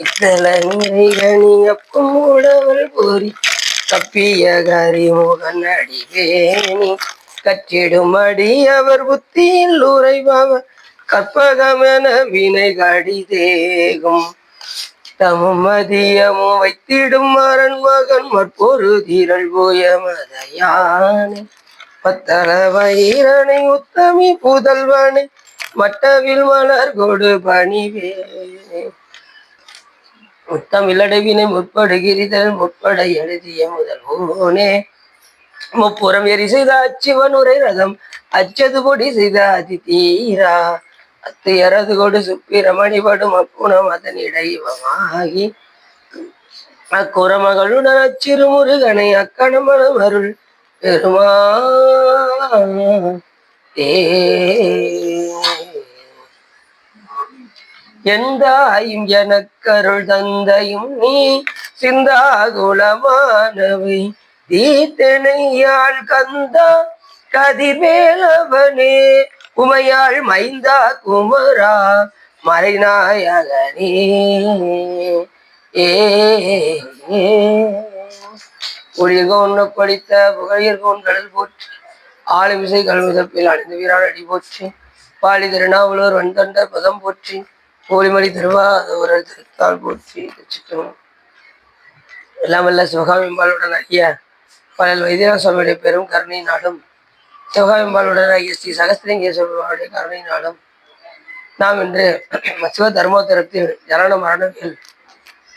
இத்தல நீரையப்பம் மூடவள் போரி கப்பிய கரிமுகன் அடிவேணி கற்றிடும் அடி அவர் புத்தியில் உரைபவர் கற்பகமென வினை கடிதேகும் தமும் மதியமும் வைத்திடும் மரன் மகன் மற்பொரு தீரல் போய மதையானே பத்தள வயிறனை உத்தமி புதல்வனை மட்டவில் மலர் கொடு பணிவே முத்தமிழடவினை முற்படுகிறிதல் முற்பட எழுதிய முதல்வோனே முப்புறம் எரி செய்த அச்சிவன் உரை ரதம் அச்சது பொடி செய்த அதிதீரா அத்தையரது கொடு சுப்பிரமணிபடும் அப்புணம் அதன் இடைவமாகி அக்குறமகளுடன் அச்சிறு முருகனை அக்கணமனம் அருள் பெருமா எந்தாயும் எனக்கருள் தந்தையும் நீ சிந்தாகுலமானவை தீத்தனையாள் கந்தா கதிர்வேலவனே உமையாள் மைந்தா குமரா மறைநாயகனே ஒளிர்கோன் படித்த புகழியர்கோன் கடல் போற்றி ஆளுமிசை கல்விதப்பில் அணிந்த வீரான் அடி போற்றி பாலி திருநாவலூர் வன்தொண்டர் பதம் போற்றி கோழிமொழி திருவாதூரல் திருத்தாள் போற்றி வச்சுட்டோம். எல்லாம் வல்ல சிவகாமியம்பாளுடன் ஆகிய பலல் வைத்தியநாத சுவாமியுடைய பெரும் கருணை நாடும் சிவகாமியம்பாளுடன் ஆகிய ஸ்ரீ சகஸ்திரலிங்கேஸ்வரருடைய கருணை நாடும் நாம் இன்று சிவ தர்மோத்தரத்தில் ஜனன மரணவியல்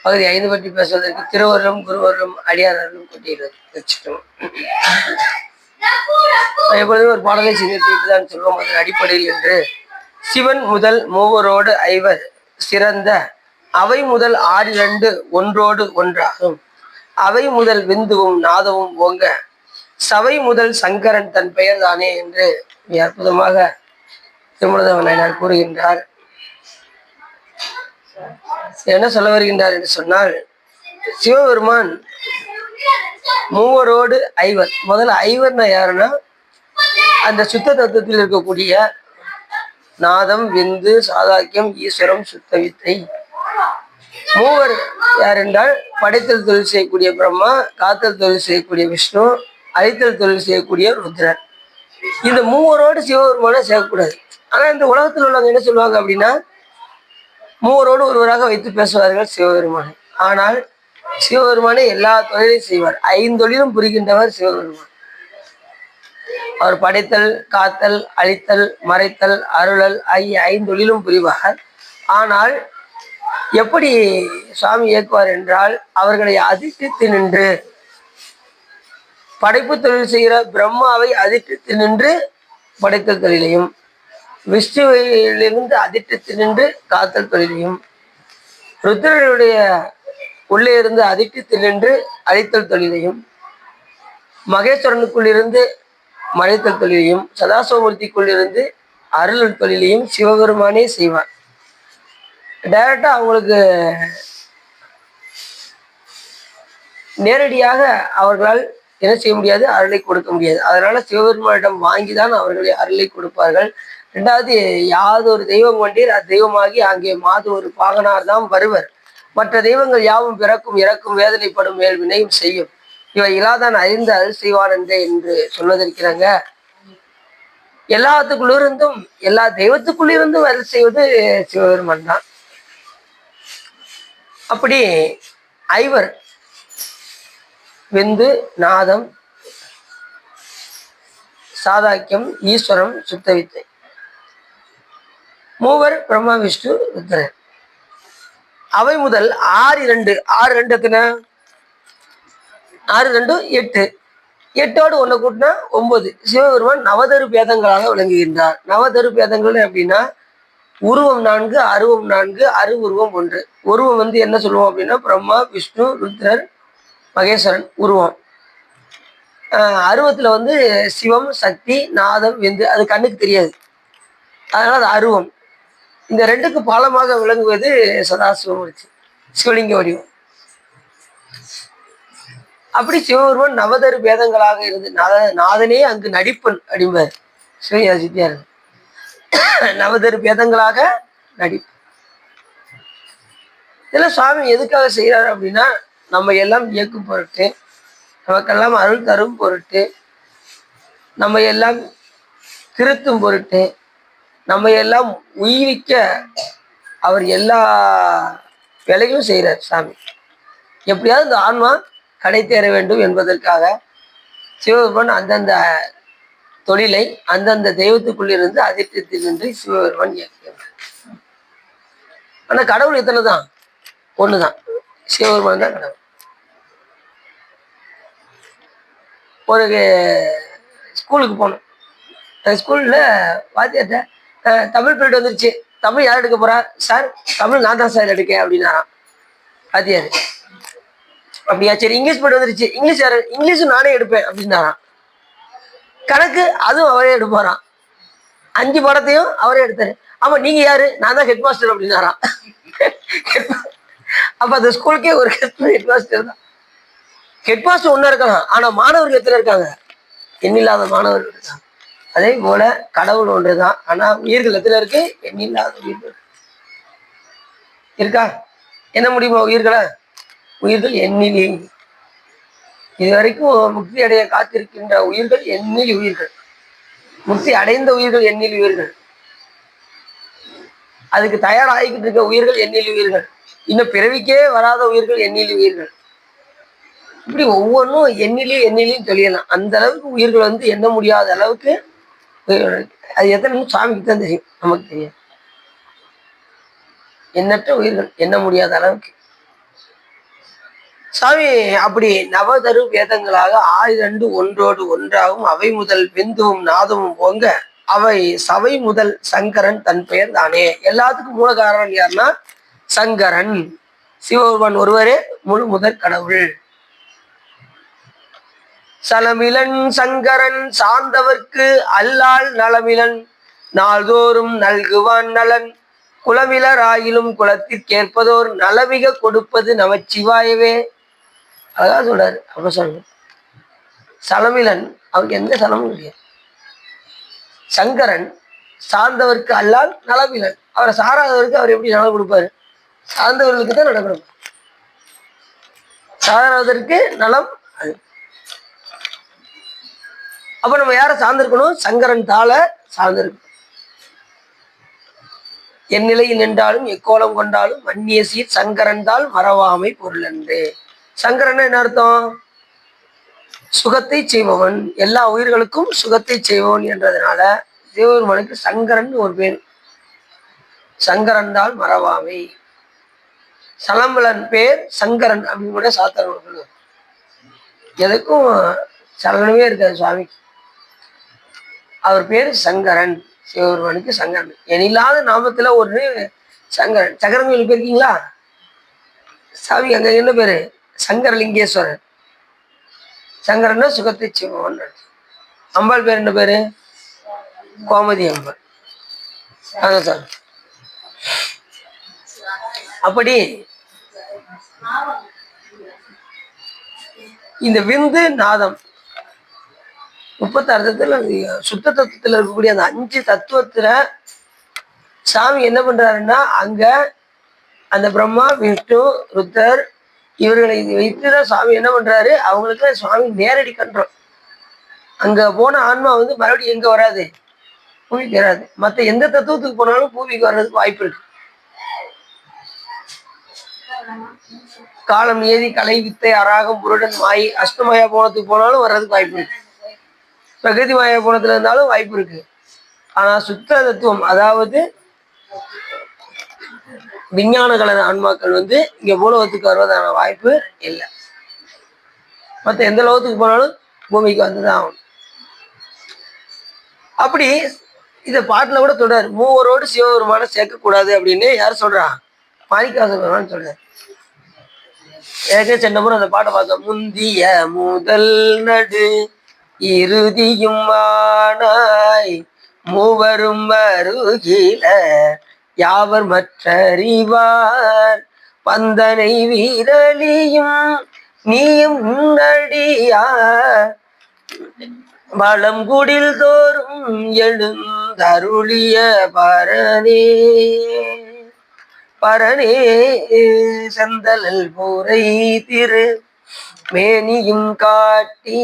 பகுதி 5 பற்றி பேசுவதற்கு திருவருளும் குருவருளும் அடியாரர்களும் கொண்டிருக்கிறது வச்சுட்டோம். எப்பொழுதும் ஒரு பாடலை செய்துதான் சொல்வோம். அதன் அடிப்படையில் என்று சிவன் முதல் மூவரோடு ஐவர் சிறந்த அவை முதல் 6 ஒன்றோடு ஒன்றாகும் அவை முதல் விந்துவும் நாதவும் ஓங்க சபை முதல் சங்கரன் தன் பெயர் தானே என்று அற்புதமாக திருமணதவன் கூறுகின்றார். என்ன சொல்ல வருகின்றார் என்று சொன்னால், சிவபெருமான் மூவரோடு ஐவர். முதல்ல ஐவர்னா யாருன்னா அந்த சுத்த தத்துவத்தில் இருக்கக்கூடிய நாதம் விந்து சாதாக்கியம் ஈஸ்வரம் சுத்த வித்தை. மூவர் யார் என்றால் படைத்தல் தொழில் செய்யக்கூடிய பிரம்மா, காத்தல் தொழில் செய்யக்கூடிய விஷ்ணு, அழித்தல் தொழில் செய்யக்கூடிய ருத்ரர். இந்த மூவரோடு சிவபெருமானை சேர்க்கக்கூடாது. ஆனா இந்த உலகத்தில் உள்ளவங்க என்ன சொல்லுவாங்க அப்படின்னா, மூவரோடு ஒருவராக வைத்து பேசுவார்கள் சிவபெருமானை. ஆனால் சிவபெருமானை எல்லா தொழிலையும் செய்வார். 5 தொழிலும் புரிகின்றவர் சிவபெருமான். அவர் படைத்தல், காத்தல், அழித்தல், மறைத்தல், அருளல் ஆகிய 5 தொழிலும் புரிவார். ஆனால் எப்படி சுவாமி இயக்குவார் என்றால், அவர்களை அதிர்ஷ்டித்து நின்று படைப்பு தொழில் செய்கிற பிரம்மாவை அதிர்ஷ்டித்து நின்று படைத்தல் தொழிலையும், விஷ்ணுவிலிருந்து அதிர்ஷ்டித்து நின்று காத்தல் தொழிலையும், ருத்ரனுடைய உள்ளே இருந்து அதிர்ஷ்டித்து நின்று அழித்தல் தொழிலையும், மகேஸ்வரனுக்குள் இருந்து மறைத்தல் தொழிலையும், சதாசிவமூர்த்திக்குள் இருந்து அருளல் தொழிலையும் சிவபெருமானே செய்வார். டைரக்டா அவங்களுக்கு நேரடியாக அவர்களால் என்ன செய்ய முடியாது, அருளை கொடுக்க முடியாது. அதனால சிவபெருமானிடம் வாங்கிதான் அவர்களை அருளை கொடுப்பார்கள். 2வது, யாதொரு தெய்வம் கொண்டீர் அத்தெய்வமாகி அங்கே மாது ஒரு பாகனார் தான் வருவர். மற்ற தெய்வங்கள் யாவும் பிறக்கும் இறக்கும் வேதனைப்படும் மேல் வினையும் செய்யும். இவை இல்லாதான் அறிந்து அருள் செய்வான் என்று சொல்வதற்கிறாங்க. எல்லாத்துக்குள்ளிருந்தும் எல்லா தெய்வத்துக்குள்ளிருந்தும் அருள் செய்வது சிவபெருமான் தான். அப்படி ஐவர் விந்து நாதம் சாதாக்கியம் ஈஸ்வரம் சுத்த வித்தை. மூவர் பிரம்மா விஷ்ணு ருத்ரன். அவை முதல் 6 எத்தனை? 6 8. 8ஓடு 1 கூட்டினா 9. சிவபெருமான் நவதரு பேதங்களாக விளங்குகின்றார். நவதரு பேதங்கள் அப்படின்னா உருவம் 4, அருவம் 4, அருவுருவம் 1. உருவம் என்ன சொல்லுவோம் அப்படின்னா பிரம்மா விஷ்ணு ருத்ரர் மகேஸ்வரன் உருவம். அருவத்துல சிவம் சக்தி நாதம் விந்து. அது கண்ணுக்கு தெரியாது, அதனால அது அருவம். இந்த 2க்கு பாலமாக விளங்குவது சதாசிவமூர்த்தி, சிவலிங்க வடிவம். அப்படி சிவபெருமான் நவதரு பேதங்களாக இருந்து நாதனே அங்கு நடிப்பன் அப்படிம்பார் சிவஞான சித்தியார். நவதரு பேதங்களாக நடிப்பு. இதெல்லாம் சுவாமி எதுக்காக செய்யறாரு அப்படின்னா, நம்ம எல்லாம் இயக்கும் பொருட்டு, நமக்கெல்லாம் அருள் தரும் பொருட்டு, நம்ம எல்லாம் திருத்தும் பொருட்டு, நம்ம எல்லாம் உயிரிக்க அவர் எல்லா வேலைகளும் செய்கிறார் சாமி. எப்படியாவது இந்த ஆன்மா கடை தேர வேண்டும் என்பதற்காக சிவபெருமான் அந்தந்த தொழிலை அந்தந்த தெய்வத்துக்குள்ளிருந்து அதிர்ஷ்டத்தில் நின்று சிவபெருமான் இயக்குகிறார். ஆனா கடவுள் எத்தனை தான்? ஒண்ணுதான், சிவபெருமான் தான் கடவுள். ஒரு ஸ்கூலுக்கு போனோம். ஸ்கூல்ல வாத்தியார்ட்ட தமிழ் பீரியட் வந்துருச்சு, தமிழ் யார் எடுக்க போறா? சார் தமிழ் நான் தான் சார் எடுக்கேன் அப்படின்னாராம் வாத்தியார். அப்படியா, சரி இங்கிலீஷ் பீரியட் வந்துருச்சு, இங்கிலீஷ் யாரு? இங்கிலீஷும் நானே எடுப்பேன் அப்படின்னாராம். கணக்கு அதுவும் அவரே எடுப்பாராம். 5 படத்தையும் அவரே எடுத்தாரு. ஆமா நீங்க யாரு? நான் தான் ஹெட் மாஸ்டர் அப்படின்னாராம். அப்ப அந்த ஸ்கூலுக்கே ஒரு ஹெட் மாஸ்டர் தான். ஹெட் மாஸ்டர் ஒண்ணா இருக்கலாம், ஆனா மாணவர்கள் எத்தனை இருக்காங்க? எண்ணில்லாத மாணவர்கள் இருக்காங்க. அதே போல கடவுள் ஒன்றுதான், ஆனா உயிர்கள் எத்தனை இருக்கு? எண்ணில்லாத உயிர்கள் இருக்கா. என்ன முடியுமா உயிர்களை? உயிர்கள் எண்ணிலி. இதுவரைக்கும் முக்தி அடைய காத்திருக்கின்ற உயிர்கள் எண்ணிலி உயிர்கள். முக்தி அடைந்த உயிர்கள் எண்ணிலி உயிர்கள். அதுக்கு தயாராகிக்கிட்டு இருக்க உயிர்கள் எண்ணிலி உயிர்கள். இன்னும் பிறவிக்கே வராத உயிர்கள் எண்ணிலி உயிர்கள். இப்படி ஒவ்வொன்றும் எண்ணிலையும் தெரியலாம். அந்த அளவுக்கு உயிர்கள் எண்ண முடியாத அளவுக்கு அது எத்தனை சாமிக்கு தான் தெரியும், நமக்கு தெரியும். எண்ணற்ற உயிர்கள், எண்ண முடியாத அளவுக்கு. சாமி அப்படி நவதரு வேதங்களாக 12 ஒன்றோடு ஒன்றாகவும் அவை முதல் விந்துவும் நாதமும் போங்க அவை சபை முதல் சங்கரன் தன் பெயர் தானே. எல்லாத்துக்கும் மூல காரணம் யாருன்னா சங்கரன். சிவபெருமான் ஒருவரே முழு முதற் கடவுள். சலமிலன் சங்கரன் சார்ந்தவர்க்கு அல்லால் நலமிலன் நாள்தோறும் நல்குவான் நலன் குலமிலராயிலும் குலத்திற்கேற்பதோர் நலமிக கொடுப்பது நமச்சிவாயவே. அழகா சொல்றாரு. அப்ப சொல்லுங்க, சலமிலன் அவருக்கு எந்த சலமும் இல்லையா. சங்கரன் சார்ந்தவருக்கு அல்லால் நலமிலன், அவரை சாராதவருக்கு அவர் எப்படி நலம் கொடுப்பாரு? சார்ந்தவர்களுக்கு தான் நலம் கொடுப்பார். சாராதவருக்கு நலம் அது. அப்ப நம்ம யாரை சார்ந்திருக்கணும்? சங்கரன் தாள சார்ந்திருக்கணும். என் நிலையில் நின்றாலும் எக்கோலம் கொண்டாலும் மன்னிய சீர் சங்கரன் தாள் மறவாமை பொருள் என்று. சங்கரன் என்ன அர்த்தம்? சுகத்தை செய்பவன், எல்லா உயிர்களுக்கும் சுகத்தை செய்பவன் என்றதுனால சிவபெருமானுக்கு சங்கரன் ஒரு பேர். சங்கரன் தாள் மறவாமை. சலம்பலன் பேர் சங்கரன் அப்படின்னு கூட சாத்திரம் சொல்லுவார். எதுக்கும் சலனமே இருக்காது சுவாமிக்கு. அவர் பேர் சங்கரன். சிவபெருமானுக்கு சங்கரன். எனில்லாத நாமத்துல ஒரு சங்கரன். சங்கரன் கோயில் போயிருக்கீங்களா? சாமி அங்க என்ன பேரு? சங்கரலிங்கேஸ்வரர். சங்கரன்னா சுகத்தை செய்வோம். அம்பாள் பேர் என்ன பேரு? கோமதி அம்பாள். அதான் சார். அப்படி இந்த விந்து நாதம் 36 தத்துவத்துல சுத்த தத்துவத்துல இருக்கக்கூடிய அந்த 5 தத்துவத்துல சாமி என்ன பண்றாருன்னா, அங்க அந்த பிரம்மா விஷ்ணு ருத்தர் இவர்களை வைத்துதான் சாமி என்ன பண்றாரு, அவங்களுக்கு சுவாமி நேரடி கண்ட்ரோல். அங்க போன ஆன்மா மறுபடியும் எங்க வராது? பூமிக்கு வராது. மற்ற எந்த தத்துவத்துக்கு போனாலும் பூமிக்கு வர்றதுக்கு வாய்ப்பு இருக்கு. காலம் ஏதி கலை வித்தை அராகம் புருடன் மாயி அஷ்டமயா போனத்துக்கு போனாலும் வர்றதுக்கு வாய்ப்பு இருக்கு. பிரகிருதி மாயா போனத்துல இருந்தாலும் வாய்ப்பு இருக்கு. ஆனா சுத்த தத்துவம், அதாவது விஞ்ஞான கலர் ஆன்மாக்கள் இங்க பூலோகத்துக்கு வருவதான வாய்ப்பு இல்லை. மற்ற எந்த லோகத்துக்கு போனாலும் பூமிக்கு வந்துதான் ஆகும். அப்படி இத பாட்டுல கூட சொல்றாரு, மூவரோடு சிவபெருமான சேர்க்கக்கூடாது அப்படின்னு. யார் சொல்றா? மாணிக்கவாசகர் சொல்றாரு. ஏற்கனவே சென்ற முறை அந்த பாட்டை பார்த்தோம். முந்திய முதல் நடு இறுதியும் ஆனாய் மூவரும் வருகில யாவர் மற்றறிவார் பந்தனை வீரலியும் நீயும் உன்னடியா வளங்குடில் தோறும் எழுந்தருளிய பரனே. பரனே செந்தலல் பூரை திரு மேனியும் காட்டி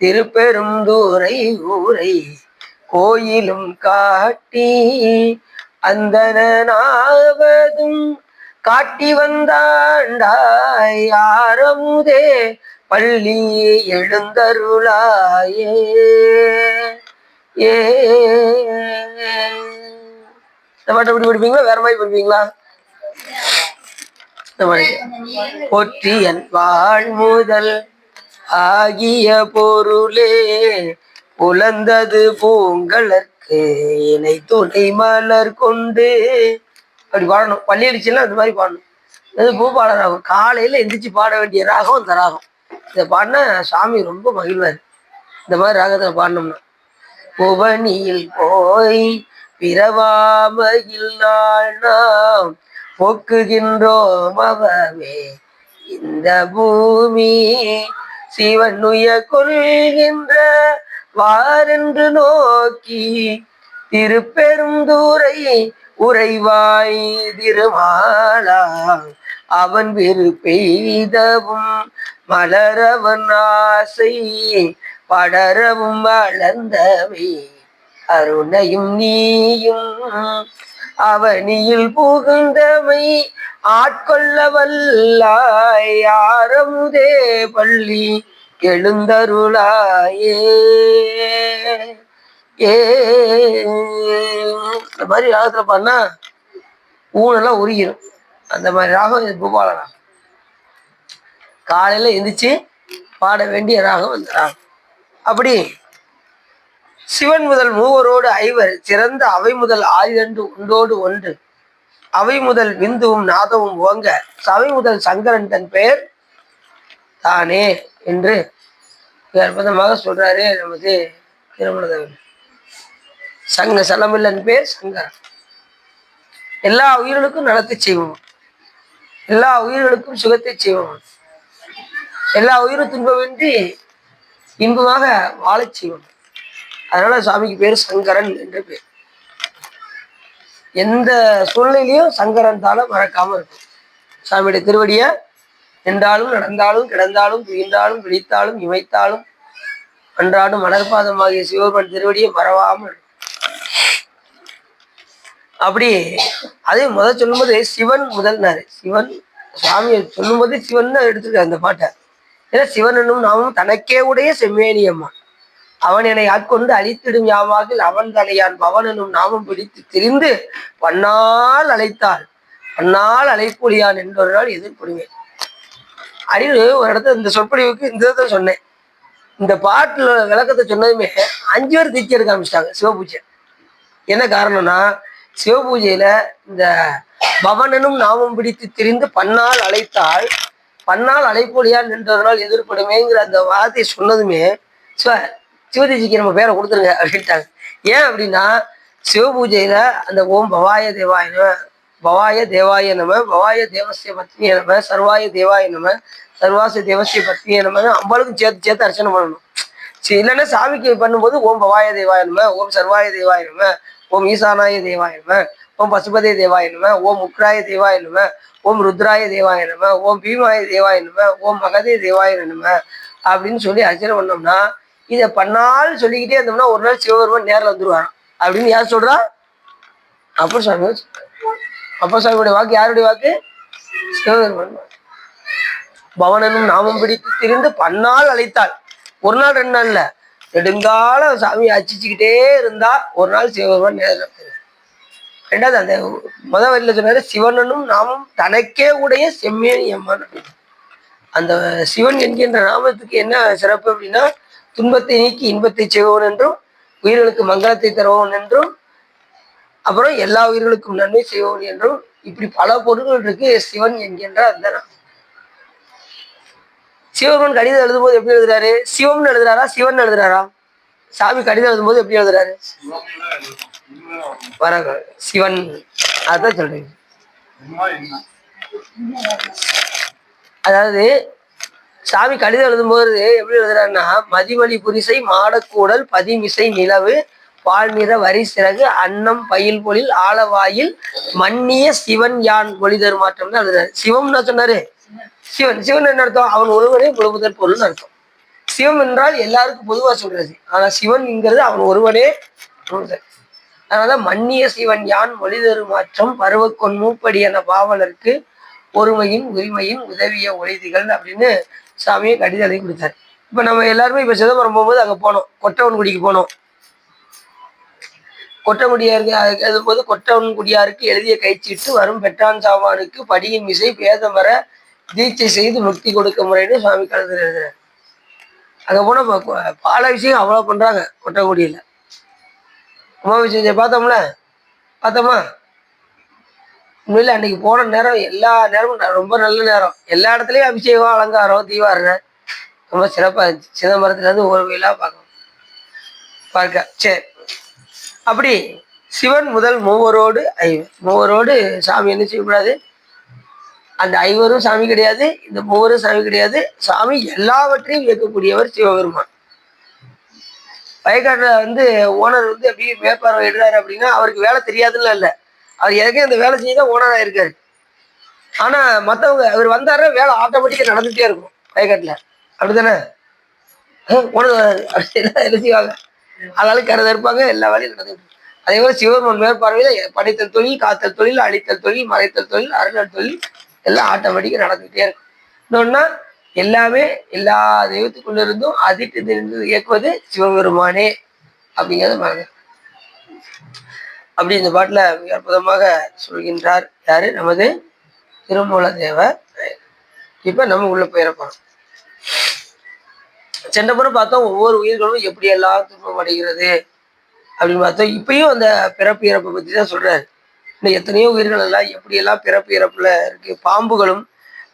திருப்பெருந்தூரை ஊரை கோயிலும் காட்டி அந்தனாவதும் காட்டி வந்தாண்டாய் ஆரமுதே பள்ளி எழுந்தருளாயே. இந்த பாட்டை எப்படி படிப்பீங்களா, வேற மாதிரி படிப்பீங்களா? போற்றி என் வாழ்முதல் ஆகிய பொருளே புலந்தது பூங்கலர்க்கு இணை துணை மலர் கொண்டு. அப்படி பாடணும். பள்ளி அடிச்சுன்னா அந்த மாதிரி பாடணும். அது பூபால ராகம். காலையில எந்திரிச்சு பாட வேண்டிய ராகம் அந்த ராகம். இதை பாடினா சாமி ரொம்ப மகிழ்வார். இந்த மாதிரி ராகத்தை பாடினோம்னா. புவனியில் போய் பிறவாமையில் நாள் நாம் போக்குகின்றோம் அவமே இந்த பூமி சிவனுய கொள்கின்ற வாரென்று நோக்கி திருப்பெருந்தூரை உறைவாய் திருமாலா அவன் பெய்தவும் மலரவன் ஆசை படரவும் வளர்ந்தவை அருணையும் நீயும் அவனியில் புகுந்தமை ஆட்கொள்ள வல்லாய் ஆரமுதே பள்ளி எழுந்தருளாயே. இந்த மாதிரி ராகத்துல பாடினா ஊனெல்லாம் உருகிடும். அந்த மாதிரி ராகம் இது பூபால ராகம். காலையில எந்திரிச்சு பாட வேண்டிய ராகம் அந்த ராகம். அப்படி சிவன் முதல் மூவரோடு ஐவர் சிறந்த அவை முதல் ஆயிரண்டு ஒன்றோடு ஒன்று அவை முதல் விந்துவும் நாதமும் ஓங்க சவை முதல் சங்கரன் தன் பெயர் தானே என்று அற்புதமாக சொல்றாரு நமது திருமணதேவன். சங்க சலமில்லன் பேர் சங்கரன். எல்லா உயிர்களுக்கும் நலத்தை செய்வோம், எல்லா உயிர்களுக்கும் சுகத்தை செய்வோம், எல்லா உயிரும் துன்பமின்றி இன்பமாக வாழச் செய்வோம். அதனால சாமிக்கு பேர் சங்கரன் என்று பேர். எந்த சூழ்நிலையும் சங்கரன் தால மறக்காம இருக்கும். சாமியுடைய திருவடிய நின்றாலும் நடந்தாலும் கிடந்தாலும் துயின்றாலும் விழித்தாலும் இமைத்தாலும் அன்றாடும் மலர்பாதமாகிய சிவபெருமான் திருவடியை மறவாமல் இருக்கும். அப்படி அதே முதல் சொல்லும்போது சிவன் முதல்னாரு. சிவன் சாமியை சொல்லும்போது சிவன் தான் எடுத்துருக்காரு அந்த பாட்டை. ஏன்னா சிவன் என்னும் நாமும் தனக்கே உடைய செம்மேனியம்மா அவன் என்னை ஆட்கொண்டு அழித்திடும் யாவாகில் அவன் தலையான் பவன் என்னும் நாமம் பிடித்து திரிந்து பன்னால் அழைத்தாள் பன்னால் அழைப்பொழியான் என்றொரு நாள் எதிர்ப்புடுவேன் அப்படின்னு ஒரு இடத்துல இந்த சொற்பொழிவுக்கு இந்த இதை சொன்னேன். இந்த பாட்டுல விளக்கத்தை சொன்னதுமே 5 பேர் தீட்சி எடுக்க ஆரம்பிச்சிட்டாங்க சிவபூஜை. என்ன காரணம்னா சிவபூஜையில இந்த பவனனும் நாமம் பிடித்து திரிந்து பன்னால் அழைத்தால் பன்னால் அழைப்பொழியான் என்றொரு நாள் எதிர்ப்படுமேங்கிற அந்த வார்த்தையை சொன்னதுமே சிவதீஜிக்கு நம்ம பேரை கொடுத்துருங்க அப்படின்ட்டாங்க. ஏன் அப்படின்னா சிவபூஜையில அந்த ஓம் பவாய தேவாய நம பவாய தேவாய நம பவாய தேவசிய பத்னிய நம சர்வாய தேவாய நம சர்வாச தேவசிய பத்னிய நம அம்பாளுக்கும் சேர்த்து அர்ச்சனை பண்ணணும். சரி, இல்லைன்னா சாமிக்கு பண்ணும்போது ஓம் பவாய தேவாய நம ஓம் சர்வாய தேவாய நம ஓம் ஈசானாய தேவாய நம ஓம் பசுபதே தேவாய நம ஓம் உக்ராய தேவாய நம ஓம் ருத்ராய தேவாய நம ஓம் பீமாய தேவாய நம ஓம் மகதே தேவாய நம அப்படின்னு சொல்லி அர்ச்சனை பண்ணோம்னா இதை பன்னாள் சொல்லிக்கிட்டே இருந்தோம்னா ஒரு நாள் சிவபெருமான் நேரில் வந்துருவாராம் அப்படின்னு யார் சொல்றா? அப்பர் சுவாமி. அப்பர் சுவாமியுடைய வாக்கு யாருடைய வாக்கு? சிவபெருமான். பவனனும் நாமம் பிடித்து திரிந்து பன்னால் அழைத்தாள். ஒரு நாள் 2 நாள்ல நெடுங்கால சாமியை அச்சிச்சுக்கிட்டே இருந்தா ஒரு நாள் சிவபெருமான் நேரில். ரெண்டாவது அந்த முதல் வரியில சொன்னாரு சிவனனும் நாமம் தனக்கே உடைய செம்மேனி அம்மான் அப்படின்னு. அந்த சிவன் என்கின்ற நாமத்துக்கு என்ன சிறப்பு அப்படின்னா துன்பத்தை நீக்கி இன்பத்தை செய்வோன் என்றும் உயிர்களுக்கு மங்களத்தை தருவோன் என்றும் அப்புறம் எல்லா உயிர்களுக்கும் நன்மை செய்வோன் என்றும் இப்படி பல பொருட்கள் இருக்கு சிவன் என்கின்ற அந்த நாமம். சிவபெருமான் கடிதம் எழுதும்போது எப்படி எழுதுறாரு? சிவம்னு எழுதுறாரா சிவன் எழுதுறாரா? சாமி கடிதம் எழுதும்போது எப்படி எழுதுறாரு? வர சிவன். அதான் சொல்றீங்க. அதாவது சாமி கடிதம் எழுதும்போது எப்படி எழுதுறாருன்னா மதிமலி புரிசை மாடக்கூடல் பதிமிசை நிலவு பால் நிற வரி சிறகு அன்னம் பயில் பொழில் ஆலவாயில் மன்னிய சிவன் யான் ஒளி தருமாற்றம் தான் எழுதுறாரு. சிவம்னா சொன்னாரு, சிவன். சிவன் என்ன அர்த்தம்? அவன் ஒருவனே முழுமுதற் பொருள்னு அர்த்தம். சிவம் என்றால் எல்லாருக்கும் பொதுவா சொல்றது. ஆனா சிவன்ங்கிறது அவன் ஒருவனே முழுமுதற். அதனால மன்னிய சிவன் யான் ஒளி தருமாற்றம் பருவக்கொன் மூப்படி என பாவலருக்கு ஒருமையின் உரிமையின் உதவிய ஒளிதிகள் அப்படின்னு சாமியை கடிதம் எழுதி கொடுத்தாரு. இப்ப நம்ம எல்லாருமே இப்ப சிதம்பரம் போகும்போது அங்க போனோம், கொற்றவன்குடிக்கு போனோம். கொற்றங்குடியாருக்கு எழுதும்போது கொற்றவன்குடியாருக்கு எழுதிய கைச்சீட்டு வரும் பெற்றான் சாவானுக்கு படியின் மிசை பேதம் வர தீட்சை செய்து முக்தி கொடுக்க முறைன்னு சுவாமி கலந்து எழுதுறாரு. அங்க போன பால விஷயம் அவ்வளவு பண்றாங்க கொற்றங்குடியில. உமாபிஷேகத்தை பார்த்தோம்ல, பார்த்தோமா? உண்மையில அன்னைக்கு போன நேரம் எல்லா நேரமும் ரொம்ப நல்ல நேரம். எல்லா இடத்துலயும் அபிஷேகம், அலங்காரம், தீவாரணை ரொம்ப சிறப்பா இருந்துச்சு. சிதம்பரத்துல இருந்து ஒரு கோயிலா பார்க்க. சரி, அப்படி சிவன் முதல் மூவரோடு ஐவர். மூவரோடு சாமி என்ன செய்யக்கூடாது? அந்த ஐவரும் சாமி கிடையாது, இந்த மூவரும் சாமி கிடையாது. சாமி எல்லாவற்றையும் இயக்கக்கூடியவர் சிவபெருமான். வயக்காட்டுல ஓனர் அப்படியே மேற்பார்வை இடுறாரு அப்படின்னா அவருக்கு வேலை தெரியாதுன்னு இல்லை. அவர் எதுக்கே அந்த வேலை செய்யதான் ஓனராக இருக்காரு. ஆனா மற்றவங்க அவர் வந்தாருன்னா வேலை ஆட்டோமேட்டிக்கா நடந்துகிட்டே இருக்கும் வயக்காட்டுல. அப்படித்தானே? ஓனர் என்ன செய்வாங்க? அதனால கருத இருப்பாங்க, எல்லா வேலையும் நடந்துட்டு. அதே போல சிவபெருமான் மேற்பார்வையில படைத்தல் தொழில், காத்தல் தொழில், அழித்தல் தொழில், மறைத்தல் தொழில், அருளல் தொழில் எல்லாம் ஆட்டோமேட்டிக்கா நடந்துகிட்டே இருக்கும். இன்னொன்னா எல்லாமே எல்லா தெய்வத்துக்குள்ள இருந்தும் அதிட்டு இயக்குவது சிவபெருமானே அப்படிங்கிறத மறந்து. அப்படி இந்த பாட்டுல மிக அற்புதமாக சொல்கின்றார் யாரு? நமது திருமூல தேவர். இப்ப நம்ம உள்ள போயிடப்போம். சென்ற முறை பார்த்தோம் ஒவ்வொரு உயிர்களும் எப்படி எல்லாம் துன்பம் அடைகிறது அப்படின்னு பார்த்தோம். இப்பயும் அந்த பிறப்பு இறப்பை பத்தி தான் சொல்றாரு. இன்னும் எத்தனையோ உயிர்கள் எல்லாம் எப்படி எல்லாம் பிறப்பு இறப்புல இருக்கு. பாம்புகளும்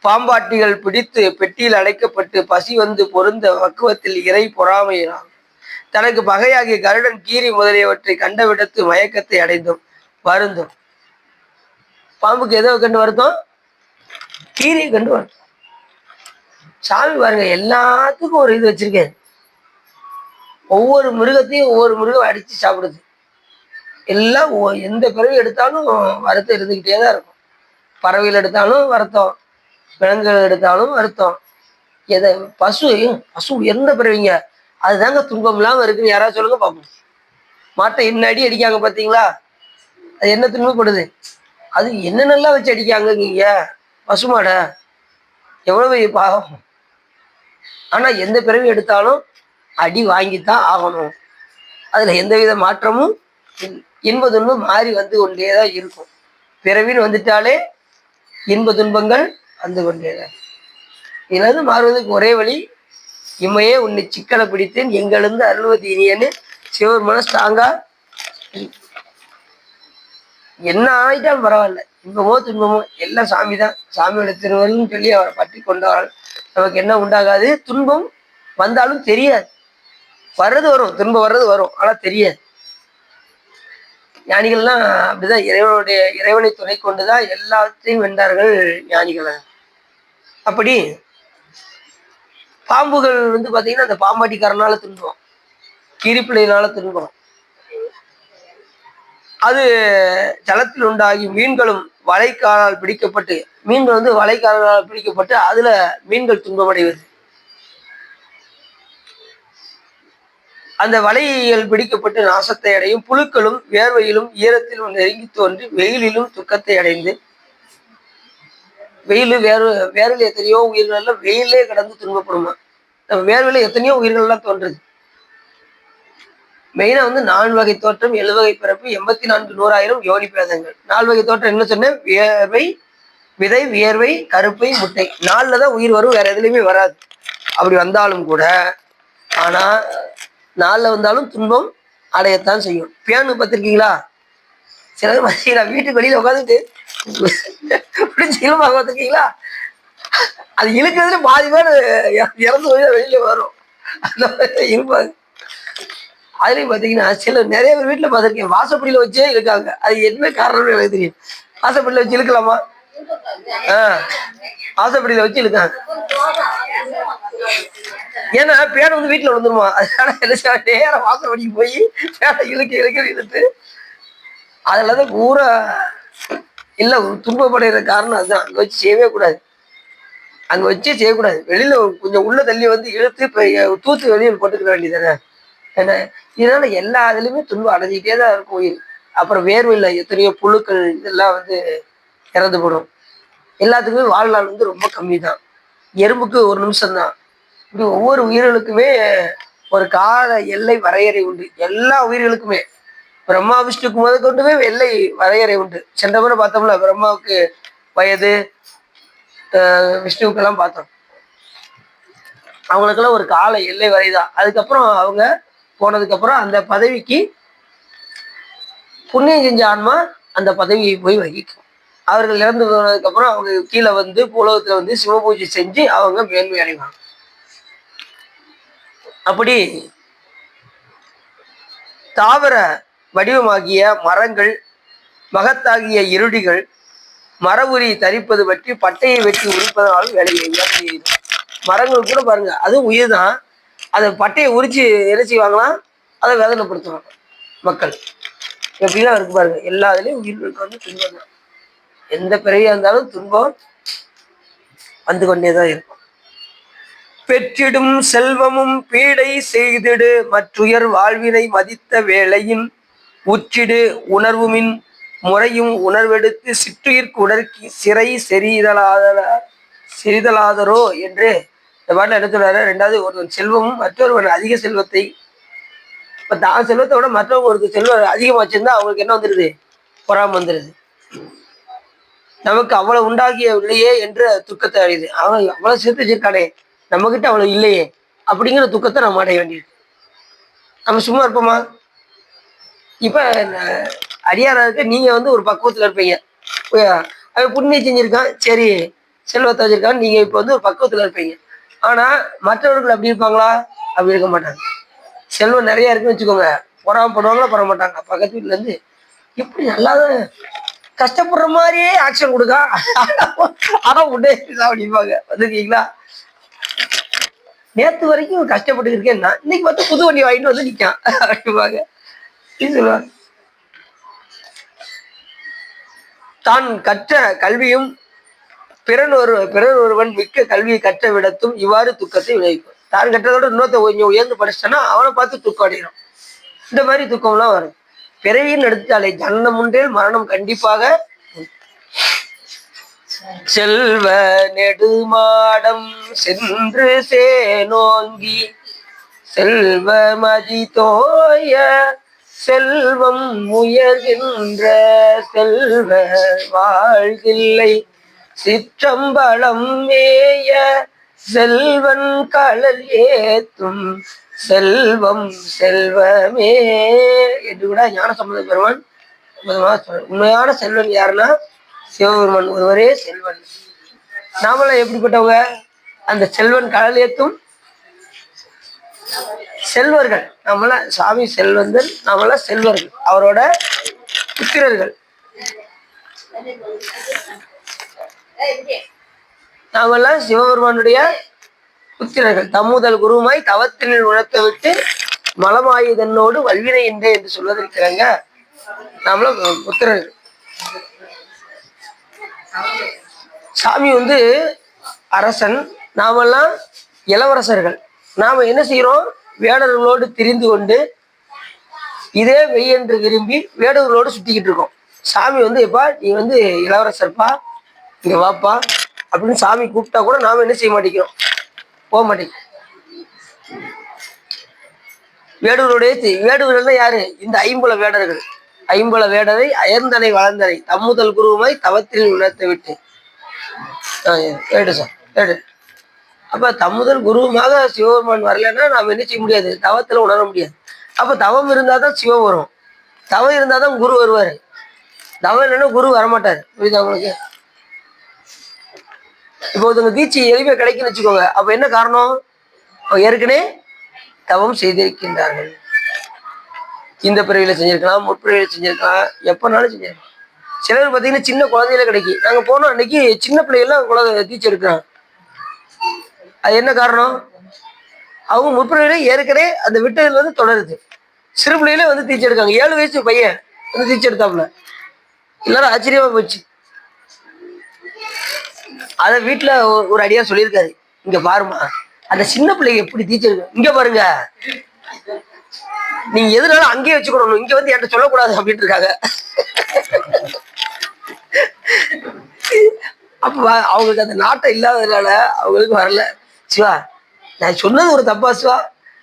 பாம்பாட்டிகள் பிடித்து பெட்டியில் அடைக்கப்பட்டு பசி பொருந்த பக்குவத்தில் இறை பொறாமையினான் தனக்கு பகையாகிய கருடன் கீரி முதலியவற்றை கண்டவிடத்து மயக்கத்தை அடைந்தும் வருந்தும். பாம்புக்கு எதோ கண்டு வருத்தம்? கீரியை கண்டு வருத்தம். சாமி பாருங்க எல்லாத்துக்கும் ஒரு இது வச்சிருக்கேன். ஒவ்வொரு மிருகத்தையும் ஒவ்வொரு மிருகம் அடிச்சு சாப்பிடுது. எல்லாம் எந்த பிறவி எடுத்தாலும் வருத்தம் இருந்துகிட்டே தான் இருக்கும். பறவைகள் எடுத்தாலும் வருத்தம், விலங்குகள் எடுத்தாலும் வருத்தம். பசு உயர்ந்த பிறவிங்க, அதுதாங்க துன்பம் இல்லாம இருக்குன்னு யாராவது சொல்லுங்க பார்ப்போம். மாட்டை என்ன அடி அடிக்காங்க பார்த்தீங்களா? அது என்ன துன்பப்படுது? அது என்னென்னலாம் வச்சு அடிக்காங்க நீங்க? பசுமாட எவ்வளவு பாவம். ஆனா எந்த பிறவி எடுத்தாலும் அடி வாங்கித்தான் ஆகணும். அதுல எந்தவித மாற்றமும் இன்ப துன்பம் மாறி கொண்டேதான் இருக்கும். பிறவின்னு வந்துட்டாலே இன்ப துன்பங்கள் வந்து கொண்டேதான். இதுல மாறுவதற்கு ஒரே வழி, இம்மையே உன்னை சிக்கலை பிடித்தேன் எங்கிருந்து அருள்வது இனியன்னு சிவபெருமான ஸ்ட்ராங்கா என்ன ஆயிட்டாலும் பரவாயில்ல, இன்பமோ துன்பமோ எல்லாம் சாமி தான், சாமியோட திருவருள்னு சொல்லி அவரை பற்றி கொண்டால் நமக்கு என்ன உண்டாகாது. துன்பம் வந்தாலும் தெரியாது. வர்றது வரும், துன்பம் வர்றது வரும், ஆனா தெரியாது. ஞானிகள்லாம் அப்படிதான் இறைவனை துணை கொண்டுதான் எல்லாத்தையும் வென்றார்கள் ஞானிகளை. அப்படி பாம்புகள் பாத்தீங்கன்னா அந்த பாம்பாட்டிக்காரனால துன்பம், கீரிப்பிள்ளையினால துன்பம். அது ஜலத்தில் உண்டாகி மீன்களும் வலைக்காலால் பிடிக்கப்பட்டு, மீன்கள் வலைக்காலால் பிடிக்கப்பட்டு அதுல மீன்கள் துன்பமடைவது. அந்த வலையில் பிடிக்கப்பட்டு நாசத்தை அடையும். புழுக்களும் வேர்வையிலும் ஈரத்திலும் நெருங்கி தோன்றி வெயிலிலும் துக்கத்தை அடைந்து, வெயில் வேர்வையில் எத்தனையோ உயிர்கள் எல்லாம் வெயிலே கடந்து துன்பப்படுமா. நம்ம வேர்வையில எத்தனையோ உயிர்கள் எல்லாம் தோன்றுது. மெயினா 4 வகை தோற்றம், 7 வகை பிறப்பு, 84 100,000 யோனி பேதங்கள். 4 வகை தோற்றம் என்ன சொன்னேன்? வேர்வை, விதை, வியர்வை, கருப்பை, முட்டை. 4ல தான் உயிர் வரும், வேற எதுலையுமே வராது. அப்படி வந்தாலும் கூட, ஆனா 4ல வந்தாலும் துன்பம் அடையத்தான் செய்யும். பேனு பார்த்திருக்கீங்களா? சிலர் பார்த்தீங்களா வீட்டுக்கு வெளியில உட்காந்துட்டு பிடிச்சிக்கலாமா பார்த்துருக்கீங்களா? அது இழுக்கிறதுல பாதி பேர் இறந்து வெளியில வரும், அந்த மாதிரி இருப்பாங்க. அதுலயும் பாத்தீங்கன்னா நிறைய பேர் வீட்டுல பார்த்திருக்கேன் வாசப்படியில வச்சே இழுக்காங்க. அது என்ன காரணம்னு எனக்கு தெரியும். வாசப்படியில வச்சு இழுக்கலாமா? வாசப்படியில வச்சு இழுக்காங்க. ஏன்னா பேடை வந்து வீட்டுல விழுந்துருமா, அதனால என்ன செய்வாங்க, நேரம் வாசல் வடிக்கு போய் பேடை இழுக்க அதுலதான் பூரா இல்ல துன்பப்படுகிற காரணம் அதுதான். அங்க வச்சு செய்யவே கூடாது, அங்க வச்சே செய்யக்கூடாது. வெளியில கொஞ்சம் உள்ள தள்ளி வந்து இழுத்து இப்ப தூத்து வெளியில் போட்டுக்கிற வேண்டியதானே. ஏன்னா இதனால எல்லா இதுலயுமே துன்பம் அடைஞ்சிக்கிட்டே தான் இருக்கும் உயிர். அப்புறம் வேர்வையில் எத்தனையோ புழுக்கள் இதெல்லாம் வந்து இறந்து போடும். எல்லாத்துக்குமே வாழ்நாள் வந்து ரொம்ப கம்மி தான். எறும்புக்கு 1 நிமிஷம் தான். இப்படி ஒவ்வொரு உயிர்களுக்குமே ஒரு கால எல்லை வரையறை உண்டு. எல்லா உயிர்களுக்குமே பிரம்மா விஷ்ணுக்கு முதற்கொண்டுமே எல்லை வரையறை உண்டு. சென்ற முறை பார்த்தோம்ல, பிரம்மாவுக்கு வயது, விஷ்ணுவுக்கெல்லாம் பார்த்தோம். அவங்களுக்கெல்லாம் ஒரு கால எல்லை வரைதான். அதுக்கப்புறம் அவங்க போனதுக்கு அப்புறம் அந்த பதவிக்கு புண்ணியம் செஞ்ச ஆன்மா அந்த பதவியை போய் வகிக்கும். அவர்கள் இறந்து போனதுக்கு அப்புறம் அவங்க கீழே வந்து உலகத்துல வந்து சிவபூஜை செஞ்சு அவங்க மேன்மை அடைவாங்க. அப்படி தாவர வடிவமாகிய மரங்கள், மகத்தாகிய இருடிகள் மரபுரி தரிப்பது பற்றி பட்டையை வெட்டி உரிப்பதனாலும் வேலையை செய்யும். மரங்கள் கூட பாருங்க, அதுவும் உயிர் தான். அதை பட்டையை உரிச்சு என்ன செய்வாங்களாம், அதை வேதனைப்படுத்துவாங்க மக்கள். எப்படிலாம் இருக்கு பாருங்க. எல்லா இதுலயும் உயிர்களுக்கு வந்து துன்பம் தான். எந்த பிறவியா இருந்தாலும் துன்பம் வந்து கொண்டேதான் இருக்கும். பெற்றிடும் செல்வமும் பீடை செய்திடு மற்றுயர் வாழ்வினை மதித்த வேளையின் உற்றிடு உணர்வுமின் முறையும் உணர்வெடுத்து சிற்றுயிர்க்கு உடற்கி சிறை சிறிதலாதரோ என்று இந்த பாட்டில் என்ன சொல்றாரு. ரெண்டாவது, ஒருவன் செல்வமும் மற்றொருவன் அதிக செல்வத்தை, இப்ப தான் செல்வத்தை விட மற்றவங்களுக்கு செல்வம் அதிகமா வச்சிருந்தா அவங்களுக்கு என்ன வந்துருது, பொறாம வந்துருது. நமக்கு அவ்வளவு உண்டாகிய இல்லையே என்ற துக்கத்தை அடையுது. அவன் அவ்வளவு சேர்த்து வச்சிருக்கானே, நம்ம கிட்ட அவ்வளவு இல்லையே அப்படிங்கிற துக்கத்தை நம்ம அடைய வேண்டியது. நம்ம சும்மா இருப்போமா? இப்ப அடியாராருக்கு நீங்க வந்து ஒரு பக்குவத்துல இருப்பீங்க. அவன் புண்ணியம் செஞ்சிருக்கான், சரி செல்வத்தை வச்சிருக்கான், நீங்க இப்ப வந்து ஒரு பக்குவத்துல இருப்பீங்க. ஆனா மற்றவர்கள் அப்படி இருப்பாங்களா? அப்படி இருக்க மாட்டாங்க. செல்வம் நிறைய இருக்குன்னு வச்சுக்கோங்க, பொறாமப்படுவாங்களா? பட மாட்டாங்க. பக்கத்து வீட்டுல இருந்து எப்படி நல்லாதான் கஷ்டப்படுற மாதிரியே ஆக்ஷன் கொடுக்கா, ஆனா உடனே அப்படிம்பாங்க. வந்துருக்கீங்களா? நேத்து வரைக்கும் கஷ்டப்பட்டு இருக்கேன்னா இன்னைக்கு வந்து புது வண்டி வாங்கிட்டு வந்து நிற்கான் அப்படிம்பாங்க. சொல்லுவாங்க. தான் கற்ற கல்வியும் பிறன் ஒருவன் மிக்க கல்வியை கற்ற விடத்தும் இவ்வாறு துக்கத்தை விளைவிக்கும். தான் கற்றதோட இன்னொருத்த கொஞ்சம் உயர்ந்து படிச்சிட்டான்னா அவனை பார்த்து துக்கம் அடையணும். இந்த மாதிரி துக்கம்லாம் வரும். பிறவின்னு எடுத்தாலே ஜனனம் உண்டேல் மரணம் கண்டிப்பாக. செல்வ நெடுமாடம் சென்று சேனோங்கி செல்வ மதி தோய செல்வம் உயர்கின்ற செல்வ வாழ்கில்லை சிற்றம்பலம் மேய செல்வன் கடல் ஏத்தும் செல்வம் செல்வமே என்று கூட ஞானசம்பந்த பெருமான் உண்மையான செல்வன் யாருன்னா சிவபெருமான் ஒருவரே செல்வன். நாமெல்லாம் எப்படிப்பட்டவங்க? அந்த செல்வன் கடல் ஏத்தும் செல்வர்கள். நம்மளாம் சாமி செல்வந்தன், நாமெல்லாம் செல்வர்கள், அவரோட புத்திரர்கள். நாமெல்லாம் சிவபெருமானுடைய புத்திரர்கள். தம்முதல் குருமாய் தவத்தினில் உணர்த்த விட்டு மலமாயுதனோடு வல்வினை என்றே என்று சொல்வதற்கிறாங்க. நாமளும் புத்திரர்கள். சாமி வந்து அரசன், நாமெல்லாம் இளவரசர்கள். நாம என்ன செய்யறோம்? வேடர்களோடு திரிந்து கொண்டு இதே வெய்யென்று விரும்பி வேடர்களோடு சுத்திக்கிட்டு இருக்கோம். சாமி வந்து எப்பா நீ வந்து இளவரசர்ப்பா, இங்க வாப்பா அப்படின்னு சாமி கூப்பிட்டா கூட நாம என்ன செய்ய மாட்டேங்கிறோம், போக மாட்டேங்க. வேடுகளுடைய வேடுகள் யாரு? இந்த 50 வேடர்கள். 50 வேடரை அயர்ந்தனை வளர்ந்தனை தம்முதல் குருவுமாய் தவத்தில் உணர்த்த விட்டு சார் வேடு. அப்ப தம்முதல் குருவுமாக சிவபெருமான் வரலன்னா நாம என்ன செய்ய முடியாது, தவத்துல உணர முடியாது. அப்ப தவம் இருந்தாதான் சிவம் வரும், தவம் இருந்தாதான் குரு வருவாரு. தவம் இல்லைன்னா குரு வரமாட்டாரு. புரியுதா உங்களுக்கு? இப்போ ஒருத்தவங்க தீட்சை எளிமையா கிடைக்குன்னு வச்சுக்கோங்க. அப்ப என்ன காரணம்? ஏற்கனவே தவம் செய்திருக்கின்றார்கள். இந்த பிறவியில செஞ்சிருக்கலாம், முற்பிறவியில செஞ்சிருக்கலாம், எப்பனாலும் செஞ்சிருக்கலாம். சிலர் பார்த்தீங்கன்னா சின்ன குழந்தையில கிடைக்கும். நாங்க போனோம் அன்னைக்கு சின்ன பிள்ளைகள்லாம் குழந்தை தீட்சை எடுக்கிறாங்க. அது என்ன காரணம்? அவங்க முற்பிறவிலே ஏற்கனவே அந்த விட்டதுல வந்து தொடருது. சிறு பிள்ளையிலே வந்து தீச்சு எடுக்காங்க. 7 வயசு பையன் வந்து தீச்சு எடுத்தாப்புல. எல்லாரும் ஆச்சரியமா போச்சு. அத வீட்டுல ஒரு அடியா சொல்லியிருக்காரு, இங்க பாருமா அந்த சின்ன பிள்ளைங்க எப்படி தீச்சு எடுக்க, இங்க பாருங்க நீங்க எதுனாலும் அங்கேயே வச்சுக்கணும், இங்க வந்து என்கிட்ட சொல்லக்கூடாது அப்படின்னு இருக்காங்க. அப்ப அவங்களுக்கு அந்த நாட்டம் இல்லாததுனால அவங்களுக்கு வரல. சிவா நான் சொன்னது ஒரு தப்பா சிவா?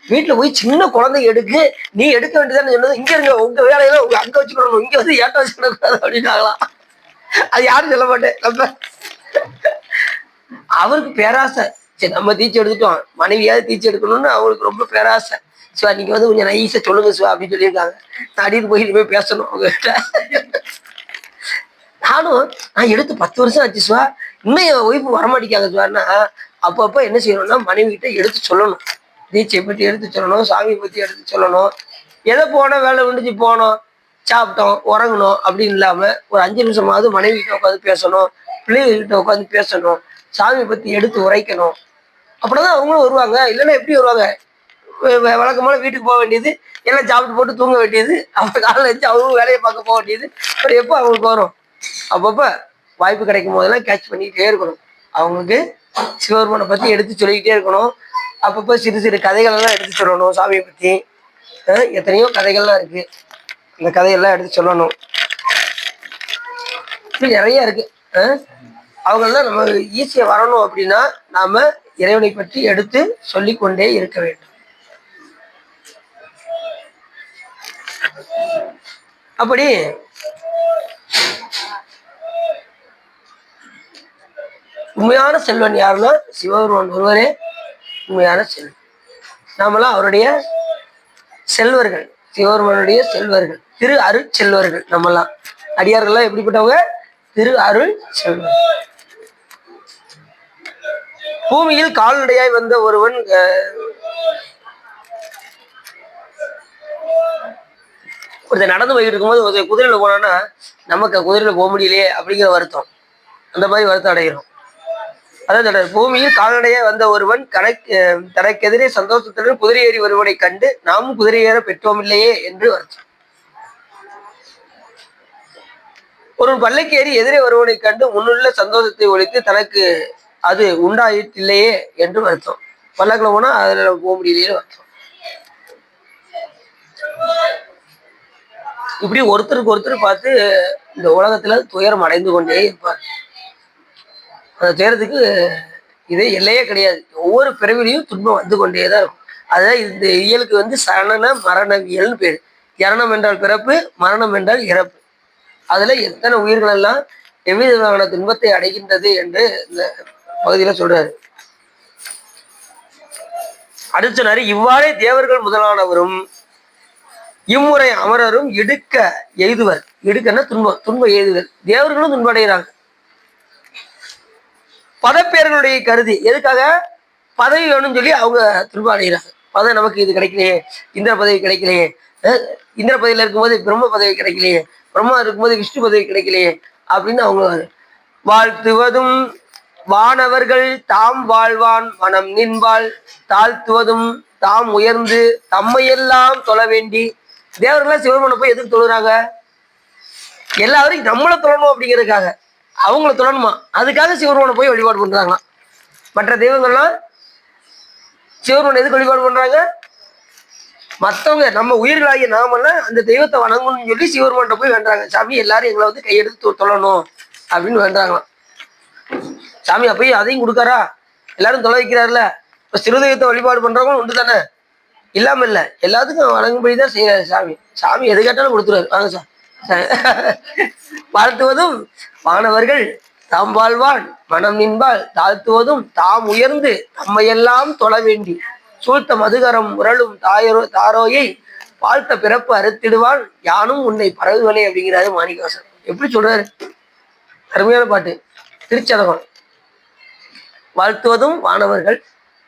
வீட்டுல போய் சின்ன குழந்தை எடுக்கு, நீ எடுக்க வேண்டியதானே சொன்னது, இங்க இருங்க உங்க வேலையில உங்க அங்க வச்சுக்கணும், இங்க வந்து ஏட்ட வச்சுக்கூடாது அப்படின்னாங்களாம். அது யாரும் சொல்ல மாட்டேன். நம்ம அவருக்கு பேராசை, சரி நம்ம தீச்சு எடுத்துட்டோம், மனைவியாவது தீச்சு எடுக்கணும்னு அவங்களுக்கு ரொம்ப பேராசை. சிவா நீங்க வந்து கொஞ்சம் நைஸா சொல்லுங்க சிவா அப்படின்னு சொல்லியிருக்காங்க. நான் அடிட்டு போய் இனிமே பேசணும் அவங்ககிட்ட. நான் எடுத்து 10 வருஷம் ஆச்சு சிவா, இன்னும் என் ஒய்ஃபு வரமாட்டேங்காங்க சிவான்னா, அப்பப்ப என்ன செய்யணும்னா மனைவி கிட்ட எடுத்து சொல்லணும். தீட்சையை பற்றி எடுத்து சொல்லணும், சாமியை பற்றி எடுத்து சொல்லணும். எதை போனோம் வேலை முடிஞ்சு போனோம், சாப்பிட்டோம், உறங்கணும் அப்படின்னு இல்லாம ஒரு 5 நிமிஷமாவது மனைவி கிட்ட உட்காந்து பேசணும், பிள்ளைகிட்ட உட்காந்து பேசணும், சாமியை பற்றி எடுத்து உரைக்கணும். அப்படிதான் அவங்களும் வருவாங்க. இல்லைன்னா எப்படி வருவாங்க? வழக்கமான வீட்டுக்கு போக வேண்டியது, எல்லாம் சாப்பிட்டு போட்டு தூங்க வேண்டியது, அவங்க காலையில் வச்சு அவங்களும் வேலையை பார்க்க போக வேண்டியது. அப்புறம் எப்போ அவங்களுக்கு வரும்? அப்பப்ப வாய்ப்பு கிடைக்கும் போதெல்லாம் கேட்ச் பண்ணிக்கிட்டே இருக்கணும். அவங்களுக்கு சிவபெருமானை பத்தி எடுத்து சொல்லிக்கிட்டே இருக்கணும். அப்பப்ப சிறு சிறு கதைகள் எல்லாம் எடுத்து சொல்லணும். சாமியை பத்தி எத்தனையோ கதைகள்லாம் இருக்கு, அந்த கதையெல்லாம் எடுத்து சொல்லணும். இப்படி நிறைய இருக்கு. அவங்கெல்லாம் நம்ம ஈஸியா வரணும் அப்படின்னா நாம இறைவனை பற்றி எடுத்து சொல்லிக்கொண்டே இருக்க வேண்டும். அப்படி உண்மையான செல்வன் யாருன்னா சிவபெருமான் ஒருவரே உண்மையான செல்வன். நாமெல்லாம் அவருடைய செல்வர்கள், சிவபெருமானுடைய செல்வர்கள், திரு அருள் செல்வர்கள். நம்மெல்லாம் அடியார்கள்லாம் எப்படிப்பட்டவங்க? திரு அருள் செல்வர். பூமியில் கால்நடையாய் வந்த ஒருவன் ஒருத்தர் நடந்து போயிட்டு இருக்கும்போது ஒரு குதிரையில போனான்னா நமக்கு குதிரையில போக முடியலையே அப்படிங்கிற வருத்தம், அந்த மாதிரி வருத்தம் அடைகிறோம். அதான் பூமியில் கால்நடையே வந்த ஒருவன் தனக்கெதிரே சந்தோஷத்துடன் குதிரை ஏறி வருவனை கண்டு நாமும் குதிரை ஏற பெற்றோம் இல்லையே என்று வருத்தம். ஒரு பல்லைக்கு ஏறி எதிரே வருவனை கண்டு முன்னுள்ள சந்தோஷத்தை ஒழித்து தனக்கு அது உண்டாயிட்டில்லையே என்று வருத்தம். பல்லக்கில் போனா அதுல போக முடியலையே வருத்தம். இப்படி ஒருத்தருக்கு ஒருத்தர் பார்த்து இந்த உலகத்துல துயரம் அடைந்து கொண்டே இருப்பார். அந்த துயரத்துக்கு இதே எல்லையே கிடையாது. ஒவ்வொரு பிறவிலையும் துன்பம் வந்து கொண்டேதான் இருக்கும். அதாவது இந்த இயலுக்கு வந்து சரண மரணவியல்னு பேரு. இரணம் என்றால் பிறப்பு, மரணம் என்றால் இறப்பு. அதுல எத்தனை உயிர்கள் எல்லாம் எவ்விதமான துன்பத்தை அடைகின்றது என்று இந்த பகுதியில சொல்றாரு. அடுத்த சொன்னாரு, இவ்வாறே தேவர்கள் முதலானவரும் இம்முறை அமரரும் இடுக்க எய்துவர். இடுக்கன்னா துன்ப எய்துவர். தேவர்களும் துன்பம் அடைகிறாங்க. பதப்பேர்களுடைய கருதி, எதுக்காக? பதவி வேணும்னு சொல்லி அவங்க துன்பம் அடைகிறாங்க. பதவி நமக்கு இது கிடைக்கலையே, இந்திர பதவி கிடைக்கலையே, இந்திர பதவியில இருக்கும்போது பிரம்ம பதவி கிடைக்கலையே, பிரம்மா இருக்கும்போது விஷ்ணு பதவி கிடைக்கலையே அப்படின்னு அவங்க வாழ்த்துவதும் வானவர்கள் தாம் வாழ்வான் மனம் நின்பால் தாழ்த்துவதும் தாம் உயர்ந்து தம்மையெல்லாம் தொழ வேண்டி. தேவர்கள்லாம் சிவபெருமானை போய் எதுக்கு தொழுறாங்க? எல்லாரும் நம்மளை தொழணும் அப்படிங்கிறதுக்காக, அவங்கள தொழணுமா, அதுக்காக சிவபெருமானை போய் வழிபாடு பண்றாங்களாம். மற்ற தெய்வங்கள்லாம் சிவபெருமானை எதுக்கு வழிபாடு பண்றாங்க? மற்றவங்க நம்ம உயிர்களாகிய நாமெல்லாம் அந்த தெய்வத்தை வணங்கணும்னு சொல்லி சிவபெருமான்கிட்ட போய் வேண்டாங்க. சாமி எல்லாரும் எங்களை வந்து கையெடுத்து தொழணும் அப்படின்னு வேண்டாங்களாம். சாமி அப்பயும் அதையும் கொடுக்காரா? எல்லாரும் தொலை வைக்கிறாருல. இப்ப சிறு தெய்வத்தை வழிபாடு பண்றவங்களும் உண்டு தானே, இல்லாம இல்ல, எல்லாத்துக்கும் வணங்கும்படிதான் செய்யறாரு சாமி. சாமி எது கேட்டாலும் கொடுத்துருவாரு. வாங்க சார். வாழ்த்துவதும் வானவர்கள் தாம் வாழ்வான் மனம் நின்பால் தாழ்த்துவதும் தாம் உயர்ந்து நம்மையெல்லாம் தொழ வேண்டி சூழ்த்த மதுகரம் உரளும் தாரோயை வாழ்த்த பிறப்பு அறுத்திடுவான் யானும் உன்னை பரவுவனே அப்படிங்கிறாரு மாணிக்கவாசகர். எப்படி சொல்றாரு? அருமையான பாட்டு. திருச்சதகம். வாழ்த்துவதும் வானவர்கள்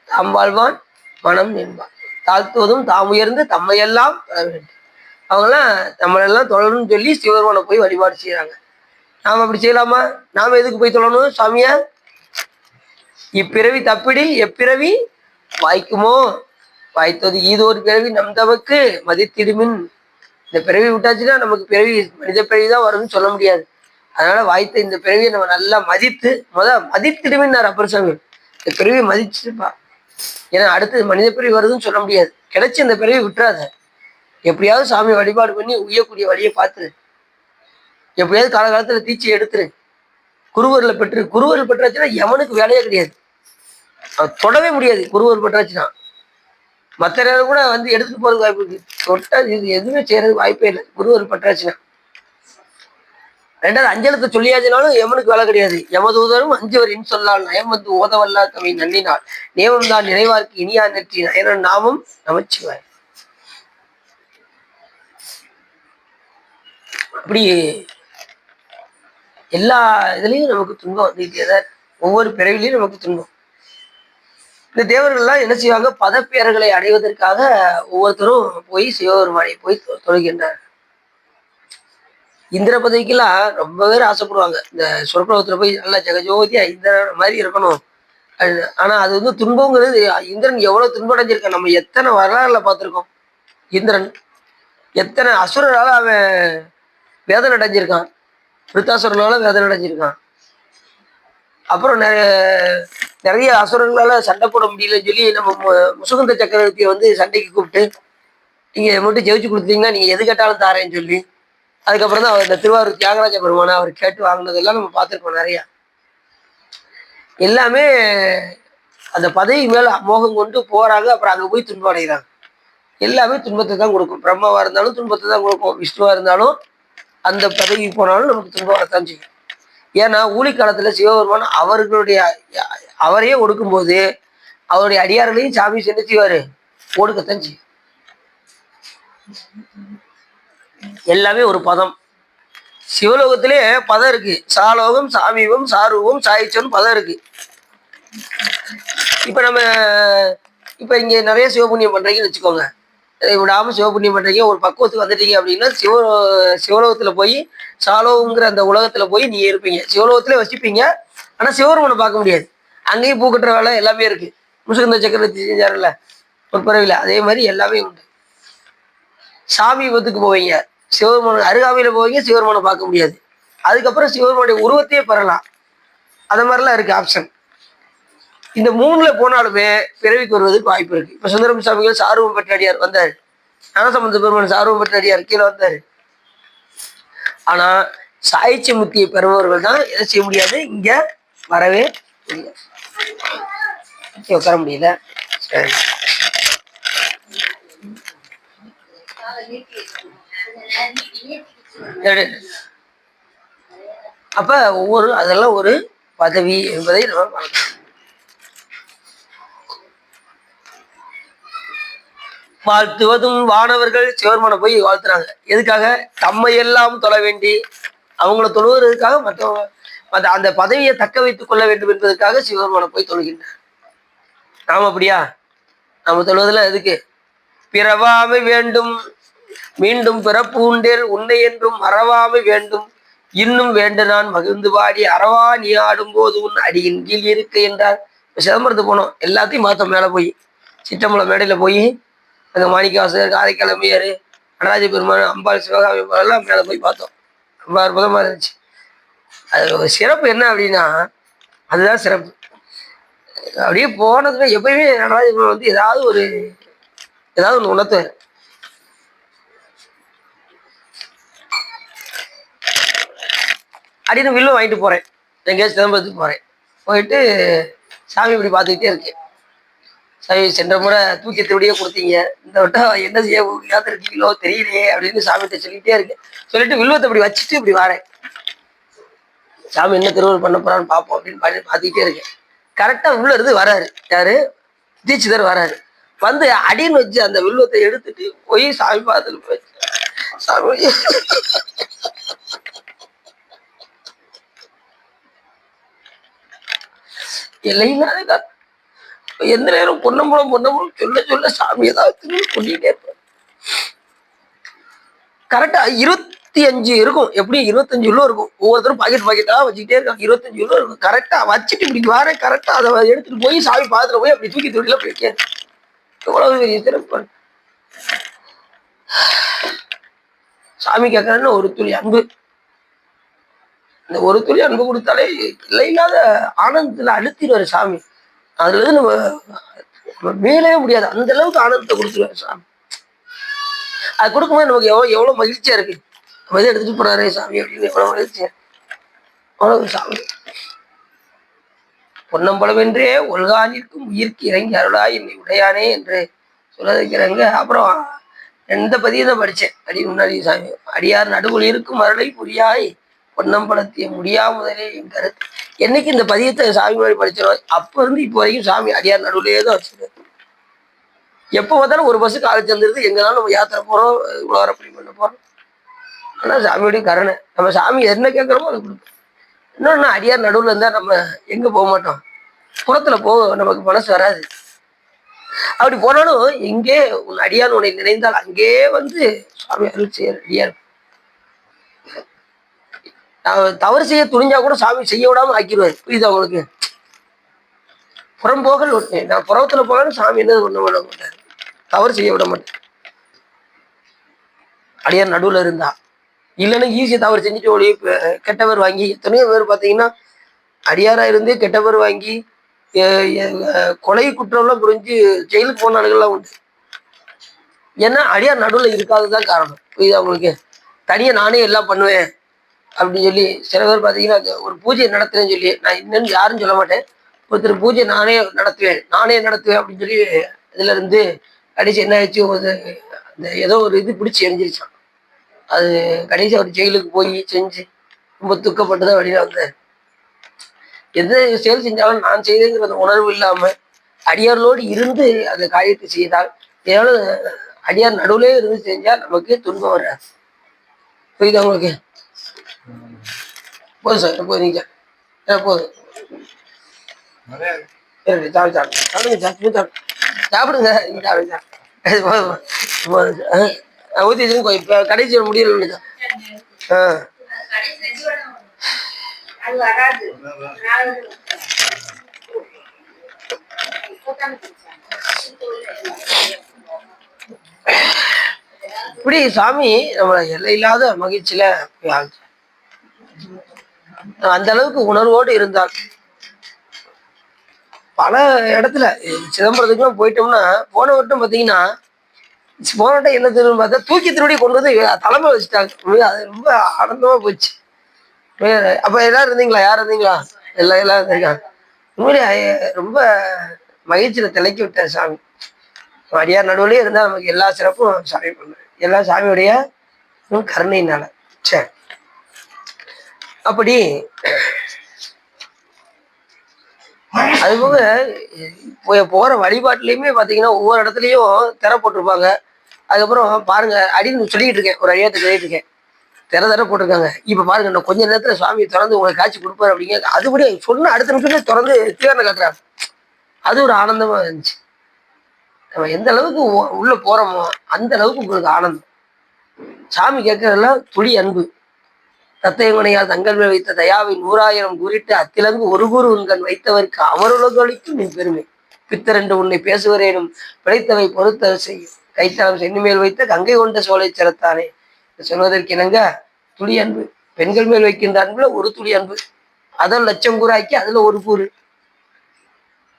தாம் வாழ்வான் மனம் நின்பான் தாழ்த்துவதும் தாம் உயர்ந்து தம்மையெல்லாம் தொழ வேண்டும். அவங்கெல்லாம் நம்மளெல்லாம் தொழணும்னு சொல்லி சிவபெருமானை போய் வழிபாடு செய்யறாங்க. நாம அப்படி செய்யலாமா? நாம எதுக்கு போய் தொழணும் சாமியா? இப்பிறவி தப்பிடில் எப்பிறவி வாய்க்குமோ வாய்த்தது ஈதோ ஒரு பிறவி நம் தமக்கு மதித்திடுமின். இந்த பிறவி விட்டாச்சுன்னா நமக்கு பிறவி மனித பிறவி தான் வரும்னு சொல்ல முடியாது. அதனால வாய்த்த இந்த பிறவியை நம்ம நல்லா மதித்து மதித்திடுமின்னார் அப்பர் சாமி. இந்த பிறவியை மதிச்சுப்பா. ஏன்னா அடுத்து மனித பிறவி வருதுன்னு சொல்ல முடியாது. கிடைச்சி இந்த பிறவி விட்டுறாத. எப்படியாவது சாமி வழிபாடு பண்ணி உய்யக்கூடிய வழியை பார்த்துரு. எப்படியாவது காலகாலத்துல தீச்சி எடுத்துரு. குருவரில் குருவரில் பெற்றாச்சுன்னா எவனுக்கு வேலையே கிடையாது. தொடவே முடியாது. குருவர் பெற்றாச்சுன்னா மற்ற நேரம் கூட வந்து எடுத்துட்டு போறதுக்கு வாய்ப்பு இருக்கு. தொட்டா இது எதுவுமே செய்யறதுக்கு வாய்ப்பே இல்லை. குருவர் பெற்றாச்சுன்னா. ரெண்டாவது அஞ்சலத்தை சொல்லியாச்சுனாலும் எவனுக்கு வேலை கிடையாது. எமதூதரும் அஞ்சவர் இன் சொல்லால் நயம் வந்து ஓதவல்லா கவி நன்னினாள் நேமம் தான் நினைவார்க்கு இனியா நெற்றி நயன நாமம் நமச்சிவாய். அப்படி எல்லா இதுலயும் நமக்கு துன்பம் வந்துகிட்டே தான். ஒவ்வொரு பிறவிலையும் நமக்கு துன்பம். இந்த தேவர்கள்லாம் என்ன செய்வாங்க? பதப்பேர்களை அடைவதற்காக ஒவ்வொருத்தரும் போய் சிவபெருமானை போய் தொழுகின்றார். இந்திர பதவிக்கெல்லாம் ரொம்ப பேர் ஆசைப்படுவாங்க. இந்த சொர்க்கலோகத்துல போய் நல்லா ஜெகஜோதியா இந்திரன் மாதிரி இருக்கணும். ஆனா அது வந்து துன்பங்கிறது. இந்திரன் எவ்வளவு துன்பம் அடைஞ்சிருக்கான். நம்ம எத்தனை வரலாறுல பார்த்திருக்கோம். இந்திரன் எத்தனை அசுரரால அவன் வேதனை அடைஞ்சிருக்கான். விருத்தாசுரனால வேதனை அடைஞ்சிருக்கான். அப்புறம் நிறைய அசுரங்களால சண்டை போட முடியலன்னு சொல்லி நம்ம முசுகுந்த சக்கரவர்த்தியை வந்து சண்டைக்கு கூப்பிட்டு நீங்க மட்டும் ஜெயிச்சு கொடுத்தீங்கன்னா நீங்க எது கேட்டாலும் தாரேன்னு சொல்லி அதுக்கப்புறம் தான் அவர் இந்த திருவாரூர் தியாகராஜ பெருமானை அவர் கேட்டு வாங்கினதெல்லாம் நம்ம பார்த்துருக்கோம். நிறையா எல்லாமே அந்த பதவி மேல மோகம் கொண்டு போறாங்க. அப்புறம் அங்கே போய் துன்பம் அடைகிறாங்க. எல்லாமே துன்பத்தை தான் கொடுக்கும். பிரம்மாவா இருந்தாலும் துன்பத்தை தான் கொடுக்கும். விஷ்ணுவா இருந்தாலும் அந்த பதவி போனாலும் நமக்கு துன்பம் வரத்தான் செய்யும். ஏன்னா ஊழி காலத்துல சிவபெருமான் அவரையே ஒடுக்கும்போது அவருடைய அடியார்களையும் சாமி சென்று செய்வாரு, ஒடுக்கத்தான் செய்யும். எல்லாமே ஒரு பதம். சிவலோகத்திலே பதம் இருக்கு. சாலோகம், சாமீபம், சாரூபம், சாயிச்சம் பதம் இருக்கு. இப்ப இங்க நிறைய சிவபுண்ணியம் பண்றீங்கன்னு வச்சுக்கோங்க. விடாம சிவபுண்ணியம் பண்றீங்க, ஒரு பக்குவத்துக்கு வந்துட்டீங்க அப்படின்னா சிவலோகத்துல போய் சாலோகங்கிற அந்த உலகத்துல போய் நீங்க இருப்பீங்க. சிவலோகத்திலே வசிப்பீங்க. ஆனா சிவபெருமானை பார்க்க முடியாது. அங்கேயும் பூக்கட்டுற வேலை எல்லாமே இருக்கு. முசுகுந்த சக்கரவர்த்தி செஞ்சாருல்ல ஒரு பிறவில, அதே மாதிரி எல்லாமே உண்டு. சாமீபத்துக்கு போவீங்க, சிவபெருமான அருகாமையில போவீங்க, சிவபெருமானை பார்க்க முடியாது. அதுக்கப்புறம் சிவபெருமானுடைய உருவத்தையே பெறலாம். அந்த மாதிரிலாம் இருக்கு ஆப்ஷன். இந்த மூணுல போனாலுமே பிறவிக்கு வருவதற்கு வாய்ப்பு இருக்கு. இப்ப சுந்தரம் சாமிகள் சார்வம் பெற்ற அடியார் வந்தாரு. ஞானசம்பந்த பெருமான் சார்வம் பெற்ற அடியார் கீழே வந்தாரு. ஆனா சாய்ச்சி முத்தியை பெறுபவர்கள் தான் எதை செய்ய முடியாது, இங்க வரவே முடியாது. உட்கார முடியல. சரி, அப்ப அதெல்லாம் ஒரு பதவி என்பதை நம்ம மறக்கணும். வாழ்த்துவதும் வானவர்கள் சிவபெருமானை போய் வாழ்த்துறாங்க. எதுக்காக? தம்மை எல்லாம் தொழ வேண்டி அவங்கள தொழுவதற்காக மற்றவங்க அந்த பதவியை தக்க வைத்துக் கொள்ள வேண்டும் என்பதற்காக சிவபெருமானை போய் தொழுகின்றார். நாம அப்படியா? நாம தொழுவதில் எதுக்கு? பிறவாமை வேண்டும் மீண்டும் பிறப்பு உண்டேல் உன்னை என்றும் மறவாமை வேண்டும் இன்னும் வேண்டு நான் மகிழ்ந்து பாடி அறவா நீ ஆடும் போது உன் அடியின் கீழ் இருக்கு என்றார். சிதம்பரத்து போனோம். எல்லாத்தையும் பார்த்தோம். மேலே போய் சிற்றம்பலம் மேடையில போய் அங்கே மாணிக்கவாசகர், காரைக்கிழமையாரு, நடராஜ பெருமான், அம்பாள், சிவகாமி எல்லாம் மேலே போய் பார்த்தோம். ரொம்ப அற்புதமா இருந்துச்சு. அது ஒரு சிறப்பு என்ன அப்படின்னா, அதுதான் சிறப்பு. அப்படியே போனதுமே எப்பயுமே நடராஜ பெருமான் வந்து ஏதாவது ஒன்று உணர்த்துவார். அப்படின்னு வில்லும் வாங்கிட்டு போறேன். எங்கேயாச்சும் சிதம்பரத்துக்கு போறேன். போயிட்டு சாமி இப்படி பார்த்துக்கிட்டே இருக்கேன். சாமி சென்ற முறை தூக்கி திருடியே கொடுத்தீங்க, இந்த வட்டம் என்ன செய்ய இருக்கீங்களோ தெரியலையே அப்படின்னு சாமிகிட்ட சொல்லிட்டே இருக்கேன். சொல்லிட்டு வில்வத்தை இப்படி வச்சுட்டு இப்படி வரேன். சாமி என்ன திருவள்ளுவர் பண்ண போறான்னு பார்ப்போம் அப்படின்னு பார்த்துக்கிட்டே இருக்கேன். கரெக்டா உள்ள இருந்து வராரு. யாரு? தீட்சிதர் வராரு. வந்து அடின்னு வச்சு அந்த வில்வத்தை எடுத்துட்டு போய் சாமி பார்த்துட்டு போய் சாமி எல்லையில்லாத எந்த நேரம் பொன்னம்பலம் சொல்ல சாமி ஏதாவது சொல்லிட்டே இருப்பேன். கரெக்டா 25 இருக்கும். எப்படி 25 உள்ள இருக்கும். ஒவ்வொருத்தரும் பாக்கெட்டா வச்சுக்கிட்டே இருக்காங்க. 25 உள்ள இருக்கும். கரெக்டா வச்சுட்டு இப்படி வரேன். கரெக்டா அதை எடுத்துட்டு போய் சாமி பார்த்துட்டு போய் அப்படி தூக்கி தொழில போயிருக்கேன். எவ்வளவு பெரிய சிறப்பு. சாமி கேட்கறன்னு ஒரு துளி அன்பு, இந்த ஒரு துளி அன்பு கொடுத்தாலே இல்லை இல்லாத ஆனந்தத்துல அழுத்திடுவாரு சாமி. அதுல இருந்து நம்ம மீளவே முடியாது, அந்த அளவுக்கு ஆனந்தத்தை கொடுத்துருவாரு சாமி. அது கொடுக்கும்போது நமக்கு எவ்வளவு மகிழ்ச்சியா இருக்கு. நம்ம எதை எடுத்துட்டு போறாரு சாமி அப்படின்னு எவ்வளவு மகிழ்ச்சியா, அவ்வளவு சாமி. பொன்னம்பலமென்றே ஒல்கானிற்கும் உயிர்க்கு இறங்கி அருளா என்னை உடையானே என்று சொல்ல வைக்கிறாங்க. அப்புறம் எந்த பதியம் தான் படித்தேன் அடி முன்னாடி சாமி. அடியார் நடுவில் இருக்கும் அருளை புரியாய் பொன்னம்பலத்தை முடியா முதலே என் கருத்து. என்னைக்கு இந்த பதியத்தை சாமி மாதிரி படிச்சிடும், அப்ப இருந்து இப்போ வரைக்கும் சாமி அடியார் நடுவிலேயே தான் வச்சிருக்காரு. எப்போ பார்த்தாலும் ஒரு பஸ்ஸு காலேஜ் வந்துருது, எங்கனாலும் நம்ம யாத்திரை போறோம், உலகப்படி பண்ண போறோம். ஆனா சாமியுடைய கருணை, நம்ம சாமி என்ன கேட்கறோமோ அதை கொடுப்போம். இன்னொன்னு, அடியார் நடுவில் இருந்தா நம்ம எங்க போக மாட்டோம், புறத்துல நமக்கு மனசு வராது. அப்படி போனாலும் எங்கே உன் அடியான் உன்னை நினைந்தால் அங்கே வந்து சுவாமி அருள் செய்ய அடியார். தவறு செய்ய துணிஞ்சா கூட சாமி செய்ய விடாம ஆக்கிடுவாரு. புரியுதா உங்களுக்கு? புறம் போகல் நான் புறத்துல போகணும், சாமி என்ன பண்ண விட மாட்டாரு, தவறு செய்ய விட மாட்டேன். அடியார் நடுவில் இருந்தா இல்லைன்னா ஈஸியா தவறு செஞ்சுட்டு ஒளி கெட்டவர் வாங்கி, எத்தனையோ பேர் பார்த்தீங்கன்னா அடியாரா இருந்து கெட்டவர் வாங்கி கொலை குற்றம்லாம் புரிஞ்சு ஜெயிலுக்கு போன ஆளுகள்லாம் உண்டு. ஏன்னா அடியார் நடுவில் இருக்காதுதான் காரணம். புரியுதா உங்களுக்கு? தனியாக நானே எல்லாம் பண்ணுவேன் அப்படின்னு சொல்லி சில பேர் பார்த்தீங்கன்னா ஒரு பூஜை நடத்துறேன்னு சொல்லி, நான் இன்னும் யாரும் சொல்ல மாட்டேன், ஒருத்தர் பூஜை நானே நடத்துவேன் அப்படின்னு சொல்லி இதுல இருந்து கடைசி என்ன ஆயிடுச்சு, அந்த ஏதோ ஒரு இது பிடிச்சி எரிஞ்சிருச்சான். அது கடைசி அவர் ஜெயிலுக்கு போய் செஞ்சு ரொம்ப துக்கப்பட்டுதான் வெளியில வந்தார். எந்த செயல் செஞ்சாலும் நான் செய்தேங்கிற உணர்வு இல்லாம அடியார்களோடு இருந்து அந்த காரியத்தை செய்தால், ஏதாவது அடியார் நடுவுலே இருந்து செஞ்சா நமக்கு துன்பம் வராது. புரியுதா உங்களுக்கு? போதும் சார், போதும் நீங்க போதும் சாப்பிடுங்க. ஊத்தி இப்ப கடைசி முடியல. இப்படி சாமி நம்மளை எல்லையில்லாத மகிழ்ச்சியில அந்த அளவுக்கு உணர்வோடு இருந்தால் பல இடத்துல சிதம்பரத்துக்குலாம் போயிட்டோம்னா, போன வட்டம் பார்த்தீங்கன்னா போன வட்டம் என்ன தெரியும் பார்த்தா தூக்கி திருடி கொண்டு வந்து தலைமை வச்சுட்டாங்க. அது ரொம்ப ஆனந்தமா போச்சு. அப்ப எல்லாரும் இருந்தீங்களா? யார் இருந்தீங்களா? எல்லாரும் இருந்திருக்காங்க. உண்மையிலே ரொம்ப மகிழ்ச்சியில திளைக்கி விட்டார் சாமி. அடியார் நடுவுலயே இருந்தா நமக்கு எல்லா சிறப்பும் சாமி பண்ணுவார், எல்லா சாமியுடைய கருணையினால. சரி, அப்படி அதுபோக போற வழிபாட்டுலயுமே பாத்தீங்கன்னா ஒவ்வொரு இடத்துலயும் திரை போட்டிருப்பாங்க. அதுக்கப்புறம் பாருங்க, அடின்னு சொல்லிட்டு இருக்கேன், ஒரு அடியாத்த சொல்லிட்டு இருக்கேன், திரை போட்டிருக்காங்க. இப்ப பாருங்க, இன்னும் கொஞ்ச நேரத்துல சுவாமியை திறந்து உங்களுக்கு காட்சி கொடுப்பாரு அப்படிங்க. அதுபடி சொன்ன அடுத்த நிமிஷமே திறந்து தீவனை காட்டுறாங்க. அது ஒரு ஆனந்தமா இருந்துச்சு. நம்ம எந்த அளவுக்கு உள்ள போறோமோ அந்த அளவுக்கு உங்களுக்கு ஆனந்தம். சாமி கேட்கறதெல்லாம் துளி அன்பு. தத்தையங்கனையால் தங்கள் மேல் வைத்த தயாவை 100,000 கூறிட்டு அத்திலங்கு ஒரு கூறு உண்கண் வைத்தவருக்கு அமருலகளிக்கும் நீ பெருமை பித்தரென்று உன்னை பேசுவரேனும் பிழைத்தவை பொறுத்த செய்யும் கைத்தளம் சென்னிமேல் வைத்த கங்கை கொண்ட சோலை சிறத்தானே. சொல்வதற்கு இணங்க துளி அன்பு. பெண்கள் மேல் வைக்கின்ற அன்புல ஒரு துளி அன்பு, அதில் 1,00,000 கூறாக்கி அதுல ஒரு கூறு,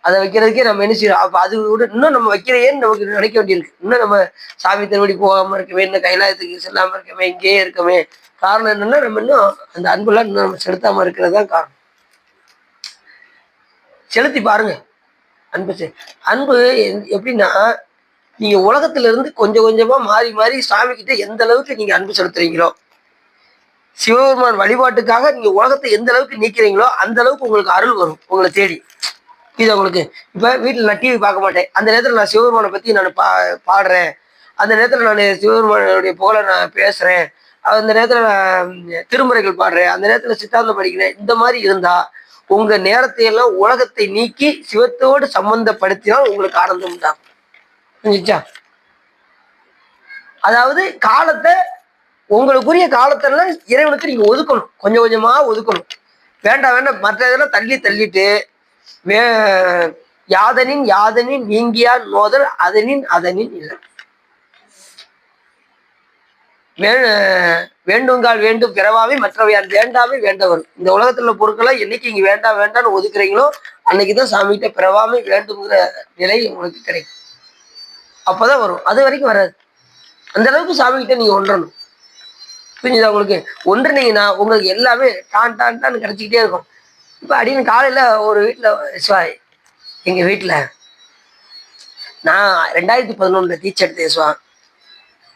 அதை வைக்கிறதுக்கே நம்ம என்ன செய்யறோம். அப்ப அது கூட இன்னும் நம்ம வைக்கிறேன்னு நமக்கு நினைக்க வேண்டியிருக்கு. இன்னும் நம்ம சாமி திருவடி போகாம இருக்கவே, இன்னும் கைலாயத்துக்கு செல்லாம இருக்கவே, இங்கேயே இருக்கவே. காரணம் என்னன்னா, நம்ம இன்னும் அந்த அன்புலாம் இன்னும் நம்ம செலுத்தாம இருக்கிறது தான் காரணம். செலுத்தி பாருங்க. அன்பு எப்படின்னா, நீங்க உலகத்துல இருந்து கொஞ்சம் கொஞ்சமா மாறி மாறி சாமி கிட்ட எந்த அளவுக்கு நீங்க அன்பு செலுத்துறீங்களோ, சிவபெருமான் வழிபாட்டுக்காக நீங்க உலகத்தை எந்த அளவுக்கு நீக்கிறீங்களோ அந்த அளவுக்கு உங்களுக்கு அருள் வரும் உங்களை தேடி. இது உங்களுக்கு இப்ப வீட்டுல நான் டிவி பார்க்க மாட்டேன், அந்த நேரத்துல நான் சிவபெருமானை பத்தி நான் பாடுறேன், அந்த நேரத்துல நான் சிவபெருமானுடைய புகழை நான் பேசுறேன், அந்த நேரத்துல நான் திருமுறைகள் பாடுறேன், அந்த நேரத்துல சித்தாந்தம் படிக்கிறேன். இந்த மாதிரி இருந்தா உங்க நேரத்தை எல்லாம் உலகத்தை நீக்கி சிவத்தோடு சம்பந்தப்படுத்தினால் உங்களுக்கு ஆனந்தம் தான். புரிஞ்சுச்சா? அதாவது காலத்தை, உங்களுக்குரிய காலத்தெல்லாம் இறைவனுக்கு நீங்க ஒதுக்கணும், கொஞ்சம் கொஞ்சமா ஒதுக்கணும். வேண்டாம் மற்ற இதெல்லாம் தள்ளிட்டு யாதனின் யாதனின் நீங்கியார் நோதல் அதனின் அதனின் இல்லை. வேண்டுங்கால் வேண்டும் பிறவாமை மற்றவையார் வேண்டாமே வேண்ட வரும். இந்த உலகத்துல உள்ள பொருட்களை என்னைக்கு இங்க வேண்டாம் வேண்டாம்னு ஒதுக்குறீங்களோ அன்னைக்குதான் சாமிகிட்ட பிறவாமை வேண்டுங்கிற நிலை உங்களுக்கு கிடைக்கும். அப்பதான் வரும், அது வரைக்கும் வராது. அந்த அளவுக்கு சாமிகிட்ட நீங்க ஒன்றணும். புரிஞ்சுதா உங்களுக்கு? ஒன்றுனீங்கன்னா உங்களுக்கு எல்லாமே டான் டான் டான் கிடைச்சிக்கிட்டே இருக்கும். இப்ப அப்படின்னு காலையில ஒரு வீட்டுல எங்க வீட்டுல நான் 2011 டீச்சர் எடுத்தேன் சுவா.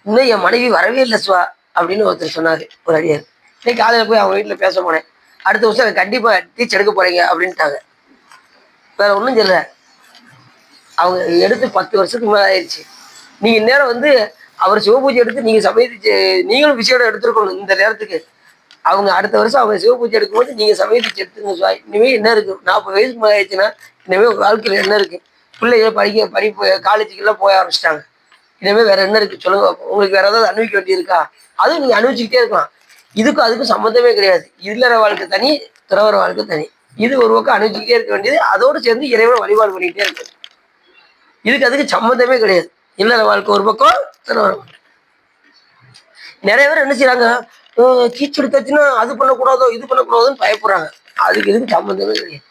இன்னும் என் மனைவி வரவே இல்லை சுவா அப்படின்னு ஒருத்தர் சொன்னாரு, ஒரு அடியார். இன்னைக்கு காலையில போய் அவங்க வீட்டுல பேச போனேன். அடுத்த வருஷம் கண்டிப்பா டீச்சர் எடுக்க போறீங்க அப்படின்ட்டாங்க. வேற ஒன்றும் தெரியல, அவங்க எடுத்து 10 வருஷத்துக்கு மேலே ஆயிடுச்சு. நீங்க நேரம் அவர் சிவபூஜை எடுத்து நீங்க சமயத்து நீங்களும் விஷயம் எடுத்துருக்கணும் இந்த நேரத்துக்கு. அவங்க அடுத்த வருஷம் அவங்க சிவபூஜை எடுக்கும்போது நீங்க சமயத்துக்கு எடுத்துங்க சுவாய். இனிமே என்ன இருக்கு, 40 வயசுக்கு மேலே ஆயிடுச்சுன்னா இனிமே வாழ்க்கையில என்ன இருக்கு? பிள்ளைங்க படிப்பு காலேஜுக்கெல்லாம் போய ஆரம்பிச்சிட்டாங்க. இனிமே வேற என்ன இருக்கு சொல்லுங்க. உங்களுக்கு வேற ஏதாவது அனுபவிக்க வேண்டி இருக்கா? அதுவும் நீங்க அனுபவிச்சுக்கிட்டே இருக்கலாம். அதுக்கும் சம்மந்தமே கிடையாது. இல்லற வாழ்க்கை தனி, துறவர வாழ்க்கை தனி. இது ஒரு பக்கம் அனுபவிச்சுக்கிட்டே இருக்க வேண்டியது, அதோடு சேர்ந்து இறைவனை வழிபாடு பண்ணிக்கிட்டே இருக்கு. அதுக்கு சம்மந்தமே கிடையாது. இல்லற வாழ்க்கை ஒரு பக்கம், துறவர வாழ்க்கை. நிறைய பேர் என்ன செய்யறாங்க, கீச்சு எடுத்தாச்சுன்னா அது பண்ணக்கூடாதோ இது பண்ணக்கூடாதுன்னு பயப்படுறாங்க. இதுக்கு சம்மந்தமே கிடையாது.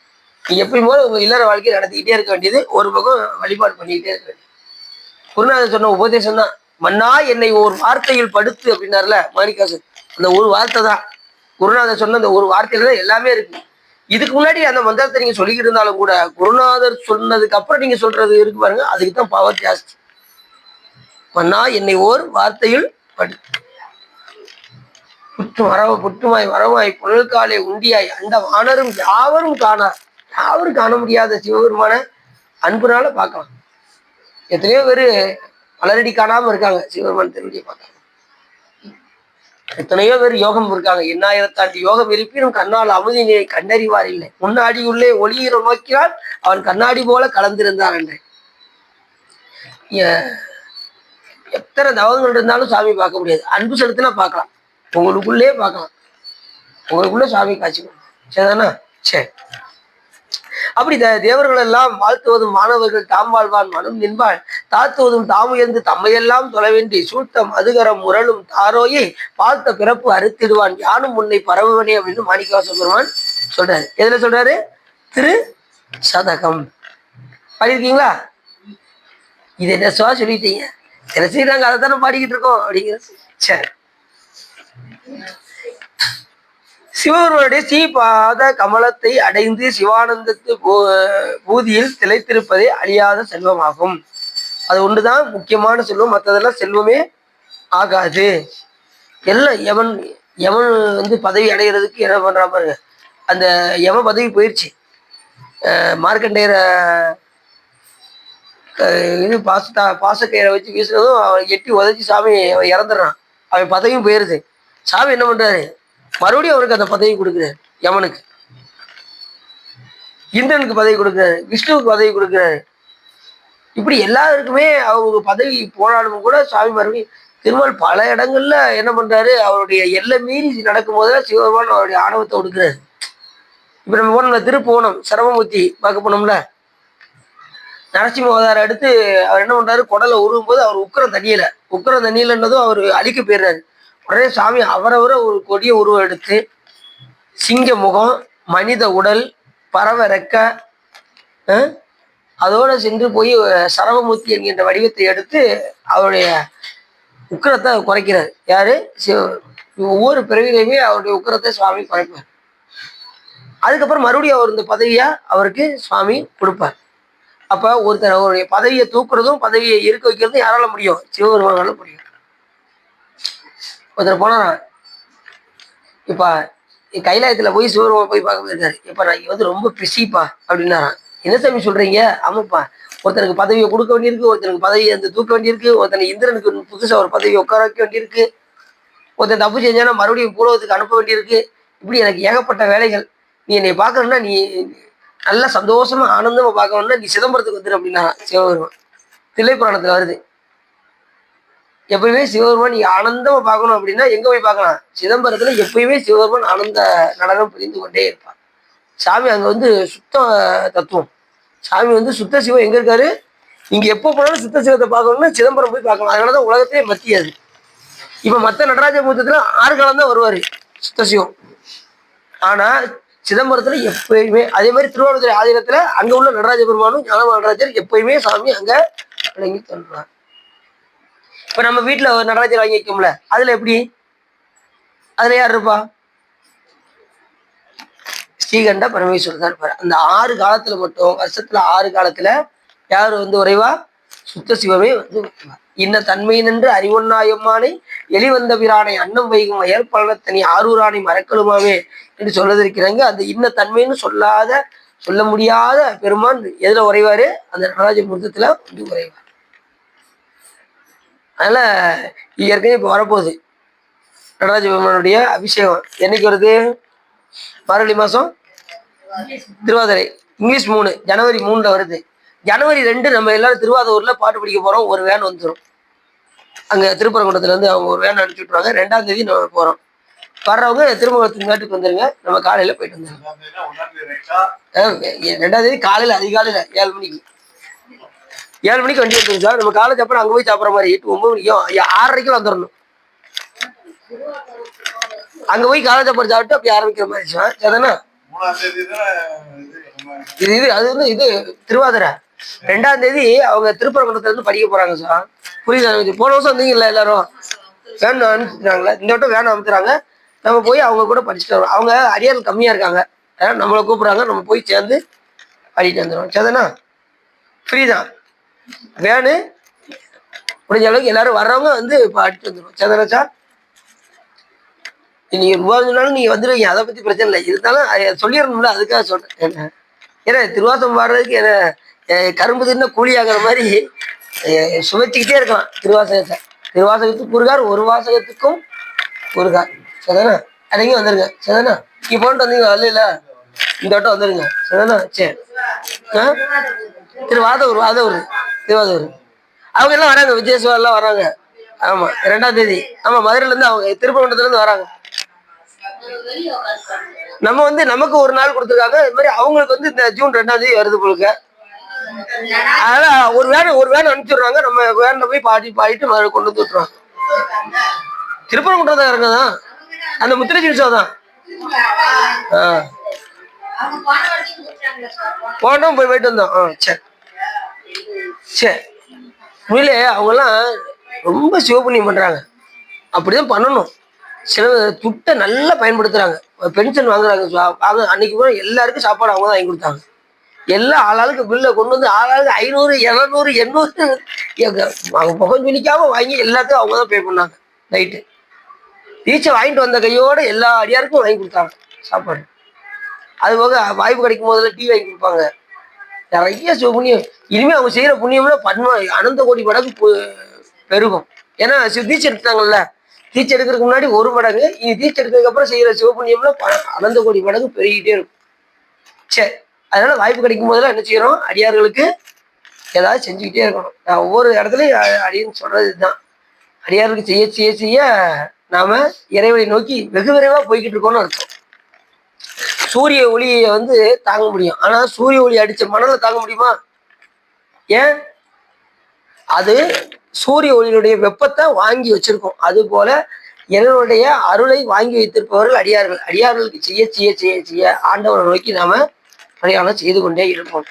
நீ எப்பயும் போது உங்க இல்லற வாழ்க்கையை நடத்திக்கிட்டே இருக்க வேண்டியது, ஒரு பக்கம் வழிபாடு பண்ணிக்கிட்டே இருக்க வேண்டியது. குருநாதர் சொன்ன உபதேசம் தான். மன்னா என்னை ஒரு வார்த்தையில் படுத்து அப்படின்னாருல மாணிக்காசு, அந்த ஒரு வார்த்தை தான் குருநாதர் சொன்ன அந்த ஒரு வார்த்தையில தான் எல்லாமே இருக்கு. இதுக்கு முன்னாடி அந்த மந்திரத்தை நீங்க சொல்லிக்கிட்டு இருந்தாலும் கூட குருநாதர் சொன்னதுக்கு அப்புறம் நீங்க சொல்றது இருக்கு பாருங்க, அதுக்கு தான் பவர் ஜாஸ்தி. மன்னா என்னை ஓர் வார்த்தையில் படுத்து புற்றுமாய் வரமாய் புனல்காலை உண்டியாய் அந்த வானரும் யாவரும் காணார். யாவரும் காண முடியாத சிவபெருமான அன்புனால பார்க்கலாம். எத்தனையோ பேரு மலரடி காணாம இருக்காங்க, சிவபெருமான் திருவடியை பார்க்கலாம். எத்தனையோ பேர் யோகம் இருக்காங்க, 8000 யோகம் இருப்பினும் கண்ணால் அமுதினை கண்டறிவார் இல்லை. முன்னாடி உள்ளே ஒளியிற நோக்கினால் அவன் கண்ணாடி போல கலந்திருந்தான் என்று. எத்தனை தவங்கள் இருந்தாலும் சாமி பார்க்க முடியாது. அன்பு செலுத்தினா பார்க்கலாம், உங்களுக்குள்ளே பார்க்கலாம், உங்களுக்குள்ள சாமி காட்சி கொடுக்கும். சரிதானா? சரி. அப்படி தேவர்கள் எல்லாம் வாழ்த்துவதும் மாணவர்கள் தாம் வாழ்வான் மனம் நின்பாள் தாத்துவதும் தாமுயர்ந்து தம்மையெல்லாம் தொலைவின்றி சூழ்த்தம் அதுகரம் முரளும் தாரோயே பார்த்த பிறப்பு அறுத்திடுவான் யானும் முன்னை பரவுவனே அப்படின்னு மாணிக்கவாச பெருமான் சொல்றாரு. எதுல சொல்றாரு? திரு சதகம் பாடியிருக்கீங்களா? இது என்ன சுவா சொல்லிட்டீங்க, சரி நாங்க அதை தானே பாடிக்கிட்டு இருக்கோம் அப்படிங்கிறது. சரி. சிவபெருமானுடைய ஸ்ரீபாத கமலத்தை அடைந்து சிவானந்தத்து பூதியில் திளைத்திருப்பதே அழியாத செல்வமாகும். அது ஒன்றுதான் முக்கியமான செல்வம், மற்றதெல்லாம் செல்வமே ஆகாது. எல்லாம் யமன் பதவி அடைகிறதுக்கு என்ன பண்றா பாருங்க, அந்த யம பதவி போயிடுச்சு. மார்க்கண்டேயரை பாசக்கயிறை வச்சு வீசுறதும் அவன் எட்டி உதச்சி சாமி அவன் இறந்துடுறான், அவன் பதவியும் போயிருது. சாமி என்ன பண்றாரு, மறுபடியும் அவருக்கு அந்த பதவி கொடுக்குறாரு. யமனுக்கு, இந்திரனுக்கு பதவி கொடுக்குறாரு, விஷ்ணுவுக்கு பதவி கொடுக்குறாரு. இப்படி எல்லாருக்குமே அவங்க பதவி போனாலும் கூட சாமி மறுபடியும் திருமால் பல இடங்கள்ல என்ன பண்றாரு, அவருடைய எல்லை மீறி நடக்கும் போதுதான் சிவபெருமான் அவருடைய ஆணவத்தை கொடுக்குறாரு. இப்ப நம்ம போனோம்ல திருப்புவனம் சிரமமூர்த்தி பார்க்க போனோம்ல, நரசிம்ம அவதாரம் எடுத்து அவர் என்ன பண்றாரு, குடலை உருவும் போது அவர் உக்கரம் தண்ணியிலன்றதும் அவர் அழிக்க போயிடுறாரு. உடனே சாமி அவரவரை ஒரு கொடிய உருவம் எடுத்து சிங்க முகம், மனித உடல், பறவை ரெக்க, அதோட சென்று போய் சரவமூர்த்தி என்கின்ற வடிவத்தை எடுத்து அவருடைய உக்கரத்தை குறைக்கிறார். யாரு? ஒவ்வொரு பிறவிலையுமே அவருடைய உக்கரத்தை சுவாமி குறைப்பார். அதுக்கப்புறம் மறுபடியும் அவர் இந்த பதவியா அவருக்கு சுவாமி கொடுப்பார். அப்ப ஒருத்தர் அவருடைய பதவியை தூக்குறதும் பதவியை இருக்க வைக்கிறதும் யாரால முடியும்? சிவபெருமானால முடியும். ஒருத்தர் போனா, இப்ப கைலாயத்துல போய் சிவபெருமான் போய் பார்க்க போயிருக்காரு. இப்ப நான் ரொம்ப பிஸிப்பா அப்படின்னாரான். என்ன சாமி சொல்றீங்க? ஆமாப்பா, ஒருத்தனுக்கு பதவியை கொடுக்க வேண்டியிருக்கு, ஒருத்தனுக்கு பதவியை தூக்க வேண்டியிருக்கு, ஒருத்தனை இந்திரனுக்கு புதுசா ஒரு பதவியை உட்கார வைக்க வேண்டியிருக்கு, ஒருத்தன் தப்பு செஞ்சானா மறுபடியும் பூலோகத்துக்கு அனுப்ப வேண்டியிருக்கு. இப்படி எனக்கு ஏகப்பட்ட வேலைகள். நீ என்னை பார்க்கணும்னா, நீ நல்லா சந்தோஷமா ஆனந்தமா பார்க்கணும்னா நீ சிதம்பரத்துக்கு வந்துரு அப்படின்னா சிவபெருமான். தில்லைப்புராணத்துல வருது. எப்பயுமே சிவபெருமான் நீ ஆனந்தமா பார்க்கணும் அப்படின்னா எங்க போய் பார்க்கலாம்? சிதம்பரத்துல எப்பயுமே சிவபெருமான் ஆனந்த நடனம் புரிந்து கொண்டே இருப்பான். சாமி அங்க சுத்த தத்துவம். சாமி வந்து சுத்த சிவம் எங்க இருக்காரு? நீங்க எப்போ போனாலும் சுத்த சிவத்தை பார்க்கணும்னா சிதம்பரம் போய் பார்க்கணும். அதனாலதான் உலகத்திலே மத்திய அது. இப்ப மத்த நடராஜ மூர்த்தத்துல 6 காலம் தான் வருவாரு சுத்த சிவம். ஆனா சிதம்பரத்துல எப்பயுமே அதே மாதிரி திருவாரூரை ஆதீனத்துல அங்க உள்ள நடராஜ பெருமானும் ஞானமா நடராஜர் எப்பயுமே சாமி அங்க விளங்கி தோன்றார். இப்ப நம்ம வீட்டுல ஒரு நடராஜர் வாங்கி வைக்கும்ல, அதுல எப்படி? அதுல யார் இருப்பா? ஸ்ரீகண்ட பரமேஸ்வரர் தான் இருப்பார். அந்த 6 காலத்துல மட்டும், வருஷத்துல 6 காலத்துல யாரு வந்து உறைவா? சுத்த சிவமே வந்து இன்ன தன்மை நின்று அறிவொன்னாயம்மானை எளிவந்த பிரானை அன்னம் வைகும் அயற்பலனத்தனி ஆரூரானை மறக்கலுமாவே என்று சொல்லதிருக்கிறாங்க. அந்த இன்ன தன்மைன்னு சொல்ல முடியாத பெருமான் எதுல உறைவாரு? அந்த நடராஜ மூர்த்தத்துல வந்து உறைவார். அதனால ஏற்கனவே இப்ப வரப்போகுது நடராஜ பெருமானுடைய அபிஷேகம். என்னைக்கு வருது? மார்கழி மாசம் திருவாதிரை. இங்கிலீஷ் 3 ஜனவரி 3ல வருது. ஜனவரி 2 நம்ம எல்லாரும் திருவாரூர்ல பாட்டு படிக்க போறோம். ஒரு வேன் வந்துடும். அங்க திருப்பரங்குன்றத்துல இருந்து அவங்க ஒரு வேன் அனுப்பிச்சு விட்டுருவாங்க. 2ஆம் தேதி நம்ம போறோம். வர்றவங்க திருமணத்துக்கு மேட்டுக்கு வந்துருங்க. நம்ம காலையில போயிட்டு வந்துருங்க. 2ஆம் தேதி காலையில அதிகாலையில 7 மணிக்கு 7 மணிக்கு வண்டி எடுத்துங்க சார். நம்ம காலேஜ் அப்புறம் அங்க போய் சாப்பிட்ற மாதிரி 8 9 மணிக்கும் 6:30 வந்துடணும். அங்க போய் காலேஜ் அப்புறம் சாப்பிட்டு அப்படி ஆரம்பிக்கிற மாதிரி சார். சரிதானா? இது அது வந்து இது திருவாதிரை. 2ஆம் தேதி அவங்க திருப்பரங்குன்றத்துல இருந்து படிக்க போறாங்க சார். புரியுதா? போன வருஷம் வந்தீங்கல்ல எல்லாரும், வேன் அனுப்பிச்சுட்டாங்களே. இந்த வட்டம் வேன் அனுப்புறாங்க. நம்ம போய் அவங்க கூட படிச்சுட்டு வரோம். அவங்க அடியார்கள் கம்மியா இருக்காங்க. அதனால நம்மளை கூப்பிடுறாங்க. நம்ம போய் சேர்ந்து படிட்டு வந்துடுவோம். சரிதானா? ஃப்ரீ தான் வேனு. முடிஞ்ச அளவுக்கு எல்லாரும் வர்றவங்க வந்து படிட்டு வந்துடுவோம். சரிதானா சார்? நீங்க ரூபா சொன்னாலும் நீங்க வந்துடுவீங்க. அதை பத்தி பிரச்சனை இல்லை. இருந்தாலும் சொல்லிடணும்ல, அதுக்காக சொல்றேன். ஏன்னா திருவாசம் பாடுறதுக்கு என்ன கரும்பு தின்ன கூலி ஆகிற மாதிரி சுமைச்சிக்கிட்டே இருக்கலாம் திருவாசகத்தை. திருவாசகத்துக்கு குறுகார், ஒரு வாசகத்துக்கும் குறுகார். சரிதானா? அடங்கி வந்துருங்க. சரிதானா? நீ போன்ட்டு வந்தீங்க வரல, இந்த வட்டம் வந்துருங்க. சரிதானா? சரி. திருவாதூர் திருவாதூர் அவங்க எல்லாம் வராங்க. விஜயசுவா எல்லாம் வராங்க. ஆமா 2ஆம் தேதி. ஆமா மதுரையில இருந்து அவங்க திருப்பரங்குன்றத்துல இருந்து வராங்க. நம்ம வந்து நமக்கு ஒரு நாள் கொடுத்துருக்காங்க. இது மாதிரி அவங்களுக்கு வந்து இந்த ஜூன் 2ஆம் தேதி வருது போலுக்க. அதனால ஒரு வேன் அனுப்பிச்சுடுறாங்க. நம்ம வேன்ல போய் பாடிட்டு கொண்டு வந்து விட்டுருவாங்க. திருப்பரங்குன்றம் இறங்க தான் அந்த முத்திரை சிகிச்சை தான். போனோம் போயிட்டு வந்தோம். சரி சரி. உண்மையிலே அவங்கெல்லாம் ரொம்ப சிவபுண்ணியம் பண்றாங்க. அப்படிதான் பண்ணணும். சில துட்டை நல்லா பயன்படுத்துறாங்க. பென்ஷன் வாங்குறாங்க. அன்னைக்கு கூட எல்லாருக்கும் சாப்பாடு அவங்க தான் வாங்கி கொடுத்தாங்க. எல்லா ஆளாளுக்கு பில்லை கொண்டு வந்து ஆளாளுக்கு 500 700 800 அவங்க முகம் சொல்லிக்காம வாங்கி எல்லாத்தையும் அவங்க தான் பே பண்ணாங்க. நைட்டு டீச்சர் வாங்கிட்டு வந்த கையோட எல்லா அடியாருக்கும் வாங்கி கொடுத்தாங்க சாப்பாடு. அது போக வாய்ப்பு கிடைக்கும் போதுல டீ வாங்கி கொடுப்பாங்க. நிறைய புண்ணியம். இனிமே அவங்க செய்யற புண்ணியம்ல அனந்த கோடி மடங்கு பெருகும். ஏன்னா தீட்சை எடுத்தாங்கல்ல, தீட்சை எடுக்கிறதுக்கு முன்னாடி 1 மடங்கு, இனி தீட்சை எடுத்ததுக்கு அப்புறம் செய்யற சிவபுண்ணியம்ல அனந்த கோடி மடங்கு பெருகிட்டே இருக்கும். சரி. அதனால வாய்ப்பு கிடைக்கும் போதெல்லாம் என்ன செய்யறோம்? அடியார்களுக்கு ஏதாவது செஞ்சுக்கிட்டே இருக்கணும். நான் ஒவ்வொரு இடத்துலையும் அடியன்னு சொல்றது இதுதான். அடியார்களுக்கு செய்ய செய்ய செய்ய நாம இறைவனை நோக்கி வெகு விரைவா போய்கிட்டு இருக்கோம்னு அர்த்தம். சூரிய ஒளியை வந்து தாங்க முடியும். ஆனா சூரிய ஒளி அடிச்ச மணலை தாங்க முடியுமா? ஏன்? அது சூரிய ஒளியினுடைய வெப்பத்தை வாங்கி வச்சிருக்கோம். அது போல இறைவனுடைய அருளை வாங்கி வைத்திருப்பவர்கள் அடியார்கள். அடியார்களுக்கு செய்ய செய்ய செய்ய செய்ய ஆண்டவனை நோக்கி நாம பிரயாணம் செய்து கொண்டே இருப்போம்.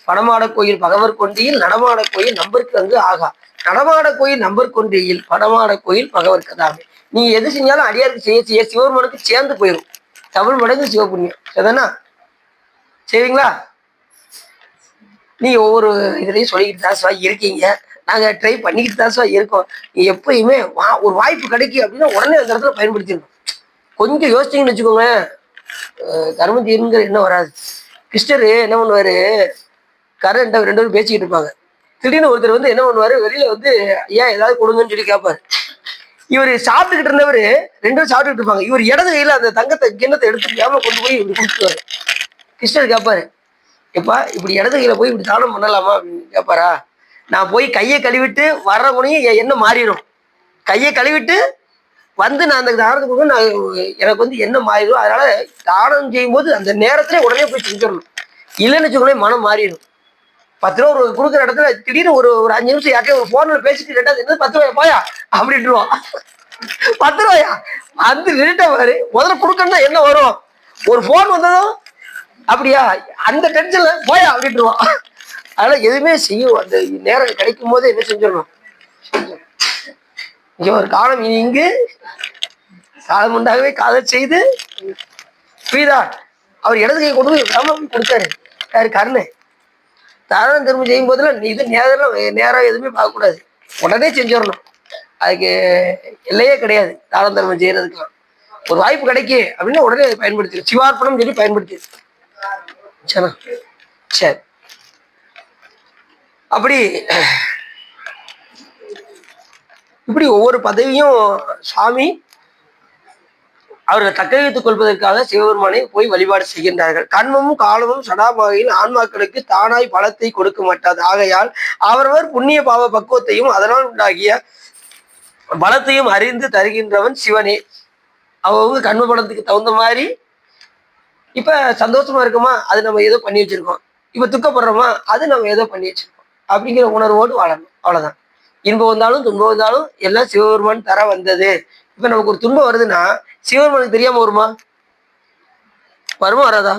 படமாட கோயில் பகவர் கொண்டியில் நடமாட கோயில் நம்பருக்கு அங்கு ஆகா. நடமாட கோயில் நம்பர் கொன்றியில் படமாட கோயில் பகவர் கதாமே. நீங்க எது செஞ்சாலும் அடியாருக்கு செய்ய செய்ய சிவபெருமானுக்கு சேர்ந்து போயிடும். தமிழ் மடங்கு சிவபுண்ணியம். சரிதானா? சரிங்களா? நீங்க ஒவ்வொரு இதுலையும் சொல்லிக்கிட்டு தான் இருக்கீங்க. நாங்க ட்ரை பண்ணிக்கிட்டு தான் இருக்கோம். எப்பயுமே ஒரு வாய்ப்பு கிடைக்கும் அப்படின்னா உடனே அந்த இடத்துல பயன்படுத்திடணும். கொஞ்சம் யோசிச்சிங்கன்னு வச்சுக்கோங்க, கர்ம தீருங்கிற என்ன வராது. கிருஷ்ணர் என்ன பண்ணுவாரு, கரண்ட் 2 பேரும் பேசிக்கிட்டு இருப்பாங்க. திடீர்னு ஒருத்தர் வந்து என்ன பண்ணுவாரு, வெளியில வந்து ஏன் ஏதாவது கொடுங்கன்னு சொல்லி கேட்பாரு. இவர் சாப்பிட்டுக்கிட்டு இருந்தவர் 2 பேரும் சாப்பிட்டுக்கிட்டு இருப்பாங்க. இவர் இடது கையில அந்த தங்கத்தை கிண்ணத்தை எடுத்து ஏமா கொண்டு போய் இப்படி கொடுத்துருவாரு. கிருஷ்ணர் கேட்பாரு, எப்பா இப்படி இடது கையில போய் இப்படி தானம் பண்ணலாமா அப்படின்னு கேட்பாரா? நான் போய் கையை கழுவிட்டு வர்றவனையும் என் எண்ணம் மாறிடும். கையை கழுவிட்டு வந்து நான் அந்த தானத்துக்கு நான் எனக்கு வந்து என்ன மாறிடும். அதனால தானம் செய்யும் போது அந்த நேரத்திலே உடனே போய் செஞ்சிடணும். இல்லைன்னு வச்சுக்கோங்களேன் மனம் மாறிடும். 10 ரூபா கொடுக்குற இடத்துல திடீர்னு ஒரு ஒரு 5 நிமிஷம் யார்ட்டையும் ஒரு போன்ல பேசிட்டு 10 ரூபாய் போயா அப்படின்ட்டுருவான். 10 ரூபாயா அந்த நின்றுட்ட பாரு. முதல்ல கொடுக்கணும்னா என்ன வரும்? ஒரு போன் வந்ததும் அப்படியா அந்த டென்ஷன்ல போயா அப்படின்ட்டுருவான். அதனால எதுவுமே செய்யும் அந்த நேரம் கிடைக்கும் போது என்ன செஞ்சிடணும். இங்க ஒரு காலம் இங்கு காலம் உண்டாகவே காதல் செய்து புரியுதா? அவர் இடது கை கொண்டு போய் கொடுத்தாரு யாரு? கருணை. தாராளம் திரும்ப செய்யும் போதுல இது நேரம் எதுவுமே பார்க்கக்கூடாது, உடனே செஞ்சிடணும். அதுக்கு எல்லையே கிடையாது. தாராளம் தர்மம் செய்யறதுக்கெல்லாம் ஒரு வாய்ப்பு கிடைக்கு அப்படின்னா உடனே அதை பயன்படுத்தி சிவார்ப்பணம் சொல்லி பயன்படுத்தி சரி. சரி, அப்படி இப்படி ஒவ்வொரு பதவியும் சுவாமி அவர்கள் தக்க வைத்துக் கொள்வதற்காக சிவபெருமானை போய் வழிபாடு செய்கின்றார்கள். கண்மமும் காலமும் சடாமாகையில் ஆன்மாக்களுக்கு தானாய் பலத்தை கொடுக்க மாட்டாது. ஆகையால் அவரவர் புண்ணிய பாவ பக்குவத்தையும் அதனால் உண்டாகிய பலத்தையும் அறிந்து தருகின்றவன் சிவனே. அவங்க கண்ம பலத்துக்கு தகுந்த மாதிரி இப்ப சந்தோஷமா இருக்குமா அது நம்ம ஏதோ பண்ணி வச்சிருக்கோம், இப்ப துக்கப்படுறோமா அது நம்ம ஏதோ பண்ணி வச்சிருக்கோம் அப்படிங்கிற உணர்வோடு வாழணும். அவ்வளவுதான். இன்பம் வந்தாலும் துன்பம் வந்தாலும் எல்லாம் சிவபெருமான் தர வந்தது. இப்ப நமக்கு ஒரு துன்பம் வருதுன்னா சிவபெருமானுக்கு தெரியாம வருமா? வருமா வராதா?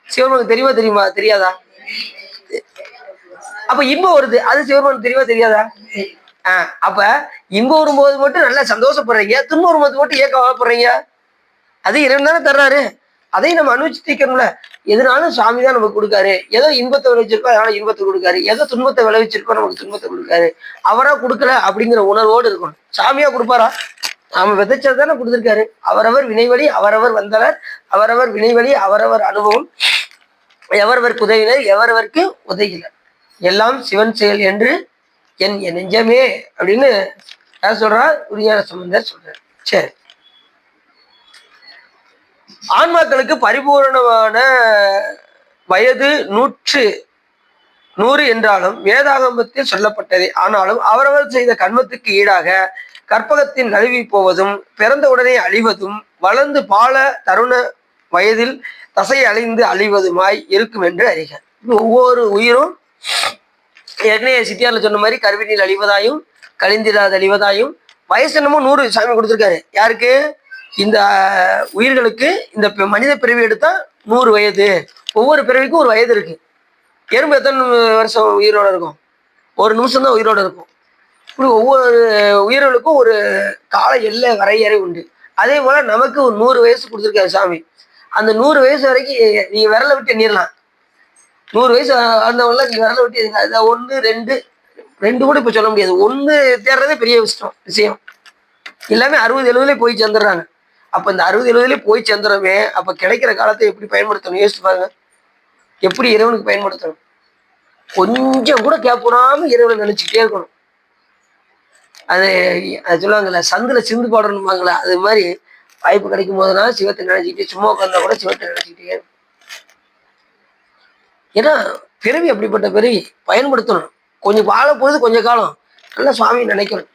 சிவபெருமானுக்கு தெரியுமா தெரியாதா? அப்ப இன்பம் வருது அது சிவபெருமானுக்கு தெரியுமா தெரியாதா? அப்ப இன்பம் வரும்போது மட்டும் நல்லா சந்தோஷப்படுறீங்க, துன்பம் வரும்போது மட்டும் ஏன் கவலைப்படுறீங்க? அது இறைவன் தானே தர்றாரு, அதையும் நம்ம அனுபவிச்சுக்கணும்ல. எதுனாலும் சாமி தான் நமக்கு கொடுக்காரு. ஏதோ இன்பத்தை விளைவிச்சிருக்கோம் அதனால இன்பத்தை கொடுக்காரு, ஏதோ துன்பத்தை விளைவிச்சிருக்கோம் நமக்கு துன்பத்தை கொடுக்காரு. அவரா கொடுக்கல அப்படிங்கிற உணர்வோடு இருக்கணும். சாமியா கொடுப்பாரா? நாம விதைச்சது தானே கொடுத்துருக்காரு. அவரவர் வினைவழி அவரவர் வந்தவர், அவரவர் வினைவழி அவரவர் அனுபவம், எவரவருக்கு உதவினர் எவரவருக்கு உதவினர், எல்லாம் சிவன் செயல் என்று என் நெஞ்சமே அப்படின்னு யார் சொல்றா? உரியான சம்பந்தர் சொல்றார். சரி, ஆன்மாக்களுக்கு பரிபூர்ணமான வயது 100 என்றாலும் வேதாகமத்தில் சொல்லப்பட்டது. ஆனாலும் அவரவர் செய்த கர்மத்துக்கு ஈடாக கற்பகத்தின் நழுவி போவதும் பிறந்த உடனே அழிவதும் வளர்ந்து பால தருண வயதில் தசை அழிந்து அழிவதுமாய் இருக்கும் என்று அறிக. ஒவ்வொரு உயிரும் ஏற்கனவே சித்தியார்ல சொன்ன மாதிரி கருவினில் அழிவதாயும் கழிந்திடாத அழிவதாயும் வயசு என்னமோ 100 சாமி கொடுத்துருக்காரு. யாருக்கு? இந்த உயிர்களுக்கு. இந்த மனித பிறவி எடுத்தா 100 வயது. ஒவ்வொரு பிறவிக்கும் ஒரு வயது இருக்கு. எறும்பு எத்தனை வருஷம் உயிரோட இருக்கும்? ஒரு நிமிஷம் தான் உயிரோட இருக்கும். இப்படி ஒவ்வொரு உயிர்களுக்கும் ஒரு கால எல்லை வரையறை உண்டு. அதே போல நமக்கு ஒரு 100 வயசு கொடுத்துருக்காரு சாமி. அந்த 100 வயசு வரைக்கும் நீங்க விரலை விட்டு எண்ணிடலாம். 100 வயசு ஆனவங்கள நீங்க விரலை விட்டு எண்ணிடலாம். 1 2 கூட இப்ப சொல்ல முடியாது. 1 தேடுறதே பெரிய விஷயம். எல்லாமே 60 70 போய் சேர்ந்துடுறாங்க. அப்ப இந்த 60 70 போய் சேர்ந்துறவே அப்ப கிடைக்கிற காலத்தை எப்படி பயன்படுத்தணும் யோசிச்சு பாருங்க. எப்படி இறைவனுக்கு பயன்படுத்தணும்? கொஞ்சம் கூட கேட்படாம இறைவனை நினைச்சுக்கிட்டே இருக்கணும். அது சொல்லுவாங்கல்ல, சந்துல சிந்து பாடணுமாங்களா, அது மாதிரி வாய்ப்பு கிடைக்கும் போதுனா சிவத்தை நினைச்சுக்கிட்டே சும்மா உட்காந்தா கூட சிவத்தை நினைச்சுக்கிட்டே. ஏன்னா பிறவி அப்படிப்பட்ட பிறவி பயன்படுத்தணும். கொஞ்சம் வாழ போகுது கொஞ்ச காலம் நல்லா சுவாமியை நினைக்கணும்.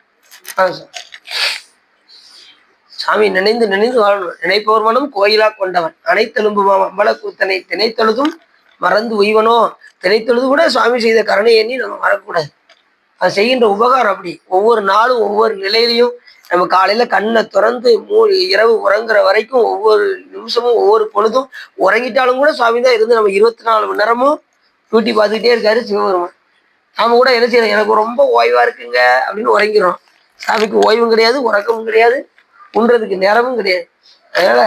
சாமி நினைந்து நினைந்து வாழணும். நினைப்பவர் மனம் கோயிலா கொண்டவன் அனைத்தெலும்புமாம் அம்பல கூத்தனை திணைத்தொழுதும் மறந்து உய்வனோ. திணைத்தொழுது கூட சுவாமி செய்த கருணை எண்ணி நம்ம மறக்கக்கூடாது. அது செய்கின்ற உபகாரம் அப்படி. ஒவ்வொரு நாளும் ஒவ்வொரு நிலையிலையும் நம்ம காலையில கண்ணை திறந்து இரவு உறங்குற வரைக்கும் ஒவ்வொரு நிமிஷமும் ஒவ்வொரு பொழுதும் உறங்கிட்டாலும் கூட சுவாமி தான் இருந்து நம்ம 24 மணி நேரமும் டியூட்டி பார்த்துக்கிட்டே இருக்காரு சிவபெருமான். நாம கூட என்ன செய்யறோம்? எனக்கு ரொம்ப ஓய்வா இருக்குங்க அப்படின்னு உறங்கிறோம். சாமிக்கு ஓய்வும் கிடையாது, உறக்கமும் கிடையாது, உண்றதுக்கு நேரமும் கிடையாது. அதனால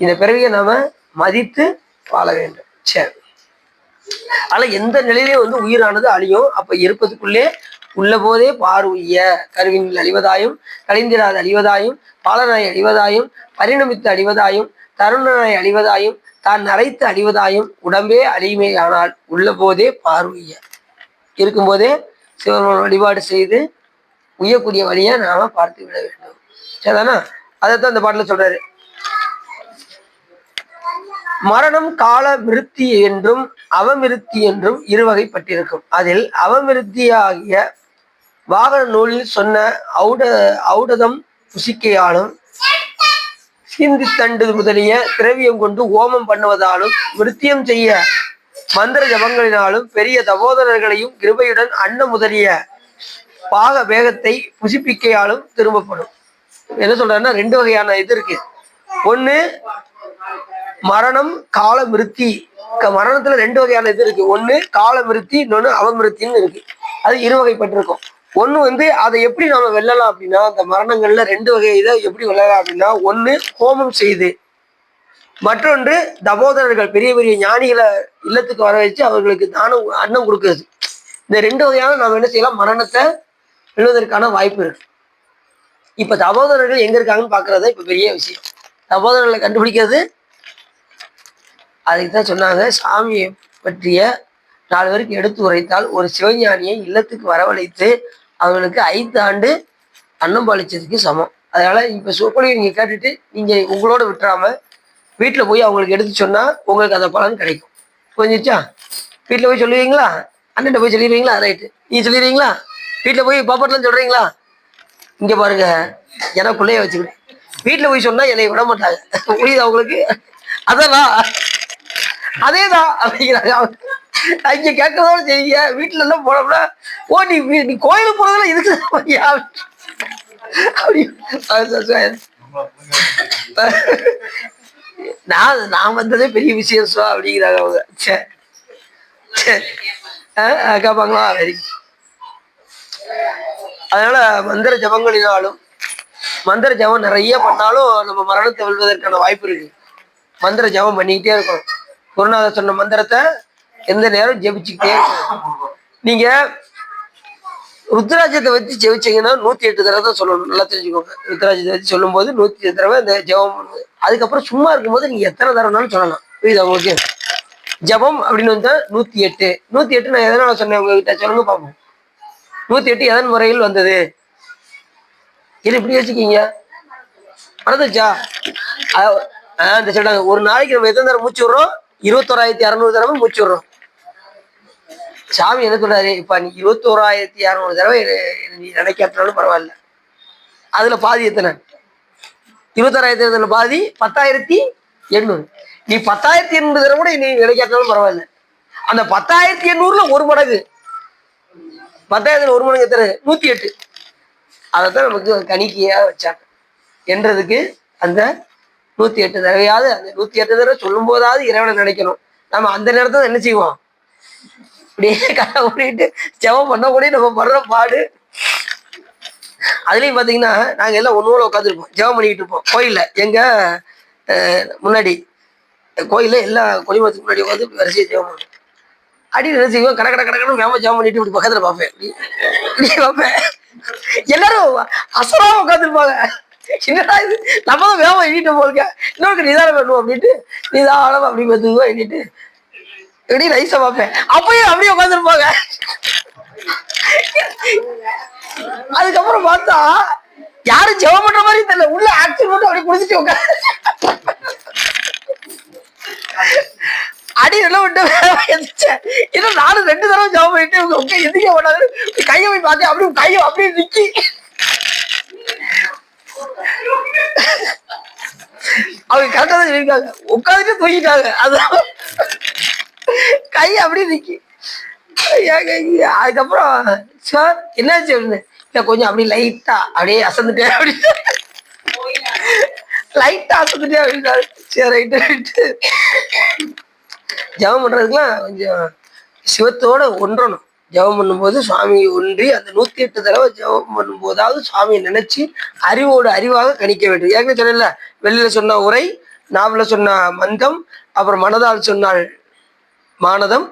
இந்த பிறவியை நாம மதித்து வாழ வேண்டும். சரி, ஆனா எந்த நிலையிலையும் உயிரானது அழியும். அப்ப இருப்பதுக்குள்ளே உள்ள போதே பார்வைய கருவினில் அழிவதாயும் கழிந்திராது அழிவதாயும் பாலனாய் அழிவதாயும் பரிணமித்து அழிவதாயும் தருணனாய் அழிவதாயும் தான் நரைத்து அழிவதாயும் உடம்பே அழியுமே. ஆனால் உள்ள போதே பார்வைய இருக்கும்போதே சிவபெருமான் வழிபாடு செய்து உய்யக்கூடிய வழியை நாம பார்த்து விட வேண்டும். சரிதானா? அதைத்தான் இந்த பாட்டுல சொல்றாரு. மரணம் கால மிருத்தி என்றும் அவமிருத்தி என்றும் இருவகைப்பட்டிருக்கும். அதில் அவமிருத்தியாகிய வாகன நூலில் சொன்ன ஔடதம் புசிக்கையாலும் சிந்தித்தண்டு முதலிய திரவியம் கொண்டு ஓமம் பண்ணுவதாலும் விருத்தியம் செய்ய மந்திர ஜபங்களினாலும் பெரிய தபோதரர்களையும் கிருபையுடன் அன்னம் முதலிய பாக வேகத்தை புசிப்பிக்கையாலும் திரும்பப்படும். என்ன சொல்றாருன்னா, ரெண்டு வகையான இது இருக்கு. ஒண்ணு மரணம், கால மிருத்தி. மரணத்துல ரெண்டு வகையான இது இருக்கு. ஒண்ணு கால மிருத்தி, இன்னொன்னு அவமிருத்தின்னு இருக்கு. அது இருவகைப்பட்டிருக்கும். ஒண்ணு அதை எப்படி நாம வெல்லலாம் அப்படின்னா, அந்த மரணங்கள்ல ரெண்டு வகை இதை எப்படி வெல்லலாம் அப்படின்னா, ஒண்ணு ஹோமம் செய்து, மற்றொன்று தபோதரர்கள் பெரிய பெரிய ஞானிகளை இல்லத்துக்கு வர வச்சு அவர்களுக்கு தானம் அன்னம் கொடுக்கறது. இந்த ரெண்டு வகையான நாம என்ன செய்யலாம், மரணத்தை வெல்வதற்கான வாய்ப்பு இருக்கு. இப்ப தபோதரர்கள் எங்க இருக்காங்கன்னு பாக்குறத இப்ப பெரிய விஷயம். தபோதரர்களை கண்டுபிடிக்கிறது. அதுக்கு தான் சொன்னாங்க, சாமியை பற்றிய 4 பேருக்கு எடுத்து உரைத்தால் ஒரு சிவஞானியை இல்லத்துக்கு வரவழைத்து அவங்களுக்கு 5 ஆண்டு அன்னம் பாலிச்சதுக்கு சமம். அதனால இப்ப சொற்பொழிவு நீங்க கேட்டுட்டு நீங்க உங்களோட விட்டுறாம வீட்டுல போய் அவங்களுக்கு எடுத்து சொன்னா உங்களுக்கு அந்த பலன் கிடைக்கும். புரிஞ்சிச்சா? வீட்டுல போய் சொல்லுவீங்களா? அண்ணன் போய் சொல்லிடுவீங்களா? ரைட்டு. நீ சொல்லிடுவீங்களா? வீட்டுல போய் பாப்பாட்டெல்லாம் சொல்றீங்களா? இங்க பாருங்க, எனக்குள்ளேயே வச்சுக்கிட்டேன். வீட்டுல போய் சொன்னா என்னை விட மாட்டாங்க. புரியுது அவங்களுக்கு? அதான் அதேதான் அப்படிங்கிறாங்க. இங்க கேட்கறதோட செய்ய வீட்டுல எல்லாம் போனோம்னா, ஓ நீ கோயிலுக்கு போறதுல இதுக்கு நான் வந்ததே பெரிய விசேஷம் அப்படிங்கிறாங்க அவங்க. கேட்பாங்களா? வெரி. அதனால மந்திர ஜபங்களினாலும், மந்திர ஜபம் நிறைய பண்ணாலும் நம்ம மரணத்தை வெல்வதற்கான வாய்ப்பு இருக்கு. மந்திர ஜபம் பண்ணிக்கிட்டே இருக்கணும். குருநாதர் சொன்ன மந்திரத்தை எந்த நேரம் ஜெபிச்சுக்கிட்டே இருக்கணும். நீங்க ருத்ராஜத்தை வச்சு ஜெபிச்சீங்கன்னா 108 தடவை தான் சொல்லணும். நல்லா தெரிஞ்சுக்கோங்க. ருத்ராஜத்தை வச்சு சொல்லும் போது 108 தடவை இந்த ஜபம் பண்ணுவது. அதுக்கப்புறம் சும்மா இருக்கும்போது நீங்க எத்தனை தடவைனாலும் சொல்லலாம். புரியுதா உங்களுக்கு? ஜபம் அப்படின்னு வந்தா 108. 108 நான் எதனால சொன்னேன் உங்ககிட்ட சொல்லுங்க பார்ப்போம். 108 எதன் முறையில் வந்தது? இது இப்படி வச்சுக்கீங்க. மறந்துச்சா? இந்த சொல்றாங்க, ஒரு நாளைக்கு நம்ம எத்தனை தடவை மூச்சு விடுறோம்? 21,600 தடவை மூச்சு விடுறோம். சாமி என்ன சொல்றாரு? இப்ப நீ 21,600 தடவை நீ நினைக்காட்டாலும் பரவாயில்ல. அதுல பாதி எத்தனை? 26,000 பாதி 10,800. நீ 10,800 தடவை கூட நீ நினைக்காட்டாலும் பரவாயில்ல. அந்த 10,800ல ஒரு மடங்கு, 10,000 ஒரு மடங்கு எத்தனை? 108. அதைத்தான் நமக்கு கணிக்கையா வச்சாங்க. என்றதுக்கு அந்த 108 தடவையாவது, அந்த 108 தடவை சொல்லும் போதாவது இறைவனை நினைக்கணும். நம்ம அந்த நேரத்தை என்ன செய்வோம்? அப்படியே கதை ஓடிட்டு ஜெபம் பண்ண கூட நம்ம படுற பாடு. அதுலயும் பாத்தீங்கன்னா நாங்க எல்லாம் ஒன்னோட உட்காந்துருப்போம், ஜெபம் பண்ணிக்கிட்டு இருப்போம் கோயில்ல. எங்க முன்னாடி கோயில்ல எல்லா கொடிமரத்துக்கு முன்னாடி உட்காந்து வரிசையை ஜெபம் பண்ணுவோம். அடி என்ன செய்வோம்? கடை வேகமா ஜெபம் பண்ணிட்டு இப்படி பக்கத்துல பார்ப்பேன். இப்படி பார்ப்பேன். எல்லாரும் அசராம உட்காந்துருப்பாங்க. என்னடா இது, நம்ம தான் வேகமா எண்ணிட்டு போயிருக்க, இன்னொரு நிதானம் பண்ணுவோம் அப்படின்ட்டு நிதானம் அப்படி மெதுவா எண்ணிட்டு எப்படி ரைஸா பார்ப்பேன். அப்பயும் அப்படியே உட்காந்துருப்பாங்க. அதுக்கப்புறம் பார்த்தா யாரும் ஜெபம் பண்ற மாதிரி தெரியல, உள்ள ஆக்சிடென்ட் போட்டு அப்படி குடிச்சிட்டு உட்காந்து அடி எல்லாம் விட்டு இன்னும் நானும் 2 தடவை ஜெபம் பண்ணிட்டு உங்க எதுக்கே பண்ணாது கையை போய் பார்த்தேன். அப்படியே கையை அப்படியே நிக்கி அவங்க கரெக்டா தான் இருக்காங்க, உட்காந்துட்டு தூக்கிட்டாங்க. அதான் கை அப்படி நிக்கி. அதுக்கப்புறம் சார் என்னாச்சு அப்படின்னு, இல்லை கொஞ்சம் அப்படி லைட்டா அப்படியே அசந்துட்டேன் அப்படின்னு, லைட்டா அசந்துட்டேன் அப்படின்னாரு. சரி ரைட்டு ரைட்டு. ஜபம் பண்றதுக்குலாம் கொஞ்சம் சிவத்தோட ஒன்றணும். ஜபம் பண்ணும்போது சுவாமியை ஒன்றி அந்த 108 தடவை ஜபம் பண்ணும்போதாவது சுவாமியை நினைச்சு அறிவோடு அறிவாக கணிக்க வேண்டும். ஏற்கனவே சொன்னல, வெளியில சொன்ன உரை, நாவல சொன்ன மந்தம், அப்புறம் மனதால் சொன்னால் மானதம்,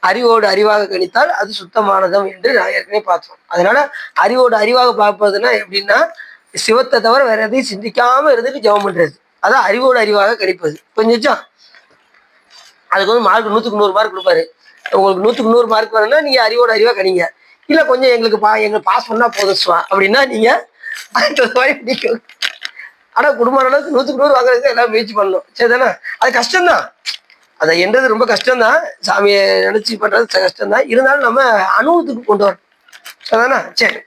அறிவோடு அறிவாக கணித்தால் அது சுத்தமானதம் என்று நான் ஏற்கனவே பார்த்தோம். அதனால அறிவோடு அறிவாக பார்ப்பதுன்னா எப்படின்னா, சிவத்தை தவிர வேற எதையும் சிந்திக்காம இருந்துட்டு ஜபம் பண்றது, அதான் அறிவோடு அறிவாக கணிப்பது. கொஞ்சம் அதுக்கு வந்து மார்க் 100க்கு 100 மார்க் கொடுப்பாரு. உங்களுக்கு 100க்கு 100 மார்க் வேணும்னா நீங்க அறிவோட அறிவா கணிங்க. இல்ல கொஞ்சம் எங்களுக்கு பாஸ் பண்ணா போதும் அப்படின்னா நீங்க அந்த மாதிரி பிடிக்கும். ஆனா குடும்ப அளவுக்கு 100க்கு 100 வாங்குறதுக்கு எல்லாம் முயற்சி பண்ணணும். சரி தானே? அது கஷ்டம்தான், அதை என்றது ரொம்ப கஷ்டம்தான். சாமியை நினைச்சு பண்றது கஷ்டம்தான். இருந்தாலும் நம்ம அனுபவத்துக்கு கொண்டு வரணும். சரிதானே? சரி.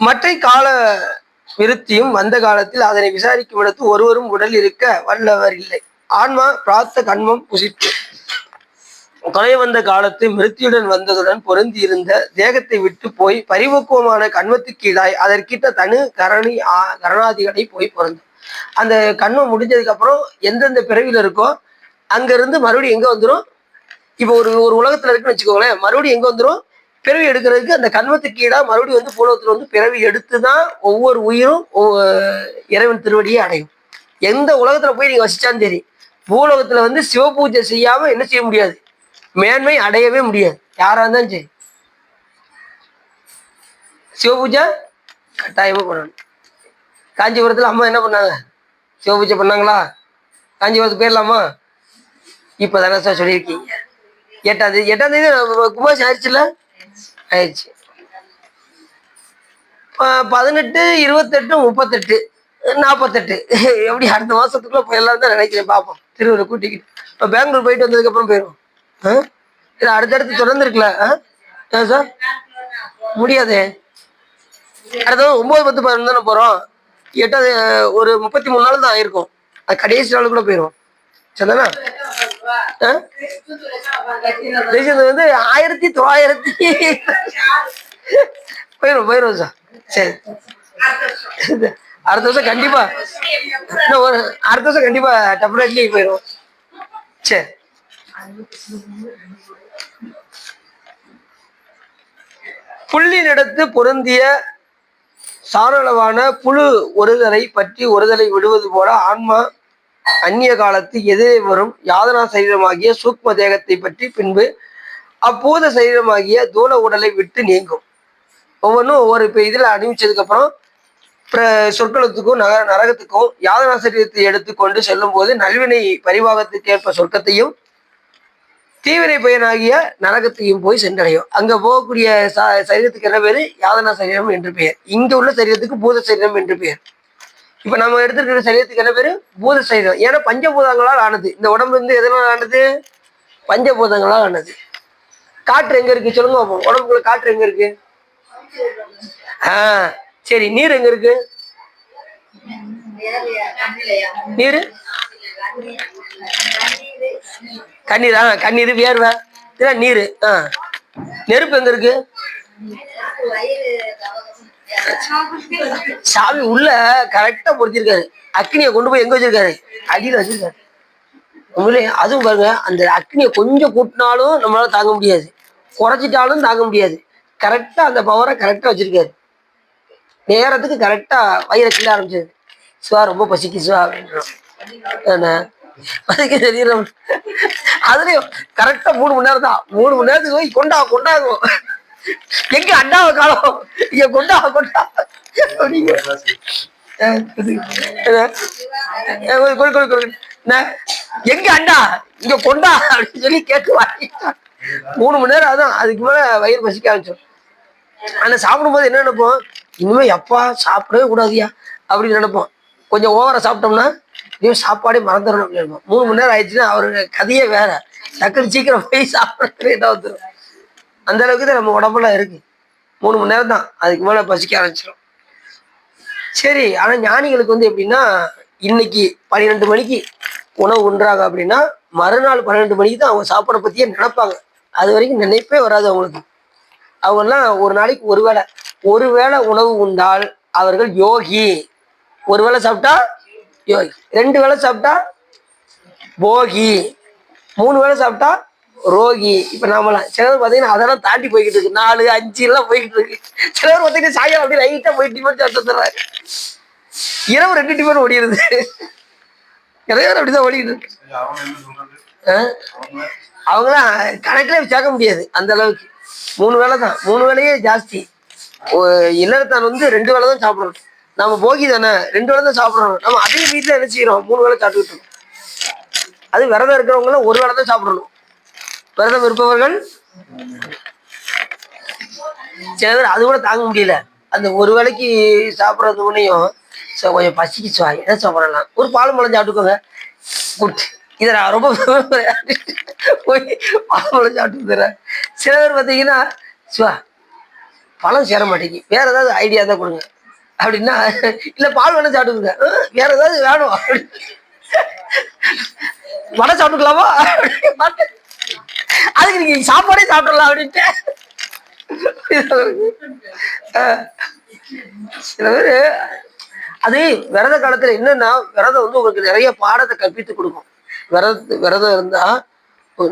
மற்ற கால விருத்தியும் வந்த காலத்தில் அதனை விசாரிக்கும் இடத்து ஒருவரும் உடல் இருக்க வல்லவர் இல்லை. ஆன்மா பிரார்த்த கண்மம் புசித்து கொலை வந்த காலத்து மிருத்தியுடன் வந்ததுடன் பொருந்தி இருந்த தேகத்தை விட்டு போய் பரிபக்குவமான கண்மத்துக்கு கீழாய் அதற்கிட்ட தனு கரணாதிகளை போய் பொருந்தும். அந்த கண்மம் முடிஞ்சதுக்கு அப்புறம் எந்தெந்த பிறவியில இருக்கோ அங்க இருந்து மறுபடியும் எங்க வந்துடும்? இப்போ ஒரு ஒரு உலகத்துல இருக்குன்னு வச்சுக்கோங்களேன், மறுபடியும் எங்க வந்துடும்? பிறவி எடுக்கிறதுக்கு அந்த கண்மத்துக்கு கீழா மறுபடியும் வந்து பூலோகத்துல வந்து பிறவி எடுத்துதான் ஒவ்வொரு உயிரும் இறைவன் திருவடியை அடையும். எந்த உலகத்துல போய் நீங்க வசிச்சாலும் சரி, பூலோகத்துல வந்து சிவபூஜை செய்யாம என்ன செய்ய முடியாது, மேன்மை அடையவே முடியாது. யாரா இருந்தாலும் சரி சிவபூஜை கட்டாயமா பண்ணணும். காஞ்சிபுரத்துல அம்மா என்ன பண்ணாங்க? சிவபூஜை பண்ணாங்களா? காஞ்சிபுரத்துக்கு போயிடலாமா? இப்பதானே சார் சொல்லியிருக்கீங்க. 8ஆம் தேதி கும்பாசி ஆயிடுச்சுல்ல? ஆயிடுச்சு. 18, 28, 38, 48 எப்படி அடுத்த மாசத்துக்குள்ள போயிடலாம் தான் நினைக்கிறேன். பார்ப்போம். திருவள்ளூர் கூட்டிக்கிட்டு இப்போ பெங்களூர் போயிட்டு வந்ததுக்கு அப்புறம் போயிடும். இல்லை அடுத்தடுத்து தொடர்ந்து இருக்குல்ல சார்? முடியாதே. அடுத்தது 9, 10, 11 தானே போறோம். 8ஆவது ஒரு 33 நாள் தான் ஆயிருக்கும். அது கடைசி நாளுக்குள்ள போயிடும். சரிதானா? வந்து 1900 போயிடும் சார். சரி, அடுத்த வருஷம் கண்டிப்பா, அடுத்த வருஷம் கண்டிப்பா டெஃபினெட்லி போயிடும். சரி, புள்ளினிடத்து பொருந்திய சாரளவான புழு ஒருதலை பற்றி ஒருதலை விடுவது போல ஆன்மா அந்நிய காலத்து எதிரே வரும் யாதனா சரீரமாகிய சூக்ம தேகத்தை பற்றி பின்பு அப்பூத சரீரமாகிய தூள உடலை விட்டு நீங்கும். ஒவ்வொன்றும் ஒவ்வொரு இப்போ இதில் அணிவிச்சதுக்கு அப்புறம் சொற்களத்துக்கும் நரகத்துக்கும் யாதனா சரீரத்தை எடுத்துக்கொண்டு செல்லும் போது நல்வினை பரிவாகத்துக்கு ஏற்ப சொர்க்கத்தையும் தீவிரை பயனாகிய நரகத்தையும் போய் சென்றடையும். அங்க போகக்கூடிய சரீரத்துக்கு என்ன பேரு? யாதனா சரீரம் என்று பெயர். இங்க உள்ள சரீரத்துக்கு பூத சரீரம் என்று பெயர். இப்ப நம்ம எடுத்துக்கிற சரீரத்துக்கு என்ன பேரு? பூத சரீரம். ஏன்னா பஞ்சபூதங்களால் ஆனது. இந்த உடம்பு வந்து எதனால் ஆனது? பஞ்சபூதங்களால் ஆனது. காற்று எங்க இருக்கு சொல்லுங்க பார்ப்போம். உடம்புக்குள்ள காற்று எங்க இருக்கு? சரி, நீர் எங்க இருக்கு? நீர் கண்ணீர். கண்ணீர் வேர்வை இதெல்லாம் நீர். நெருப்பு எங்க இருக்கு? சாமி உள்ள கரெக்டா பொருத்திருக்காரு. அக்னியை கொண்டு போய் எங்க வச்சிருக்காரு? அடியில வச்சிருக்காரு. உண்மையிலே அதுவும் பாருங்க, அந்த அக்னியை கொஞ்சம் கூட்டினாலும் நம்மளால தாங்க முடியாது, குறைச்சிட்டாலும் தாங்க முடியாது. கரெக்டா அந்த பவரை கரெக்டா வச்சிருக்காரு. நேரத்துக்கு கரெக்டா வயிறை கிள்ள ஆரம்பிச்சது. சுவா ரொம்ப பசிக்கு சுவா அப்படின்றோம். அதுக்கு தெரியும். அதுலயும் கரெக்டா 3 மணி நேரம் தான். 3 மணி நேரத்துக்கு போய் கொண்டாகும். எங்க அண்டாவை காலம், இங்க கொண்டா எங்க அண்டா இங்க கொண்டா அப்படின்னு சொல்லி கேட்டு வாங்கி 3 மணி நேரம். அதான் அதுக்கு மேல வயிறு பசிக்க ஆரம்பிச்சோம். ஆனா சாப்பிடும்போது என்ன நினைப்போம்? இனிமே எப்பா சாப்பிடவே கூடாதியா அப்படின்னு நினைப்போம். கொஞ்சம் ஓவரா சாப்பிட்டோம்னா இனிமே சாப்பாடே மறந்துடணும் அப்படின்னு 3 மணி நேரம் ஆயிடுச்சுன்னா அவருக்கு கதையே வேற. டக்குன்னு சீக்கிரம் போய் சாப்பிட என்ன வந்துடும். அந்த அளவுக்கு தான் நம்ம உடம்புல இருக்கு. 3 மணி நேரம் தான், அதுக்கு மேல பசிக்க ஆரம்பிச்சிடும். சரி, ஆனா ஞானிகளுக்கு வந்து எப்படின்னா, இன்னைக்கு 12 மணிக்கு உணவு உண்றாங்க அப்படின்னா மறுநாள் 12 மணிக்கு தான் அவங்க சாப்பிட பத்தியே நினைப்பாங்க. அது வரைக்கும் நினைப்பே வராது அவங்களுக்கு. அவங்கெல்லாம் ஒரு நாளைக்கு ஒரு வேளை உணவு உண்டால் அவர்கள் யோகி. ஒரு வேளை சாப்பிட்டா யோகி, 2 வேளை சாப்பிட்டா போகி, 3 வேளை சாப்பிட்டா ரோகி. இப்ப நாமலாம் சிலர் பார்த்தீங்கன்னா அதெல்லாம் தாண்டி போய்கிட்டு இருக்கு. 4, 5 எல்லாம் போய்கிட்டு இருக்கு. சிலர் பார்த்தீங்கன்னா சாயங்காலம் அப்படி லைட்டா போய் டிஃபன் சாப்பிட்டுறாரு. இரவு 2 டிஃபன் ஓடிடுது. நிறைய பேர் அப்படிதான் ஓடிட்டு இருக்கு. அவங்களாம் கணக்கிலே சேர்க்க முடியாது அந்த அளவுக்கு. 3 வேளை தான். 3 வேளையே ஜாஸ்தி. இல்லறத்தான் வந்து 2 வேளை தான் சாப்பிடணும். நம்ம போகி தானே 2 வேளை தான் சாப்பிடணும். நம்ம அதே வீட்டுல என்ன செய்யறோம்? 3 வேளை சாப்பிட்டுக்கிட்டு இருக்கோம். அது விரதம் இருக்கிறவங்களும் 1 வேளை தான் சாப்பிடணும். விரதம் இருப்பவர்கள் சில பேர் அது கூட தாங்க முடியல. அந்த 1 வேளைக்கு சாப்பிட்றது முன்னையும் கொஞ்சம் பசிக்குச்சுவா என்ன சாப்பிடலாம், ஒரு பால் பழம் சாப்பிட்டுக்கோங்க. குட். இதை நான் ரொம்ப போய் பால் பழம் சாப்பிட்டு. சில பேர் பார்த்தீங்கன்னா சிவா பழம் சேர மாட்டேங்கி, வேற ஏதாவது ஐடியா தான் கொடுங்க அப்படின்னா, இல்லை பால் வேணும் சாப்பிட்டுக்கோங்க, வேற ஏதாவது வேணும் வடை சாப்பிட்டுக்கலாமா? அதுக்கு நீங்க சாப்பாடே சாப்பிடலாம் அப்படின்ட்டு. சில பேரு அது விரத காலத்துல என்னன்னா, விரதம் வந்து உங்களுக்கு நிறைய பாடத்தை கற்பித்து கொடுக்கும். விரதம் இருந்தா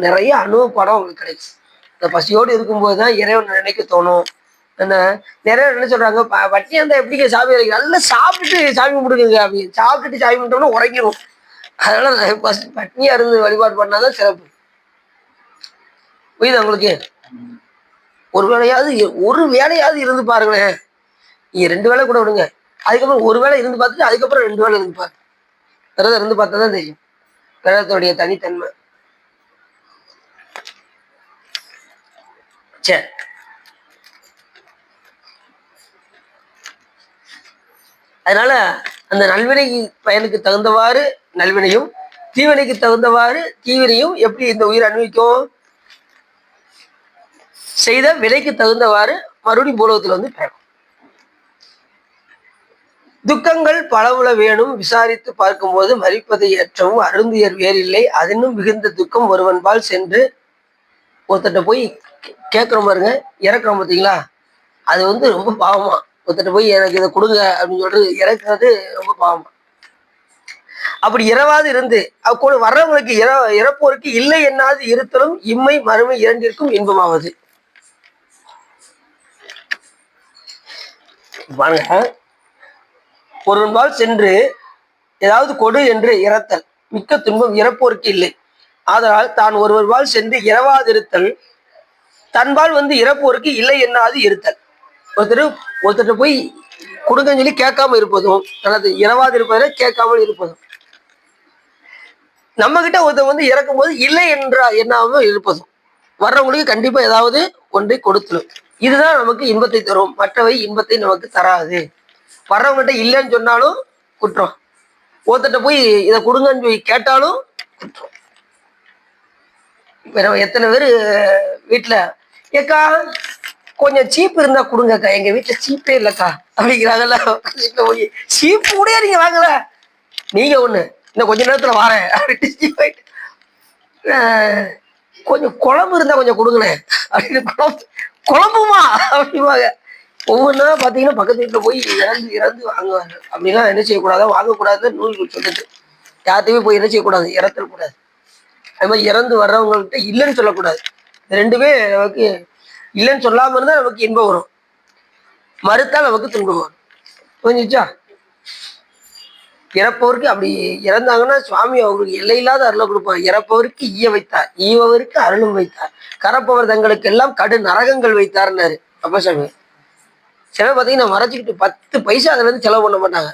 நிறைய அனுபவ பாடம் உங்களுக்கு கிடைக்கும். இந்த பசியோடு இருக்கும்போதுதான் இறைவன் நினைக்க தோணும். என்ன நிறைய என்ன சொல்றாங்க, பட்டியா இருந்தா எப்படிங்க சாமி வரைக்கும், நல்லா சாப்பிட்டுட்டு சாமி கும்பிடுங்க. அப்படி சாப்பிட்டுட்டு சாமி கும்பிட்டோம்னா உறங்கிடும். அதனால பட்னியா இருந்து வழிபாடு பண்ணாதான் சிறப்பு. புரியுதா உங்களுக்கு? ஒரு வேலையாவது இருந்து பாருங்களேன். நீங்க 2 வேலை கூட விடுங்க, அதுக்கப்புறம் ஒரு வேலை இருந்து பார்த்துட்டு அதுக்கப்புறம் 2 வேலை இருந்து பாருங்க. விரதம் இருந்து பார்த்தா தான் தெரியும் விரதத்துடைய தனித்தன்மை. சரி, அதனால அந்த நல்வினை பயனுக்கு தகுந்தவாறு நல்வினையும், தீவினைக்கு தகுந்தவாறு தீவினையும் எப்படி இந்த உயிர் அனுபவிக்கும்? செய்த விலைக்கு தகுந்தவாறு மறுபடியும் பூலோகத்துல வந்து பெறும். துக்கங்கள் பலவுல வேணும் விசாரித்து பார்க்கும்போது மறிப்பதை ஏற்றவும் அருந்தியர் வேறில்லை, அதனும் மிகுந்த துக்கம் ஒருவன்பால் சென்று ஒருத்தட்ட போய் கேட்குறோம் பாருங்க, இறக்குறோம் பார்த்தீங்களா, அது வந்து ரொம்ப பாவமா. ஒருத்தட்ட போய் எனக்கு இதை கொடுங்க அப்படின்னு சொல்றது இறக்குறது ரொம்ப பாவமா. அப்படி இரவாது இருந்து கூட வர்றவங்களுக்கு இறப்போருக்கு இல்லை என்னாது இருத்தலும் இம்மை மறுமை இரண்டிற்கும் இன்பமாவது. பாருங்க, ஒருவன்பால் சென்று ஏதாவது கொடு என்று இறத்தல் மிக்க துன்பம் இறப்போருக்கு இல்லை. ஆதலால் தான் ஒருவர்பால் சென்று இரவாதிருத்தல் தன்பால் வந்து இறப்போருக்கு இல்லை என்னாது இருத்தல். ஒருத்தர் போய் கொடுங்கன்னு சொல்லி கேட்காம இருப்பதும் அல்லது இரவாது இருப்பதை கேட்காமல் இருப்பதும். நம்ம கிட்ட ஒருத்தர் வந்து இறக்கும் போது இல்லை என்ற எண்ணாமல் இருப்பதும் வர்றவங்களுக்கு கண்டிப்பா ஏதாவது ஒன்றை கொடுத்துடும். இதுதான் நமக்கு இன்பத்தை தரும், மற்றவை இன்பத்தை நமக்கு தராது. வர்றவங்ககிட்ட இல்லைன்னு சொன்னாலும் குற்றம், ஒருத்தட்ட போய் இதை கொடுங்கன்னு போய் கேட்டாலும் குற்றம். இப்ப நம்ம எத்தனை பேர் வீட்டுல ஏக்கா கொஞ்சம் சீப்பு இருந்தா கொடுங்கக்கா, எங்க வீட்டுல சீப்பே இல்லக்கா அப்படிங்கிறாங்கல்ல. போய் சீப்பு கூட நீங்க வாங்கல, நீங்க ஒண்ணு இன்னும் கொஞ்ச நேரத்துல வாரேன் அப்படின்ட்டு கொஞ்சம் குழம்பு இருந்தா கொஞ்சம் கொடுங்களேன் அப்படின்னு. குழம்புமா அப்படிவாங்க. ஒவ்வொன்றா பார்த்தீங்கன்னா பக்கத்து வீட்டில் போய் இறந்து வாங்குவாங்க. அப்படிலாம் என்ன செய்யக்கூடாது, வாங்கக்கூடாதுன்னு நூல்கள் சொல்லுது. யார்த்தையுமே போய் என்ன செய்யக்கூடாது, இறத்தக்கூடாது. அது மாதிரி இறந்து வர்றவங்கள்ட்ட இல்லைன்னு சொல்லக்கூடாது. ரெண்டுமே நமக்கு இல்லைன்னு சொல்லாமல் இருந்தால் நமக்கு இன்பம் வரும், மறுத்தால் நமக்கு துன்பம் வரும். புரிஞ்சுச்சா? இறப்பவருக்கு அப்படி இறந்தாங்கன்னா சுவாமி அவங்களுக்கு எல்லையில்லாத அருளை கொடுப்பார். இறப்பவருக்கு ஈய வைத்தார், ஈவவருக்கு அருளும் வைத்தார், கரப்பவர் தங்களுக்கு எல்லாம் கடு நரகங்கள் வைத்தார்னாரு அப்பசாமி. சில பார்த்தீங்கன்னா மறைச்சிக்கிட்டு 10 பைசா அதுல இருந்து செலவு பண்ண மாட்டாங்க.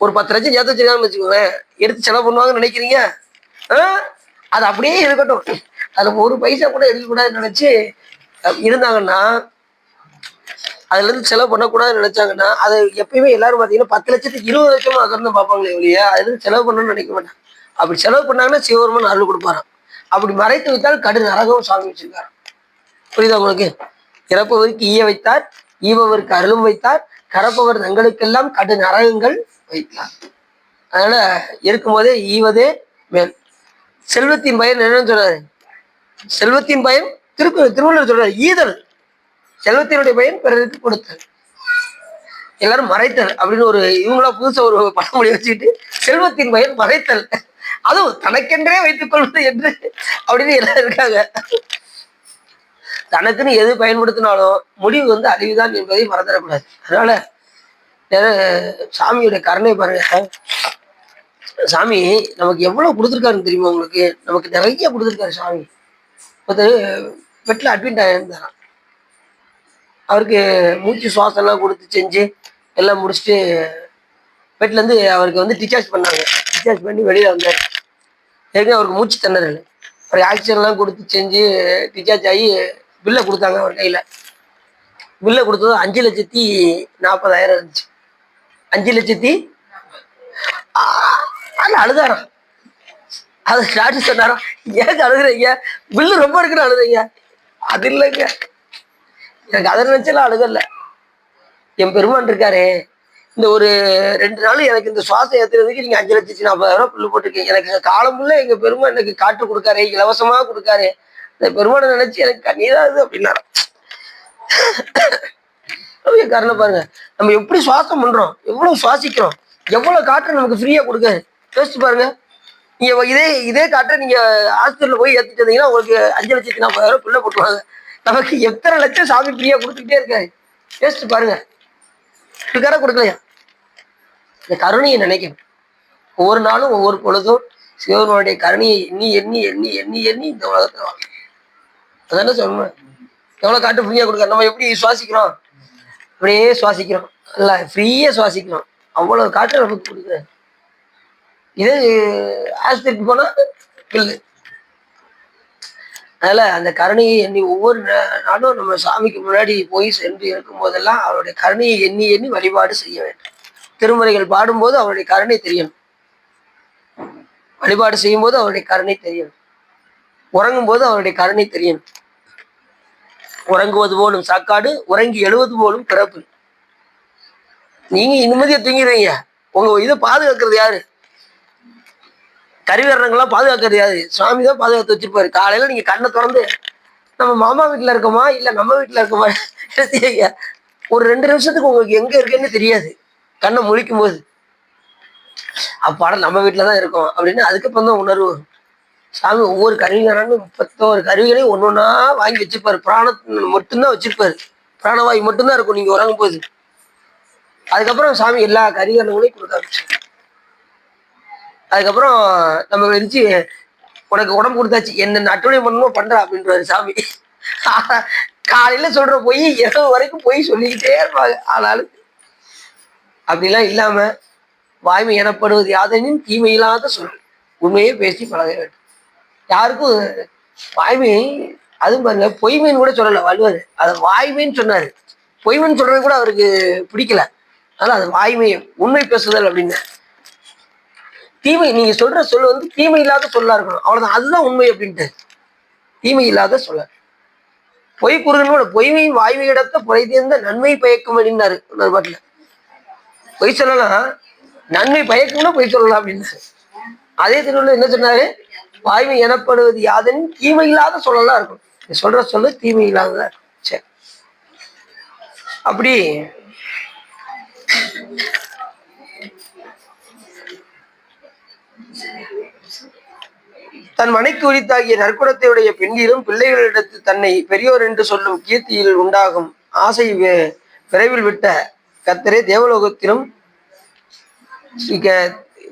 ஒரு 10 லட்சம் சேர்த்து வச்சிருக்காங்கன்னு வச்சுக்கோங்களேன், எடுத்து செலவு பண்ணுவாங்கன்னு நினைக்கிறீங்க? அது அப்படியே இருக்கட்டும், அதுல ஒரு பைசா கூட எடுக்கக்கூடாதுன்னு நினைச்சு இருந்தாங்கன்னா, அதுல இருந்து செலவு பண்ணக்கூடாதுன்னு நினைச்சாங்கன்னா, அது எப்பயுமே எல்லாரும் பார்த்தீங்கன்னா 10 லட்சத்துக்கு 20 லட்சமா அகர்ந்து பார்ப்பாங்களே ஒழிய அதுல இருந்து செலவு பண்ணணும்னு நினைக்க மாட்டாங்க. அப்படி செலவு பண்ணாங்கன்னா சிவபெருமான் அருள் கொடுப்பாராம். அப்படி மறைத்து வைத்தால் கடு நரகம் சுவாமி வச்சிருக்காரு. புரியுதா உங்களுக்கு? இறப்பவருக்கு ஈய வைத்தார், ஈவவருக்கு அருளும் வைத்தார், கரப்பவர் தங்களுக்கெல்லாம் கடு நரகங்கள் வைத்தார். அதனால இருக்கும்போதே ஈவதே மேல். செல்வத்தின் பயன் என்னன்னு சொல்றாரு? செல்வத்தின் பயன் திருவள்ளுவர் சொல்றாரு ஈதல். செல்வத்தினுடைய பயன் பிறருக்கு கொடுத்தல், எல்லாரும் மறைத்தல் அப்படின்னு ஒரு இவங்களா புதுசா ஒரு பழமொழி வச்சுக்கிட்டு செல்வத்தின் பயன் மறைத்தல், அதுவும் தனக்கென்றே வைத்துக் கொள்வது என்று அப்படின்னு எல்லாம் இருக்காங்க. தனக்குன்னு எது பயன்படுத்தினாலும் முடிவு வந்து அழிவுதான் என்பதை மறந்துடக்கூடாது. அதனால சாமியுடைய கருணை பாருங்க. சாமி நமக்கு எவ்வளவு கொடுத்துருக்காருன்னு தெரியுமா உங்களுக்கு? நமக்கு நிறைய கொடுத்துருக்காரு சாமி. ஒருத்தர் பெட்டில் அட்மிட் ஆகியிருந்தாராம். அவருக்கு மூச்சு சுவாசம் எல்லாம் கொடுத்து செஞ்சு எல்லாம் முடிச்சுட்டு பெட்லேருந்து அவருக்கு வந்து டிஸ்சார்ஜ் பண்ணாங்க. டிஸ்சார்ஜ் பண்ணி வெளியில் வந்தார். ஏற்கனவே அவருக்கு மூச்சு திணறல், அவருக்கு ஆக்சிஜன்லாம் கொடுத்து செஞ்சு டிஸ்சார்ஜ் ஆகி பில்லை கொடுத்தாங்க. அவர் கையில் பில்லை கொடுத்தது 5,40,000 இருந்துச்சு. 5,00,000 அதில் அழுதாராம். அது டாக்டர் சொன்னாராம், ஏங்க அழுகுறீங்க, பில்லு ரொம்ப இருக்குன்னு அழுதுங்க. அது இல்லைங்க, எனக்கு அதை நினைச்செல்லாம் அழுகல. என் பெருமான் இருக்காரு, இந்த ஒரு 2 நாள் எனக்கு இந்த சுவாசம் ஏத்துறதுக்கு நீங்க 5,40,000 புல்லு போட்டிருக்கீங்க. எனக்கு காலம் ஃபுல்லா எங்க பெருமா எனக்கு காட்டு கொடுக்காரு, இலவசமா கொடுக்காரு. இந்த பெருமானை நினைச்சு எனக்கு கண்ணீராது அப்படின்னாராம். காரணம் பாருங்க, நம்ம எப்படி சுவாசம் பண்றோம், எவ்வளவு சுவாசிக்கிறோம், எவ்வளவு காற்று நமக்கு ஃப்ரீயா கொடுக்காரு. யோசிச்சு பாருங்க. நீங்க இதே இதே காற்றை நீங்க ஹாஸ்பிட்டல்ல போய் ஏத்துட்டு வந்தீங்கன்னா உங்களுக்கு 5,40,000 புள்ள போட்டுருவாங்க. நமக்கு எத்தனை லட்சம் சாமி ஃப்ரீயா கொடுத்துக்கிட்டே இருக்காரு. யோசிச்சு பாருங்க. இருக்காரா கொடுக்கலையா? இந்த கருணையை நினைக்கணும். ஒவ்வொரு நாளும் ஒவ்வொரு பொழுதும் சிவனுடைய கருணையை எண்ணி எண்ணி எண்ணி எண்ணி எண்ணி இந்த உலகத்துல வாங்க. அதான சொல்லணும். எவ்வளவு காட்டு ஃப்ரீயா கொடுக்க, நம்ம எப்படி சுவாசிக்கிறோம், அப்படியே சுவாசிக்கிறோம், நல்லா ஃப்ரீயா சுவாசிக்கிறோம். அவ்வளவு காற்று நமக்கு கொடுக்குறாரு. இதே ஆஸ்பத்திரிக்கு போனா பில்லு. அதனால அந்த கருணையை எண்ணி ஒவ்வொரு நாளும் நம்ம சாமிக்கு முன்னாடி போய் சென்று இருக்கும் போதெல்லாம் அவருடைய கருணையை எண்ணி எண்ணி வழிபாடு செய்ய வேண்டும். திருமுறைகள் பாடும்போது அவருடைய கருணை தெரியணும். வழிபாடு செய்யும் போது அவருடைய கருணை தெரியணும். உறங்கும் போது அவருடைய கருணை தெரியணும். உறங்குவது போலும் சாக்காடு, உறங்கி எழுவது போலும் பிறப்பு. நீங்க நிம்மதியா தூங்கிடுவீங்க. உங்க இதை பாதுகாக்கிறது யாரு? கருவீரங்கள்லாம் பாதுகாக்கிறது யாரு? சுவாமி தான் பாதுகாத்து வச்சிருப்பாரு. காலையில நீங்க கண்ணை திறந்து நம்ம மாமா வீட்டுல இருக்கோமா இல்ல நம்ம வீட்டுல இருக்கோமா ஒரு 2 நிமிஷத்துக்கு உங்களுக்கு எங்க இருக்குன்னு தெரியாது. கண்ணை முழிக்கும் போது அப்பாட நம்ம வீட்டுலதான் இருக்கோம் அப்படின்னு அதுக்கப்புறம் தான் உணர்வு வரும். சாமி ஒவ்வொரு கருவிகாரங்களும் 31 கருவிகளையும் ஒன்னொன்னா வாங்கி வச்சிருப்பாரு. பிராணத்தை மட்டும்தான் வச்சிருப்பாரு. பிராணவாயு மட்டும்தான் இருக்கும் நீங்க உறங்கும் போது. அதுக்கப்புறம் சாமி எல்லா கருவிகரணங்களையும் கொடுக்க ஆரம்பிச்சு. அதுக்கப்புறம் நம்ம இருந்துச்சு உனக்கு உடம்பு கொடுத்தாச்சு, என்ன அட்டுணை பண்ணணுமோ பண்றா அப்படின்றாரு சாமி. காலையில சொல்ற பொய் இரவு வரைக்கும் பொய் சொல்லிக்கிட்டே இருப்பாங்க. ஆனாலும் அப்படிலாம் இல்லாம வாய்மை எனப்படுவது யாதெனின் தீமை இல்லாத சொல், உண்மையே பேசி பழக வேண்டும். யாருக்கும் வாய்மை, அதுவும் பாருங்க பொய்மைன்னு கூட சொல்லல வள்ளுவர், அதை வாய்மைன்னு சொன்னாரு. பொய்மைன்னு சொல்றது கூட அவருக்கு பிடிக்கல. அதனால அது வாய்மை, உண்மை பேசுதல் அப்படின்னு. தீமை நீங்க சொல்ற சொல் வந்து தீமை இல்லாத சொல்லா இருக்கணும், அவ்வளவுதான். அதுதான் உண்மை அப்படின்ட்டு. தீமை இல்லாத சொல்ல. பொய் குறுகனோட பொய்மையின் வாய்மை இடத்த புரை தேர்ந்த நன்மை பயக்கும் அப்படின்னாரு இன்னொரு பாட்டுல. பொய் சொல்லலாம், நன்மை பயக்கும்னா பொய் சொல்லலாம் அப்படின்னாரு. அதே திருவள்ளுவர் என்ன சொன்னாரு? வாய்மை எனப்படுவது யாதெனின் தீமை இல்லாத சொல்லலாம் இருக்கும். சொல்ற சொல்ல தீமை இல்லாததா இருக்கும். சரி, அப்படி தன் மனைக்கு உரித்தாகிய நற்குணத்தையுடைய பெண்ணிலும் பிள்ளைகளிடத்து தன்னை பெரியோர் என்று சொல்லும் கீர்த்தியில் உண்டாகும் ஆசை விரைவில் விட்ட கத்தரே தேவலோகத்திலும்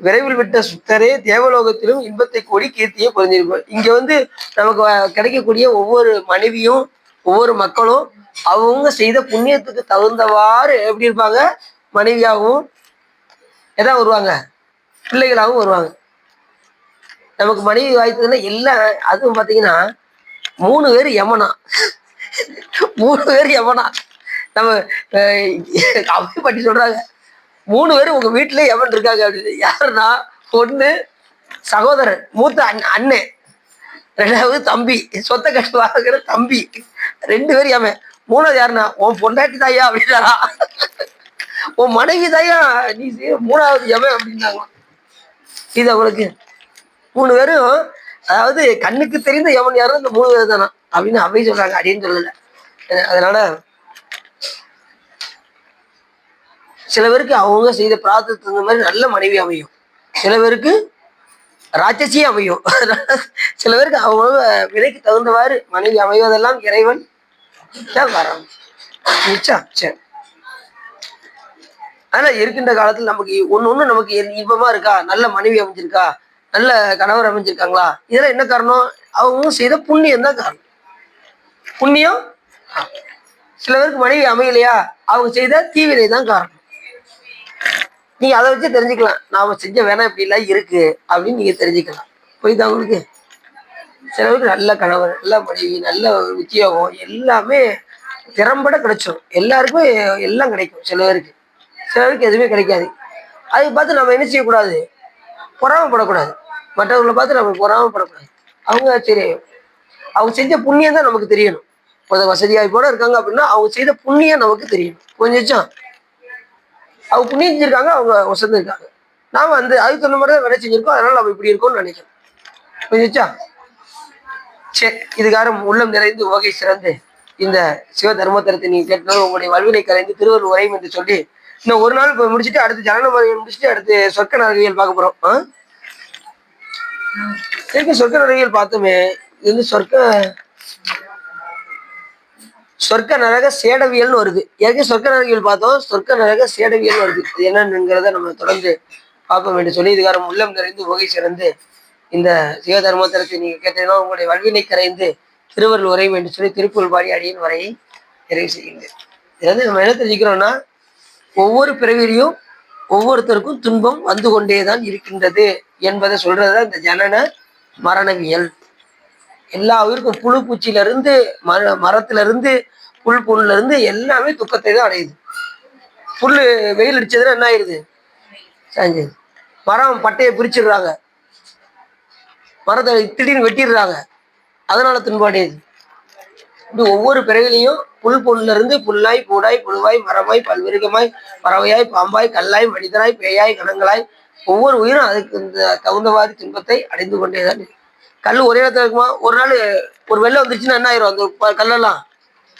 விரைவில் விட்ட சுத்தரே தேவலோகத்திலும் இன்பத்தை கூடி கீர்த்தியை புரிஞ்சிருப்பார். இங்க வந்து நமக்கு கிடைக்கக்கூடிய ஒவ்வொரு மனைவியும் ஒவ்வொரு மக்களும் அவங்க செய்த புண்ணியத்துக்கு தகுந்தவாறு எப்படி இருப்பாங்க? மனைவியாகவும் எதா வருவாங்க, பிள்ளைகளாகவும் வருவாங்க. நமக்கு மனைவி வாய்த்ததுன்னா எல்லாம், அதுவும் பார்த்தீங்கன்னா 3 பேர் யமனா, 3 பேர் யமனா. நம்ம அவை பற்றி சொல்றாங்க, 3 பேரும் உங்க வீட்டுல எவன் இருக்காங்க அப்படின்னு. யாருன்னா, ஒண்ணு சகோதரன், மூத்த அண்ணன், 2வது தம்பி, சொத்த கட்டு வாங்குற தம்பி, 2 பேர் எவன், 3வது யாருன்னா உன் பொண்டாட்டி தாயா அப்படின்னா, உன் மனைவி தாயா நீ 3வது எவன் அப்படின்னாங்க. இது அவங்களுக்கு 3 பேரும், அதாவது கண்ணுக்கு தெரிந்த எவன் யாரும் இந்த 3 பேர் தானா அப்படின்னு அவை சொல்றாங்க, அப்படின்னு சொல்லல. அதனால சில பேருக்கு அவங்க செய்த பிரார்த்தத்துக்கு தகுந்த மாதிரி நல்ல மனைவி அமையும், சில பேருக்கு ராட்சசியே அமையும். சில பேருக்கு அவங்க விலைக்கு தகுந்தவாறு மனைவி அமைவதெல்லாம் இறைவன் வரம் நிச்சயம். சரி, ஆனா இருக்கின்ற காலத்துல நமக்கு ஒண்ணு நமக்கு இன்பமா இருக்கா, நல்ல மனைவி அமைஞ்சிருக்கா, நல்ல கணவர் அமைஞ்சிருக்காங்களா, இதெல்லாம் என்ன காரணம்? அவங்க செய்த புண்ணியம் தான் காரணம். புண்ணியம். சில பேருக்கு மனைவி அமையலையா, அவங்க செய்த தீவிரை தான் காரணம். நீங்க அதை வச்சு தெரிஞ்சுக்கலாம், நாம செஞ்ச வேணா இப்படி எல்லாம் இருக்கு அப்படின்னு நீங்க தெரிஞ்சுக்கலாம். புரியுதா உங்களுக்கு? சில பேருக்கு நல்ல கணவர், நல்ல மனைவி, நல்ல உத்தியோகம், எல்லாமே திறம்பட கிடைச்சிடும். எல்லாருக்குமே எல்லாம் கிடைக்கும். சில பேருக்கு எதுவுமே கிடைக்காது. அதை பார்த்து நம்ம என்ன செய்யக்கூடாது? பொறாமப்படக்கூடாது. மற்றவர்களை பார்த்து நம்ம பொறாமப்படக்கூடாது. அவங்க சரி, அவங்க செஞ்ச புண்ணியம் தான் நமக்கு தெரியணும். வசதி வாய்ப்போட இருக்காங்க அப்படின்னா அவங்க செய்த புண்ணியம் நமக்கு தெரியணும். கொஞ்சம் அவங்க புண்ணியம் செஞ்சிருக்காங்க, அவங்க வசந்திருக்காங்க. நாம அதுக்கு தகுந்த மாதிரி தான் வேலை செஞ்சிருக்கோம். அதனால நம்ம இப்படி இருக்கோம்னு நினைக்கிறோம். புரிஞ்சுச்சா? சரி, இதுக்காரம் உள்ளம் நிறைந்து உவகை சிறந்து இந்த சிவ தர்மத்தரத்தை நீங்க கேட்டனால உங்களுடைய வல்வினை கலைந்து திருவள்ளுவர் உரையும் என்று சொல்லி இன்னும் ஒரு நாள் முடிச்சுட்டு அடுத்து ஜனன முறையை முடிச்சுட்டு அடுத்து சொர்க்க நரகியல் பார்க்க போறோம். சொர்க்க நரகியல் பார்த்தோமே. இது சொர்க்க நரக சேடவியல்னு வருது. ஏற்கனவே சொர்க்க நரகியல் பார்த்தோம். சொர்க்க நரக சேடவியல் வருது. அது என்னங்கிறத நம்ம தொடர்ந்து பார்ப்போம் என்று சொல்லி இதுக்காரம் உள்ளம் நிறைந்து உவகை சிறந்து இந்த சிவ தர்மோத்தரத்தை நீங்க கேட்டீங்கன்னா உங்களுடைய வல்வினை கரைந்து திருவள்ளுவர் உரையும் என்று சொல்லி திருப்புகழ் பாடி அடியின் வரையை நிறைவு செய்யுங்கள். இது நம்ம என்ன தெரிஞ்சுக்கிறோம்னா, ஒவ்வொரு பிறவிலையும் ஒவ்வொருத்தருக்கும் துன்பம் வந்து கொண்டேதான் இருக்கின்றது என்பதை சொல்றதுதான் இந்த ஜனன மரணவியல். எல்லா உயிருக்கும் புழு பூச்சியில இருந்து மரத்துல இருந்து புல் புண்ணுல இருந்து எல்லாமே துக்கத்தை தான் அடையுது. புல்லு வெயில் அடிச்சதுன்னா என்ன ஆயிடுது? சாஞ்சது. மரம் பட்டையை பிரிச்சிடுறாங்க, மரத்தை திடீர்னு வெட்டிடுறாங்க, அதனால துன்படையுது. இப்படி ஒவ்வொரு பிறவிலையும் புல் பொண்ணுல இருந்து புல்லாய் பூடாய் புழுவாய் மரமாய் பல்விருகமாய் பறவையாய் பாம்பாய் கல்லாய் மனிதனாய் பேயாய் கணங்களாய் ஒவ்வொரு உயிரும் அதுக்கு இந்த தகுந்தவாறு துன்பத்தை அடைந்து கொண்டேதான். கல் ஒரே இடத்துல இருக்குமா? ஒரு நாள் ஒரு வெள்ளம் வந்துருச்சுன்னா என்ன ஆயிரும்? அந்த கல்லெல்லாம்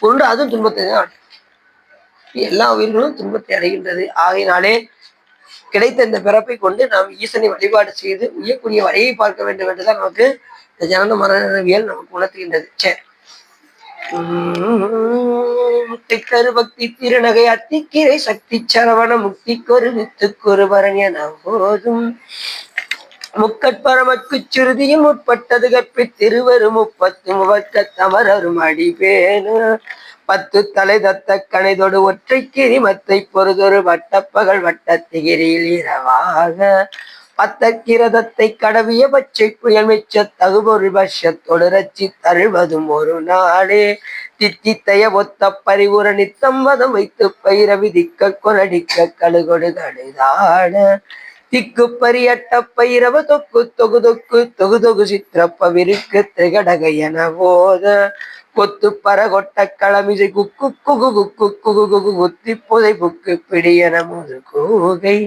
உருண்டு அதுவும் துன்பத்தை தான். எல்லா உயிர்களும் துன்பத்தை அடைகின்றது. ஆகையினாலே கிடைத்த இந்த பிறப்பை கொண்டு நாம் ஈசனை வழிபாடு செய்து உயக்கூடிய வரையை பார்க்க வேண்டும் என்றுதான் நமக்கு இந்த ஜனன மரணவியல் நமக்கு உணர்த்துகின்றது. சரி, முத்திக்கரு பக்தி திருநகை அத்திக்கிரை சக்தி சரவண முக்திக்கொரு வித்துக்கொரு பரணிய போதும் முக்கட்பரமக்கு சுருதியும் முற்பட்டது கற்பி திருவரு முப்பத்து முவக்க தமரரும் அடிபேனு 10 தலை தத்த கணைதொடு ஒற்றைக்கிரி மத்தை பொறுதொரு வட்டப்பகல் வட்டத்திகிரியில் இரவாக பத்தக்கிரதத்தை கடவிய பச்சை புயல் மிச்ச தகுபொருள் பட்சத்தொடு ரச்சி தழுவதும் ஒரு நாளே தித்தித்தைய ஒத்த பரிவுர நித்தம்பதம் வைத்து பயிர விதிக்க கொலடிக்க கழுகொடு கழுதாட திக்கு பரியட்ட பயிரவ தொக்கு தொகு தொக்கு தொகு தொகு சித்திரப்ப விருக்கு திரிகடக என போத கொத்து பர கொட்ட களமிசை குக்கு குகு குக்கு குகு குகு குத்தி புதை புக்கு பிடியன முது கூகை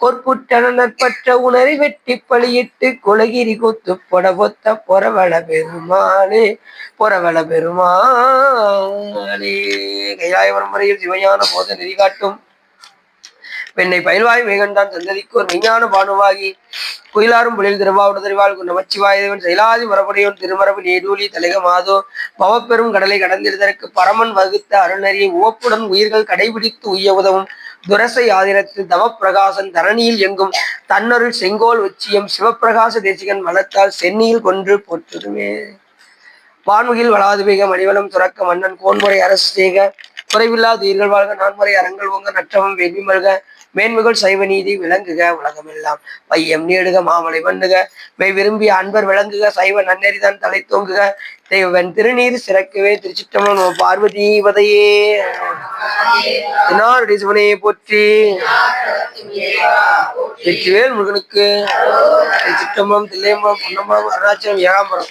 பொற்புற்றன நற்பற்ற உணரை வெட்டி பழியிட்டு குலகிரி கொத்து பொட பொத்த பொறவள பெருமாளே பொறவள பெருமாளே. கைலாயவரம் முறையில் சிவஞான போத நெறி காட்டும் பெண்ணை பயில்வாய் மேகண்டான் சந்ததிக்கு ஒரு மெய்ஞான பானுவாகி குயிலாரும் புலில் திருவாவுடதறிவாள் நமச்சிவாயவன் செயலாதி மரபுடையோன் திருமரபு நீடூலி தலைக மாதோ பவப்பெரும் கடலை கடந்திருதற்கு பரமன் வகுத்த அருணறியை உவப்புடன் உயிர்கள் கடைபிடித்து உய்ய உதவும் துரசை ஆதிரத்து தவப்பிரகாசன் தரணியில் எங்கும் தன்னருள் செங்கோல் உச்சியம் சிவப்பிரகாச தேசிகன் மனத்தால் சென்னியில் கொன்று போற்றுதுமே. வான்முகில் வளாதுவேக மணிவளம் துறக்க மன்னன் கோன்முறை அரசு செய்க குறைவில்லாத உயிர்கள் வாழ்க நான்முறை அறங்கள் ஓங்க நற்றவம் வேள்வி மல்க மேன்மைகள் சைவ நீதி விளங்குக உலகமெல்லாம் பையம் நீடுக மாமலை மண்ணுக மெய் விரும்பிய அன்பர் விளங்குக சைவ நன்னெறிதான் தலை தோங்குக தெய்வன் திருநீர் சிறக்கவே. திருச்சிற்றம்பலம். பார்வதி பதையே சிவனையை போற்றி. வெற்றிவேல் முருகனுக்கு. திருச்சிற்றம்பலம், தில்லையம்பலம், பொன்னம்பலம், அருணாச்சலம், ஏகாம்பரம்.